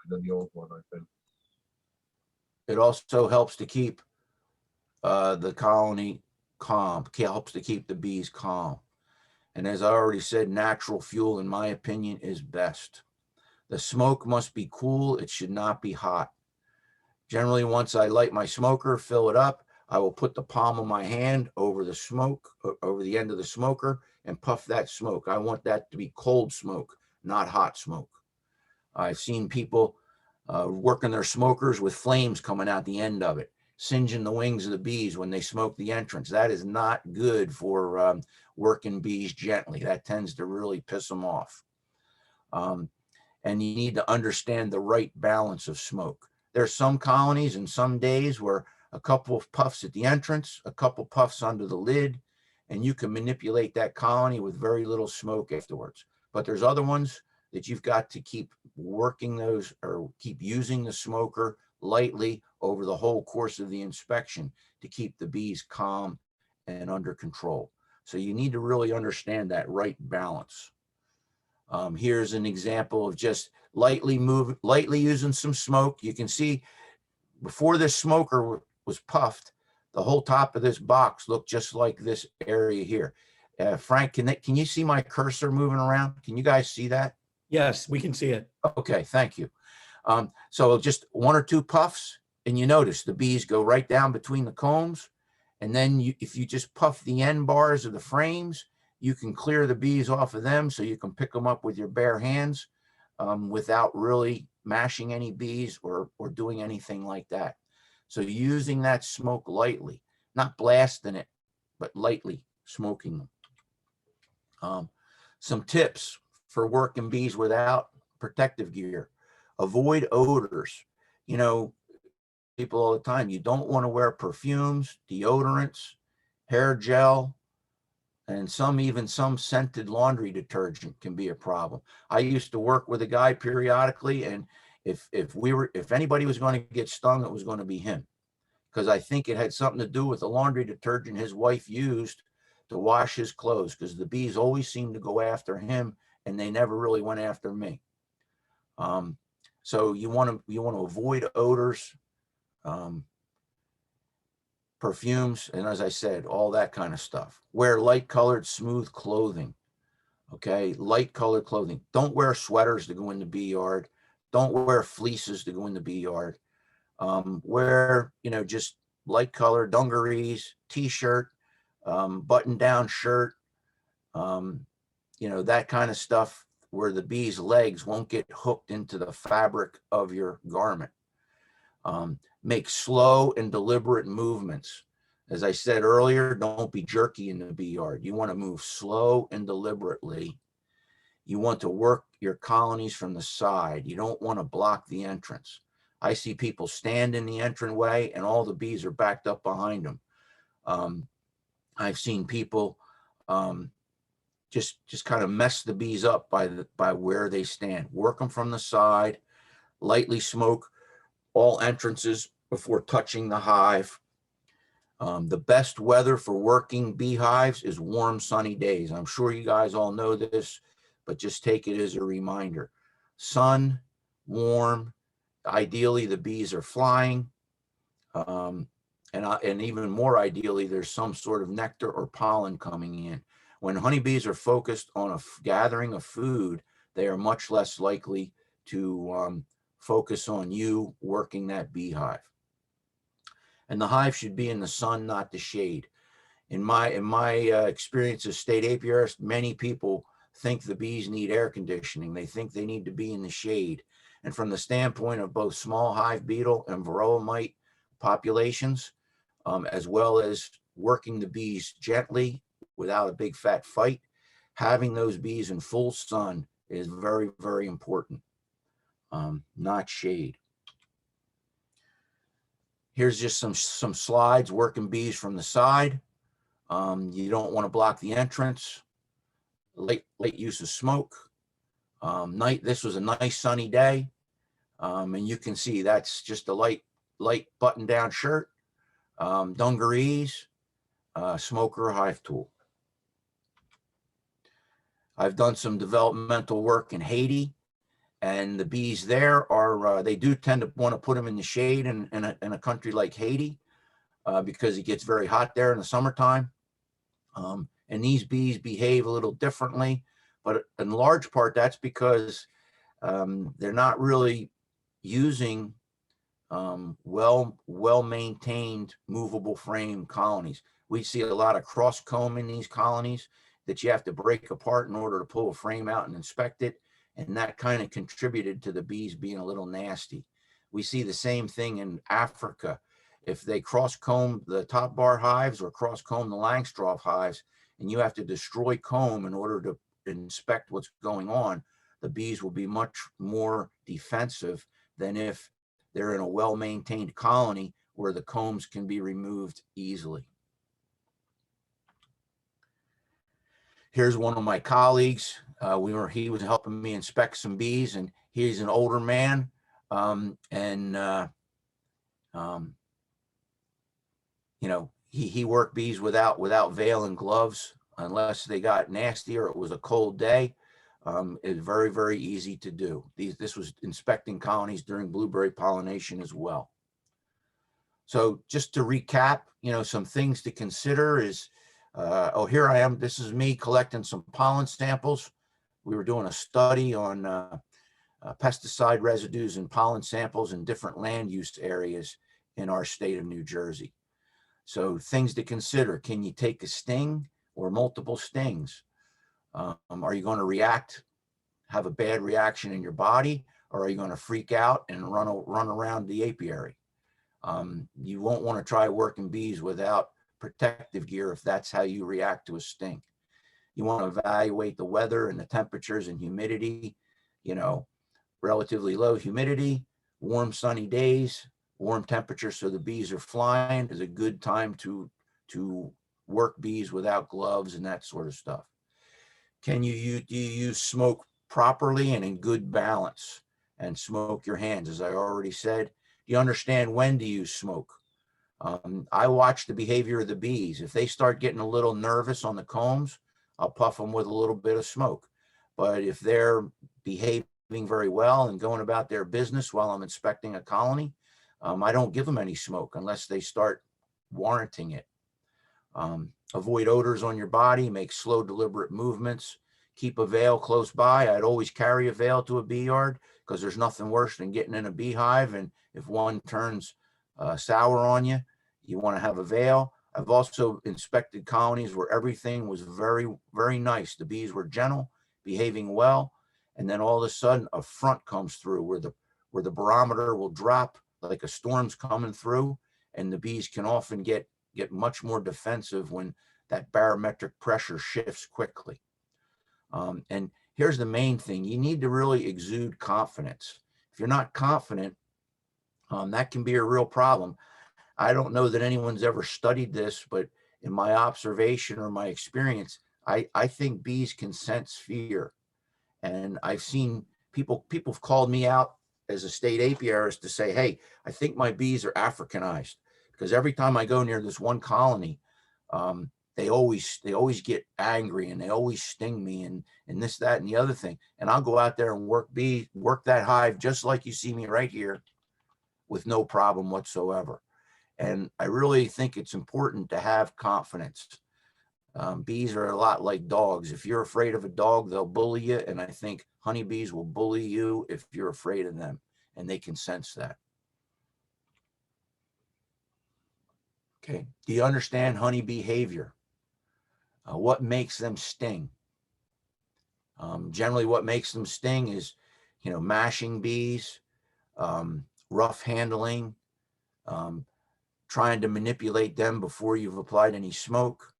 than the old one, I think. It also helps to keep the colony calm, helps to keep the bees calm. And as I already said, natural fuel, in my opinion, is best. The smoke must be cool. It should not be hot. Generally, once I light my smoker, fill it up, I will put the palm of my hand over the smoke, over the end of the smoker, and puff that smoke. I want that to be cold smoke, not hot smoke. I've seen people working their smokers with flames coming out the end of it, singeing the wings of the bees when they smoke the entrance. That is not good for working bees gently. That tends to really piss them off. And you need to understand the right balance of smoke. There's some colonies and some days where a couple of puffs at the entrance, a couple puffs under the lid, and you can manipulate that colony with very little smoke afterwards. But there's other ones that you've got to keep working those, or keep using the smoker lightly over the whole course of the inspection to keep the bees calm and under control. So you need to really understand that right balance. Here's an example of just lightly using some smoke. You can see before this smoker was puffed, the whole top of this box looked just like this area here. Frank, can you see my cursor moving around? Can you guys see that? Yes, we can see it. Okay, thank you. So just one or two puffs, and you notice the bees go right down between the combs. And then if you just puff the end bars of the frames, you can clear the bees off of them, so you can pick them up with your bare hands without really mashing any bees or doing anything like that. So using that smoke lightly, not blasting it, but lightly smoking them. Some tips for working bees without protective gear. Avoid odors. You know, people all the time, you don't want to wear perfumes, deodorants, hair gel, And some scented laundry detergent can be a problem. I used to work with a guy periodically, and if anybody was going to get stung, it was going to be him, because I think it had something to do with the laundry detergent his wife used to wash his clothes, because the bees always seemed to go after him and they never really went after me. So you want to avoid odors, perfumes, and as I said, all that kind of stuff. Wear light colored, smooth clothing. Okay, light colored clothing. Don't wear sweaters to go in the bee yard. Don't wear fleeces to go in the bee yard. Wear, just light colored dungarees, t-shirt, button down shirt, that kind of stuff, where the bee's legs won't get hooked into the fabric of your garment. Make slow and deliberate movements. As I said earlier, don't be jerky in the bee yard. You want to move slow and deliberately. You want to work your colonies from the side. You don't want to block the entrance. I see people stand in the entranceway and all the bees are backed up behind them. I've seen people just kind of mess the bees up by where they stand. Work them from the side. Lightly smoke all entrances before touching the hive. The best weather for working beehives is warm, sunny days. I'm sure you guys all know this, but just take it as a reminder. Sun, warm, ideally the bees are flying, and even more ideally, there's some sort of nectar or pollen coming in. When honeybees are focused on a gathering of food, they are much less likely to focus on you working that beehive. And the hive should be in the sun, not the shade. In my experience as state apiarist, many people think the bees need air conditioning. They think they need to be in the shade. And from the standpoint of both small hive beetle and varroa mite populations, as well as working the bees gently without a big fat fight, having those bees in full sun is very, very important, not shade. Here's just some slides working bees from the side. You don't want to block the entrance. Late use of smoke. This was a nice sunny day, and you can see that's just a light button down shirt, dungarees, smoker, hive tool. I've done some developmental work in Haiti, and the bees there are, they do tend to want to put them in the shade in a country like Haiti, because it gets very hot there in the summertime. And these bees behave a little differently, but in large part, that's because they're not really using well-maintained movable frame colonies. We see a lot of cross comb in these colonies that you have to break apart in order to pull a frame out and inspect it. And that kind of contributed to the bees being a little nasty. We see the same thing in Africa. If they cross comb the top bar hives or cross comb the Langstroth hives, and you have to destroy comb in order to inspect what's going on, the bees will be much more defensive than if they're in a well-maintained colony where the combs can be removed easily. Here's one of my colleagues. He was helping me inspect some bees, and he's an older man. He worked bees without veil and gloves unless they got nasty or it was a cold day. It's very, very easy to do. This was inspecting colonies during blueberry pollination as well. So just to recap, some things to consider is, here I am. This is me collecting some pollen samples. We were doing a study on pesticide residues and pollen samples in different land use areas in our state of New Jersey. So things to consider: can you take a sting or multiple stings? Are you going to have a bad reaction in your body, or are you going to freak out and run around the apiary? You won't want to try working bees without protective gear if that's how you react to a sting. You want to evaluate the weather and the temperatures and humidity. Relatively low humidity, warm sunny days, warm temperature, so the bees are flying, is a good time to work bees without gloves and that sort of stuff. Do you use smoke properly and in good balance and smoke your hands? As I already said, do you understand when to use smoke? I watch the behavior of the bees. If they start getting a little nervous on the combs, I'll puff them with a little bit of smoke. But if they're behaving very well and going about their business while I'm inspecting a colony, I don't give them any smoke unless they start warranting it. Avoid odors on your body, make slow, deliberate movements, keep a veil close by. I'd always carry a veil to a bee yard because there's nothing worse than getting in a beehive. And if one turns sour on you, you want to have a veil. I've also inspected colonies where everything was very, very nice. The bees were gentle, behaving well. And then all of a sudden a front comes through where the barometer will drop like a storm's coming through, and the bees can often get much more defensive when that barometric pressure shifts quickly. And here's the main thing. You need to really exude confidence. If you're not confident, that can be a real problem. I don't know that anyone's ever studied this, but in my observation or my experience, I think bees can sense fear. And I've seen people have called me out as a state apiarist to say, hey, I think my bees are Africanized, because every time I go near this one colony, they always get angry and they always sting me and this, that, and the other thing. And I'll go out there and work that hive just like you see me right here with no problem whatsoever. And I really think it's important to have confidence. Bees are a lot like dogs. If you're afraid of a dog, they'll bully you. And I think honeybees will bully you if you're afraid of them, and they can sense that. Okay. Do you understand honey behavior? What makes them sting? Generally, what makes them sting is, mashing bees, rough handling, trying to manipulate them before you've applied any smoke.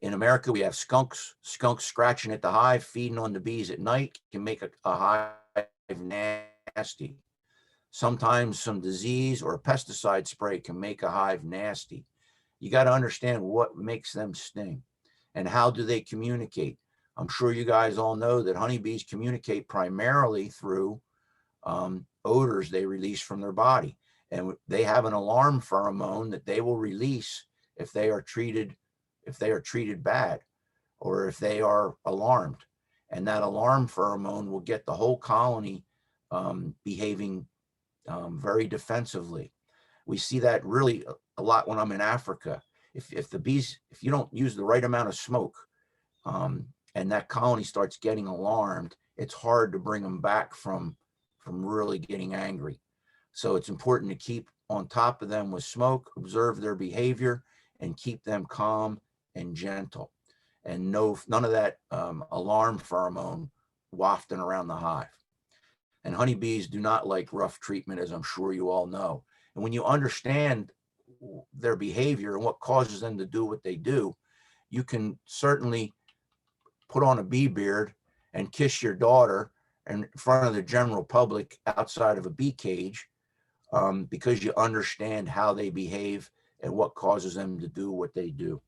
In America, we have skunks scratching at the hive, feeding on the bees at night, can make a hive nasty. Sometimes some disease or a pesticide spray can make a hive nasty. You got to understand what makes them sting and how do they communicate. I'm sure you guys all know that honeybees communicate primarily through odors they release from their body. And they have an alarm pheromone that they will release if they are treated bad or if they are alarmed. And that alarm pheromone will get the whole colony behaving very defensively. We see that really a lot when I'm in Africa. If you don't use the right amount of smoke and that colony starts getting alarmed, it's hard to bring them back from really getting angry. So it's important to keep on top of them with smoke, observe their behavior, and keep them calm and gentle. And none of that alarm pheromone wafting around the hive. And honeybees do not like rough treatment, as I'm sure you all know. And when you understand their behavior and what causes them to do what they do, you can certainly put on a bee beard and kiss your daughter in front of the general public outside of a bee cage because you understand how they behave and what causes them to do what they do.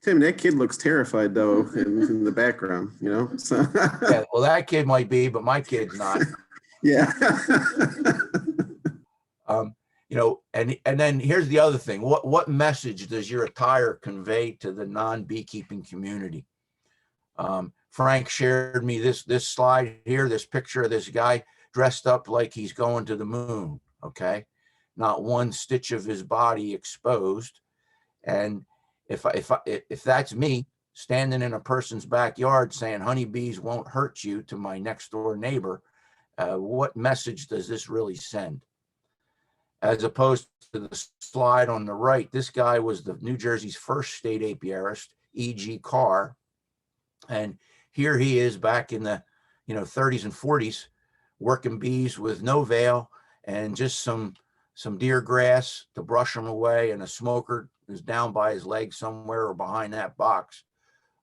Tim, that kid looks terrified though in the background, So. Yeah, well, that kid might be, but my kid's not. Yeah. And then here's the other thing. What message does your attire convey to the non-beekeeping community? Frank shared me this slide here, this picture of this guy dressed up like he's going to the moon. Okay, not one stitch of his body exposed. And if that's me standing in a person's backyard saying honeybees won't hurt you to my next door neighbor, what message does this really send? As opposed to the slide on the right, this guy was the New Jersey's first state apiarist, E.G. Carr. And here he is back in the 30s and 40s, working bees with no veil and just some deer grass to brush them away, and a smoker is down by his leg somewhere or behind that box.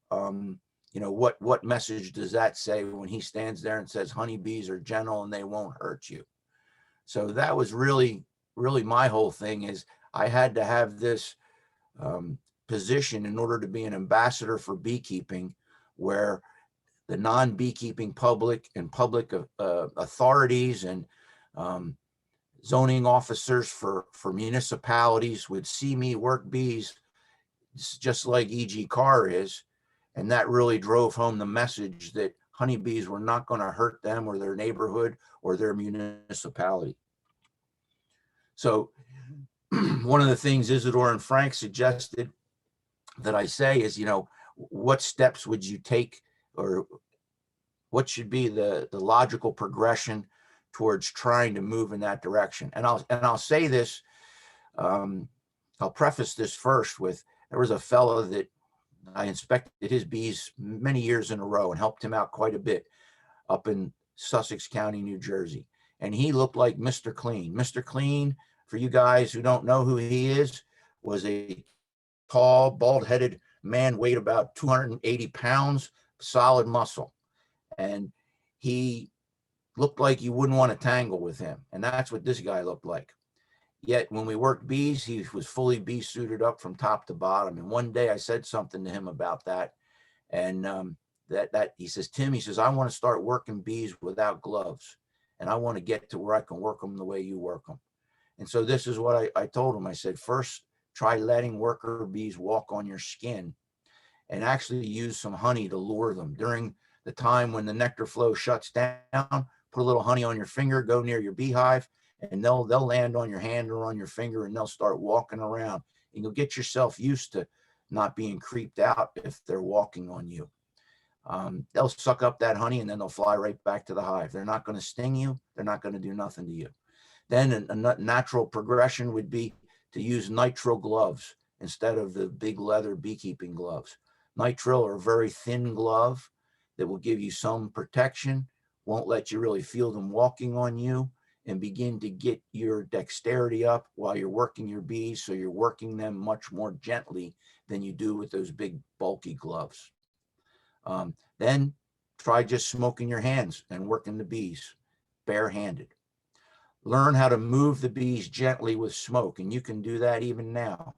What message does that say when he stands there and says honeybees are gentle and they won't hurt you? So that was really my whole thing, is I had to have this position in order to be an ambassador for beekeeping, where the non-beekeeping public and public authorities and zoning officers for municipalities would see me work bees just like E.G. Carr is. And that really drove home the message that honeybees were not going to hurt them or their neighborhood or their municipality. So one of the things Isidore and Frank suggested that I say is, what steps would you take, or what should be the logical progression towards trying to move in that direction? And I'll say this, I'll preface this first with, there was a fellow that I inspected his bees many years in a row and helped him out quite a bit up in Sussex County, New Jersey. And he looked like Mr. Clean. Mr. Clean, for you guys who don't know who he is, was a tall, bald-headed man, weighed about 280 pounds, solid muscle. And he looked like you wouldn't want to tangle with him. And that's what this guy looked like. Yet when we worked bees, he was fully bee suited up from top to bottom. And one day I said something to him about that. And that he says, Tim, he says, I want to start working bees without gloves. And I want to get to where I can work them the way you work them. And so this is what I told him. I said, first, try letting worker bees walk on your skin and actually use some honey to lure them. During the time when the nectar flow shuts down, put a little honey on your finger, go near your beehive, and they'll land on your hand or on your finger, and they'll start walking around. And you'll get yourself used to not being creeped out if they're walking on you. They'll suck up that honey and then they'll fly right back to the hive. They're not going to sting you. They're not going to do nothing to you. Then a natural progression would be to use nitrile gloves instead of the big leather beekeeping gloves. Nitrile are a very thin glove that will give you some protection, won't let you really feel them walking on you, and begin to get your dexterity up while you're working your bees, so you're working them much more gently than you do with those big bulky gloves. Then try just smoking your hands and working the bees barehanded. Learn how to move the bees gently with smoke, and you can do that even now.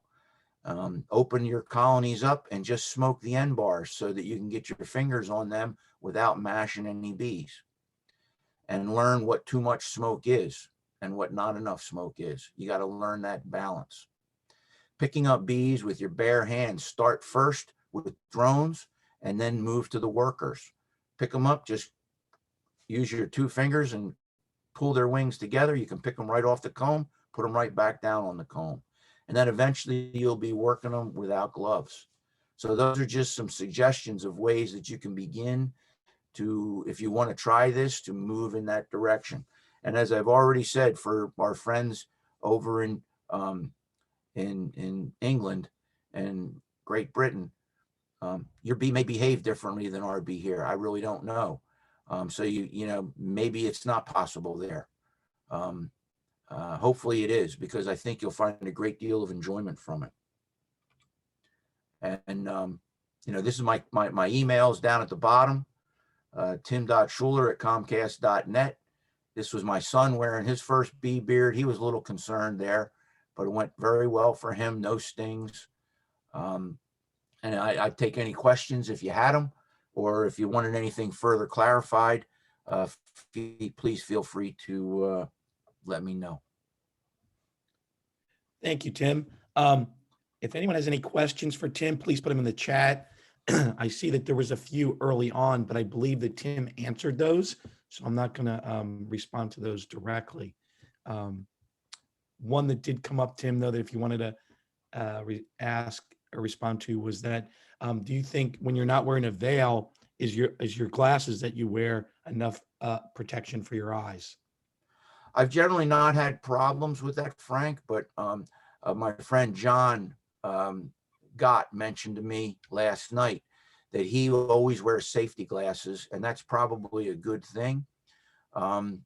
Open your colonies up and just smoke the end bars so that you can get your fingers on them without mashing any bees. And learn what too much smoke is and what not enough smoke is. You got to learn that balance. Picking up bees with your bare hands. Start first with drones and then move to the workers. Pick them up, just use your two fingers and pull their wings together. You can pick them right off the comb, put them right back down on the comb. And then eventually you'll be working them without gloves. So those are just some suggestions of ways that you can begin to, if you want to try this, to move in that direction. And as I've already said, for our friends over in England and Great Britain, your bee may behave differently than our bee here. I really don't know. So maybe it's not possible there. Hopefully it is, because I think you'll find a great deal of enjoyment from it. And this is my emails down at the bottom. Tim.Schuler@comcast.net. This was my son wearing his first bee beard. He was a little concerned there, but it went very well for him. No stings. And I'd take any questions if you had them, or if you wanted anything further clarified, please feel free to let me know. Thank you, Tim. If anyone has any questions for Tim, please put them in the chat. I see that there was a few early on, but I believe that Tim answered those, so I'm not going to respond to those directly. One that did come up, Tim, though, that if you wanted to ask or respond to, was that do you think when you're not wearing a veil, is your glasses that you wear enough protection for your eyes? I've generally not had problems with that, Frank, but my friend John Gott mentioned to me last night that he will always wear safety glasses, and that's probably a good thing to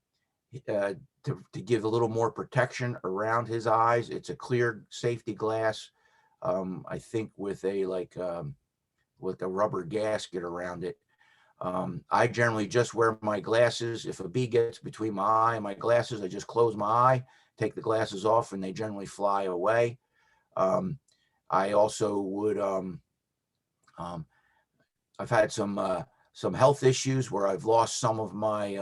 give a little more protection around his eyes. It's a clear safety glass, I think with a rubber gasket around it. I generally just wear my glasses. If a bee gets between my eye and my glasses, I just close my eye, take the glasses off, and they generally fly away. I also would, I've had some health issues where I've lost some of my,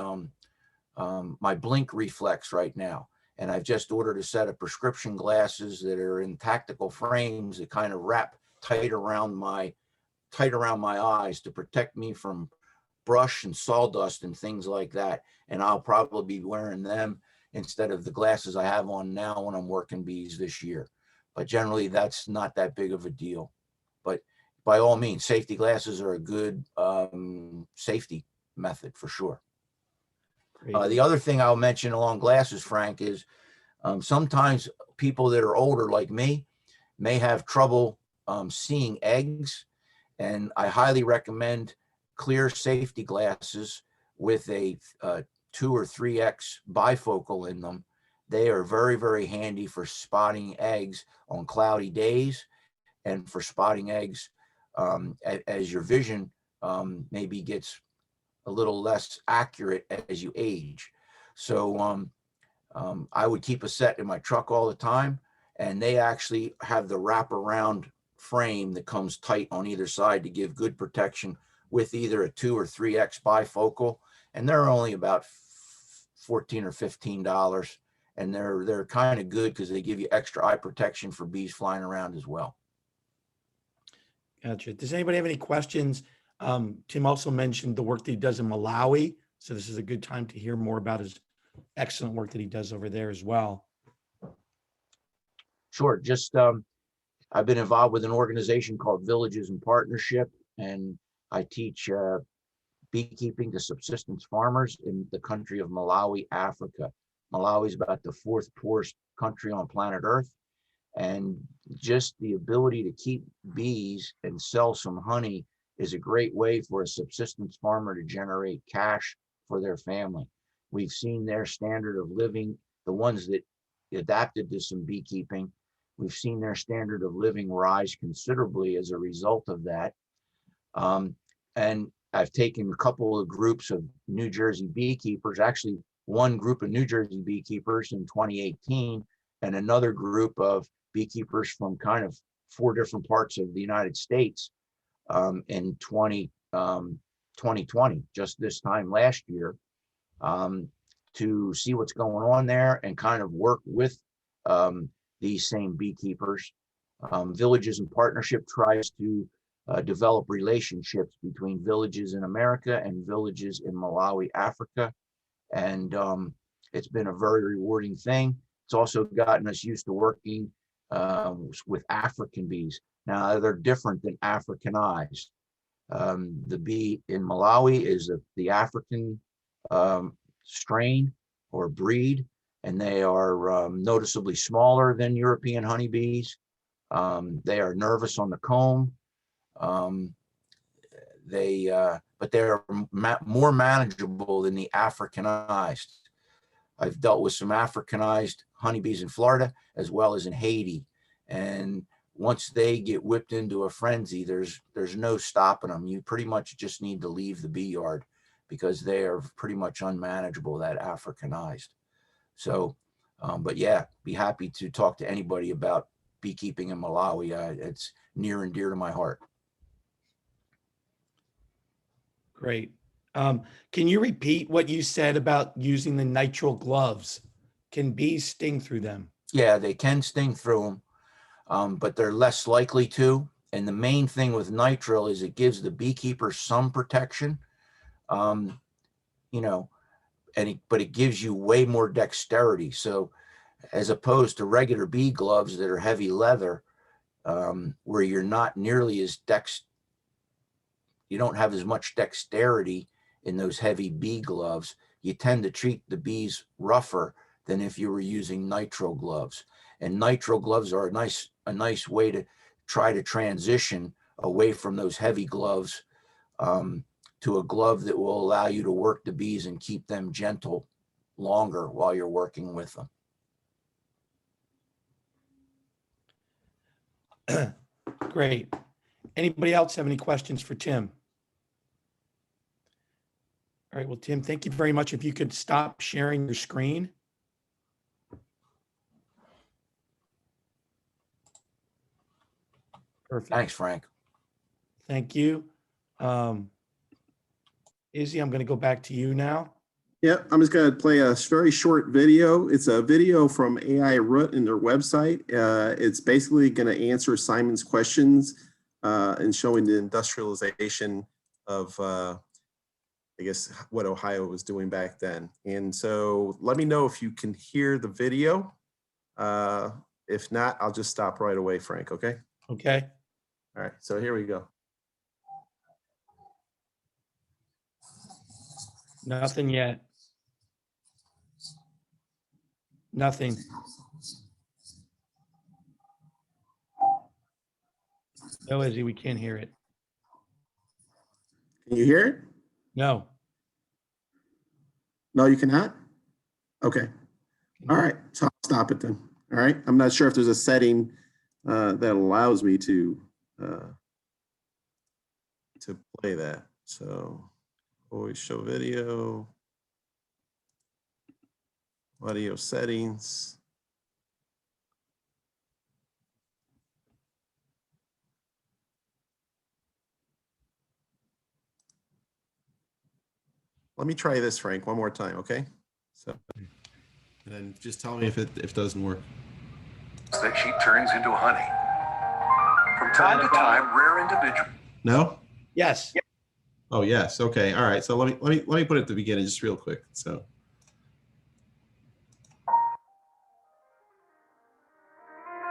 my blink reflex right now. And I've just ordered a set of prescription glasses that are in tactical frames that kind of wrap tight around my eyes to protect me from brush and sawdust and things like that. And I'll probably be wearing them instead of the glasses I have on now when I'm working bees this year. But generally that's not that big of a deal. But by all means, safety glasses are a good safety method for sure. Great. The other thing I'll mention along glasses, Frank, is sometimes people that are older like me may have trouble seeing eggs. And I highly recommend clear safety glasses with a 2 or 3x bifocal in them. They are very, very handy for spotting eggs on cloudy days and for spotting eggs as your vision maybe gets a little less accurate as you age. So I would keep a set in my truck all the time, and they actually have the wraparound frame that comes tight on either side to give good protection with either a 2 or 3x bifocal, and they're only about $14 or $15, and they're kind of good because they give you extra eye protection for bees flying around as well. Gotcha. Does anybody have any questions? Tim also mentioned the work that he does in Malawi. So this is a good time to hear more about his excellent work that he does over there as well. Sure. Just I've been involved with an organization called Villages in Partnership, and I teach beekeeping to subsistence farmers in the country of Malawi, Africa. Malawi is about the 4th poorest country on planet Earth. And just the ability to keep bees and sell some honey is a great way for a subsistence farmer to generate cash for their family. We've seen their standard of living, the ones that adapted to some beekeeping, we've seen their standard of living rise considerably as a result of that. And I've taken a couple of groups of New Jersey beekeepers, actually one group of New Jersey beekeepers in 2018, and another group of beekeepers from kind of 4 different parts of the United States in 2020, just this time last year, to see what's going on there and kind of work with these same beekeepers. Villages in Partnership tries to develop relationships between villages in America and villages in Malawi, Africa. And it's been a very rewarding thing. It's also gotten us used to working with African bees. Now they're different than Africanized. The bee in Malawi is the African strain or breed, and they are noticeably smaller than European honeybees. They are nervous on the comb. But they're more manageable than the Africanized. I've dealt with some Africanized honeybees in Florida as well as in Haiti. And once they get whipped into a frenzy, there's no stopping them. You pretty much just need to leave the bee yard because they are pretty much unmanageable, that Africanized. So, but yeah, be happy to talk to anybody about beekeeping in Malawi. It's near and dear to my heart. Great. Can you repeat what you said about using the nitrile gloves? Can bees sting through them? Yeah, they can sting through them, but they're less likely to. And the main thing with nitrile is it gives the beekeeper some protection, you know, but it gives you way more dexterity. So as opposed to regular bee gloves that are heavy leather, where you're not nearly as you don't have as much dexterity in those heavy bee gloves, you tend to treat the bees rougher than if you were using nitrile gloves. And nitrile gloves are a nice way to try to transition away from those heavy gloves to a glove that will allow you to work the bees and keep them gentle longer while you're working with them. Great. Anybody else have any questions for Tim? All right, well, Tim, thank you very much. If you could stop sharing your screen. Perfect. Thanks, Frank. Thank you. Izzy, I'm going to go back to you now. Yep, I'm just going to play a very short video. It's a video from AI Root in their website. It's basically going to answer Simon's questions and showing the industrialization of, I guess, what Ohio was doing back then. And so let me know if you can hear the video. If not, I'll just stop right away, Frank, okay? Okay. All right, so here we go. Nothing yet. Nothing. No, Izzy, we can't hear it. Can you hear it? No. No, you cannot? Okay. All right, so I'll stop it then. All right, I'm not sure if there's a setting that allows me to play that. So always show video, audio settings. Let me try this, Frank, one more time, okay? So, and then just tell me if it doesn't work. That she turns into honey. From time to time, rare individuals. No? Yes. Oh, yes. Okay. All right. So let me put it at the beginning just real quick. So. The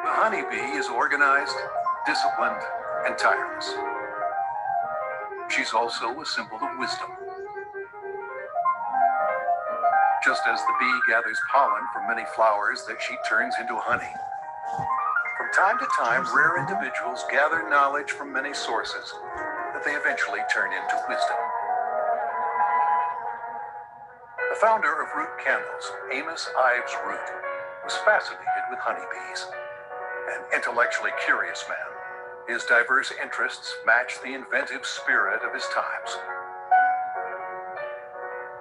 honeybee is organized, disciplined, and tireless. She's also a symbol of wisdom. Just as the bee gathers pollen from many flowers that she turns into honey. From time to time, rare individuals gather knowledge from many sources that they eventually turn into wisdom. The founder of Root Candles, Amos Ives Root, was fascinated with honeybees. An intellectually curious man, his diverse interests matched the inventive spirit of his times.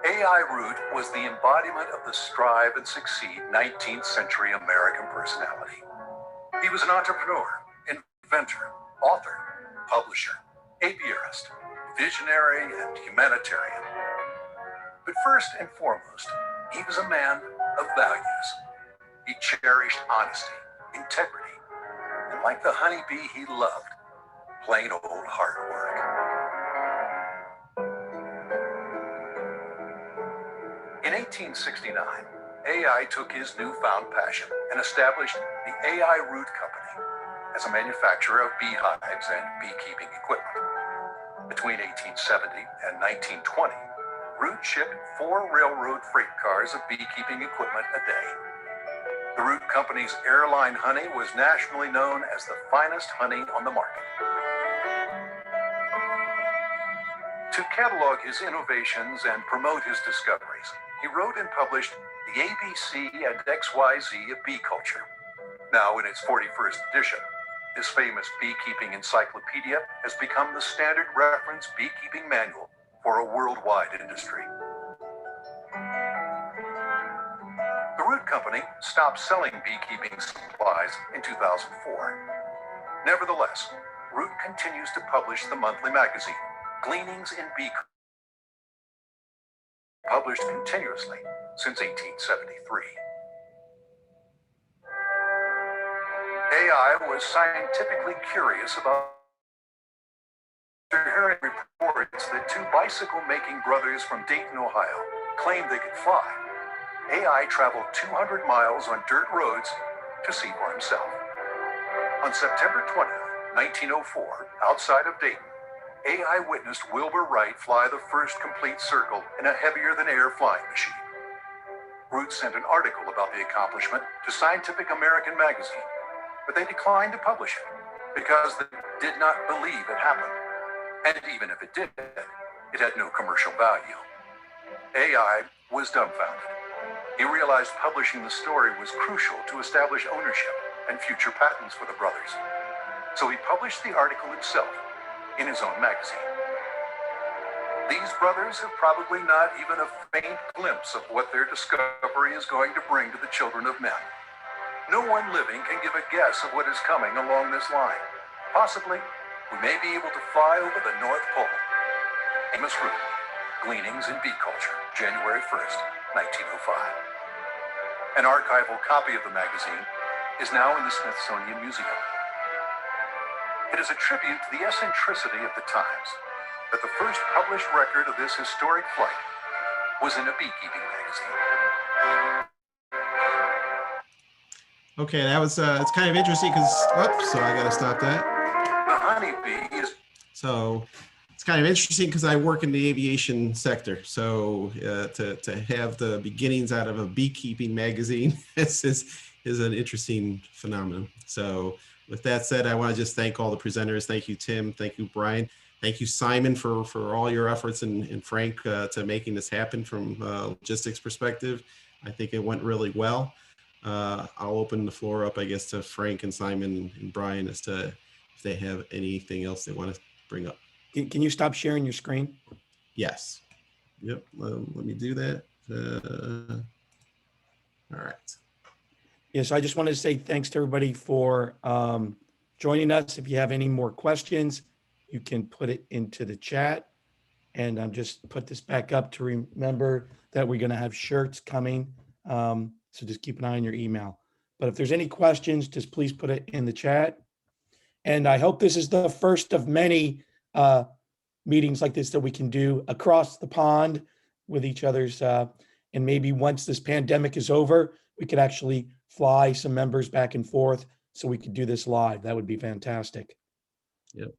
A.I. Root was the embodiment of the strive and succeed 19th century American personality. He was an entrepreneur, inventor, author, publisher, apiarist, visionary, and humanitarian. But first and foremost, he was a man of values. He cherished honesty, integrity, and like the honeybee, he loved plain old hard work. In 1869, AI took his newfound passion and established the AI Root Company as a manufacturer of beehives and beekeeping equipment. Between 1870 and 1920, Root shipped 4 railroad freight cars of beekeeping equipment a day. The Root Company's airline honey was nationally known as the finest honey on the market. To catalog his innovations and promote his discoveries, he wrote and published the ABC and XYZ of bee culture. Now in its 41st edition, this famous beekeeping encyclopedia has become the standard reference beekeeping manual for a worldwide industry. The Root Company stopped selling beekeeping supplies in 2004. Nevertheless, Root continues to publish the monthly magazine, Gleanings in Bee, published continuously since 1873. AI was scientifically curious about hearing reports that 2 bicycle-making brothers from Dayton, Ohio, claimed they could fly. AI traveled 200 miles on dirt roads to see for himself. On September 20th, 1904, outside of Dayton, AI witnessed Wilbur Wright fly the first complete circle in a heavier-than-air flying machine. Root sent an article about the accomplishment to Scientific American magazine, but they declined to publish it because they did not believe it happened. And even if it did, it had no commercial value. AI was dumbfounded. He realized publishing the story was crucial to establish ownership and future patents for the brothers. So he published the article himself in his own magazine. These brothers have probably not even a faint glimpse of what their discovery is going to bring to the children of men. No one living can give a guess of what is coming along this line. Possibly, we may be able to fly over the North Pole. Amos Root, Gleanings in Bee Culture, January 1st, 1905. An archival copy of the magazine is now in the Smithsonian Museum. It is a tribute to the eccentricity of the times that the first published record of this historic flight was in a beekeeping magazine. Okay, that was it's kind of interesting because whoops, so I got to stop that. The honeybee is So it's kind of interesting because I work in the aviation sector. So to have the beginnings out of a beekeeping magazine is an interesting phenomenon. So with that said, I want to just thank all the presenters. Thank you, Tim. Thank you, Brian. Thank you, Simon, for all your efforts, and Frank to making this happen from a logistics perspective. I think it went really well. I'll open the floor up, I guess, to Frank and Simon and Brian as to if they have anything else they want to bring up. Can you stop sharing your screen? Yes. Yep. Let me do that. All right. Yes, I just wanted to say thanks to everybody for joining us. If you have any more questions, you can put it into the chat. And I'm just put this back up to remember that we're going to have shirts coming. So just keep an eye on your email. But if there's any questions, just please put it in the chat. And I hope this is the first of many meetings like this that we can do across the pond with each other's. And maybe once this pandemic is over, we could actually fly some members back and forth so we could do this live. That would be fantastic. Yep.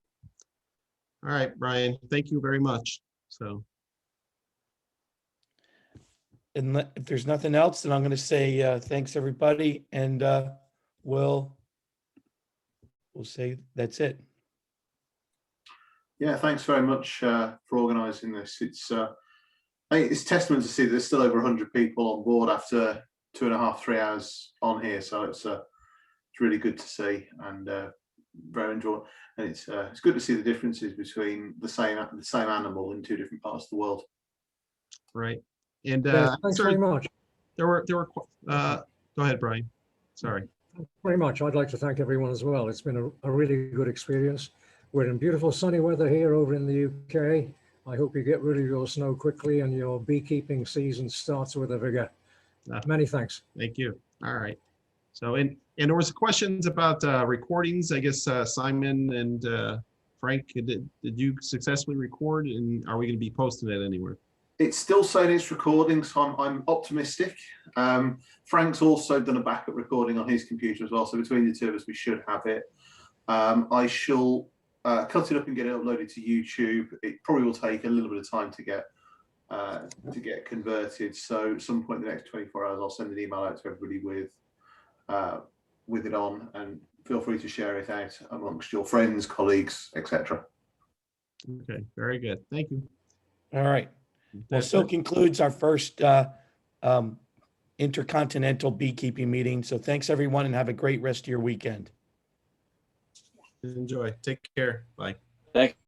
All right, Brian, thank you very much. So. And if there's nothing else, then I'm going to say thanks, everybody. And we'll say that's it. Yeah, thanks very much for organising this. It's I think it's testament to see that there's still over 100 people on board after 2.5, 3 hours on here. So it's really good to see, and very enjoyable. And it's good to see the differences between the same animal in two different parts of the world. Right. And thanks very much. There were go ahead, Brian. Sorry. Very much. I'd like to thank everyone as well. It's been a really good experience. We're in beautiful sunny weather here over in the UK. I hope you get rid of your snow quickly and your beekeeping season starts with a vigor. Many thanks. Thank you. All right. So, and there was questions about recordings. I guess Simon and Frank, did you successfully record, and are we going to be posting it anywhere? It's still saying it's recording, so I'm optimistic. Frank's also done a backup recording on his computer as well, so between the two of us, we should have it. I shall cut it up and get it uploaded to YouTube. It probably will take a little bit of time to get converted. So at some point in the next 24 hours, I'll send an email out to everybody with it on, and feel free to share it out amongst your friends, colleagues, etc. Okay, very good. Thank you. All right. Well, so concludes our first intercontinental beekeeping meeting. So thanks, everyone, and have a great rest of your weekend. Enjoy. Take care. Bye. Thank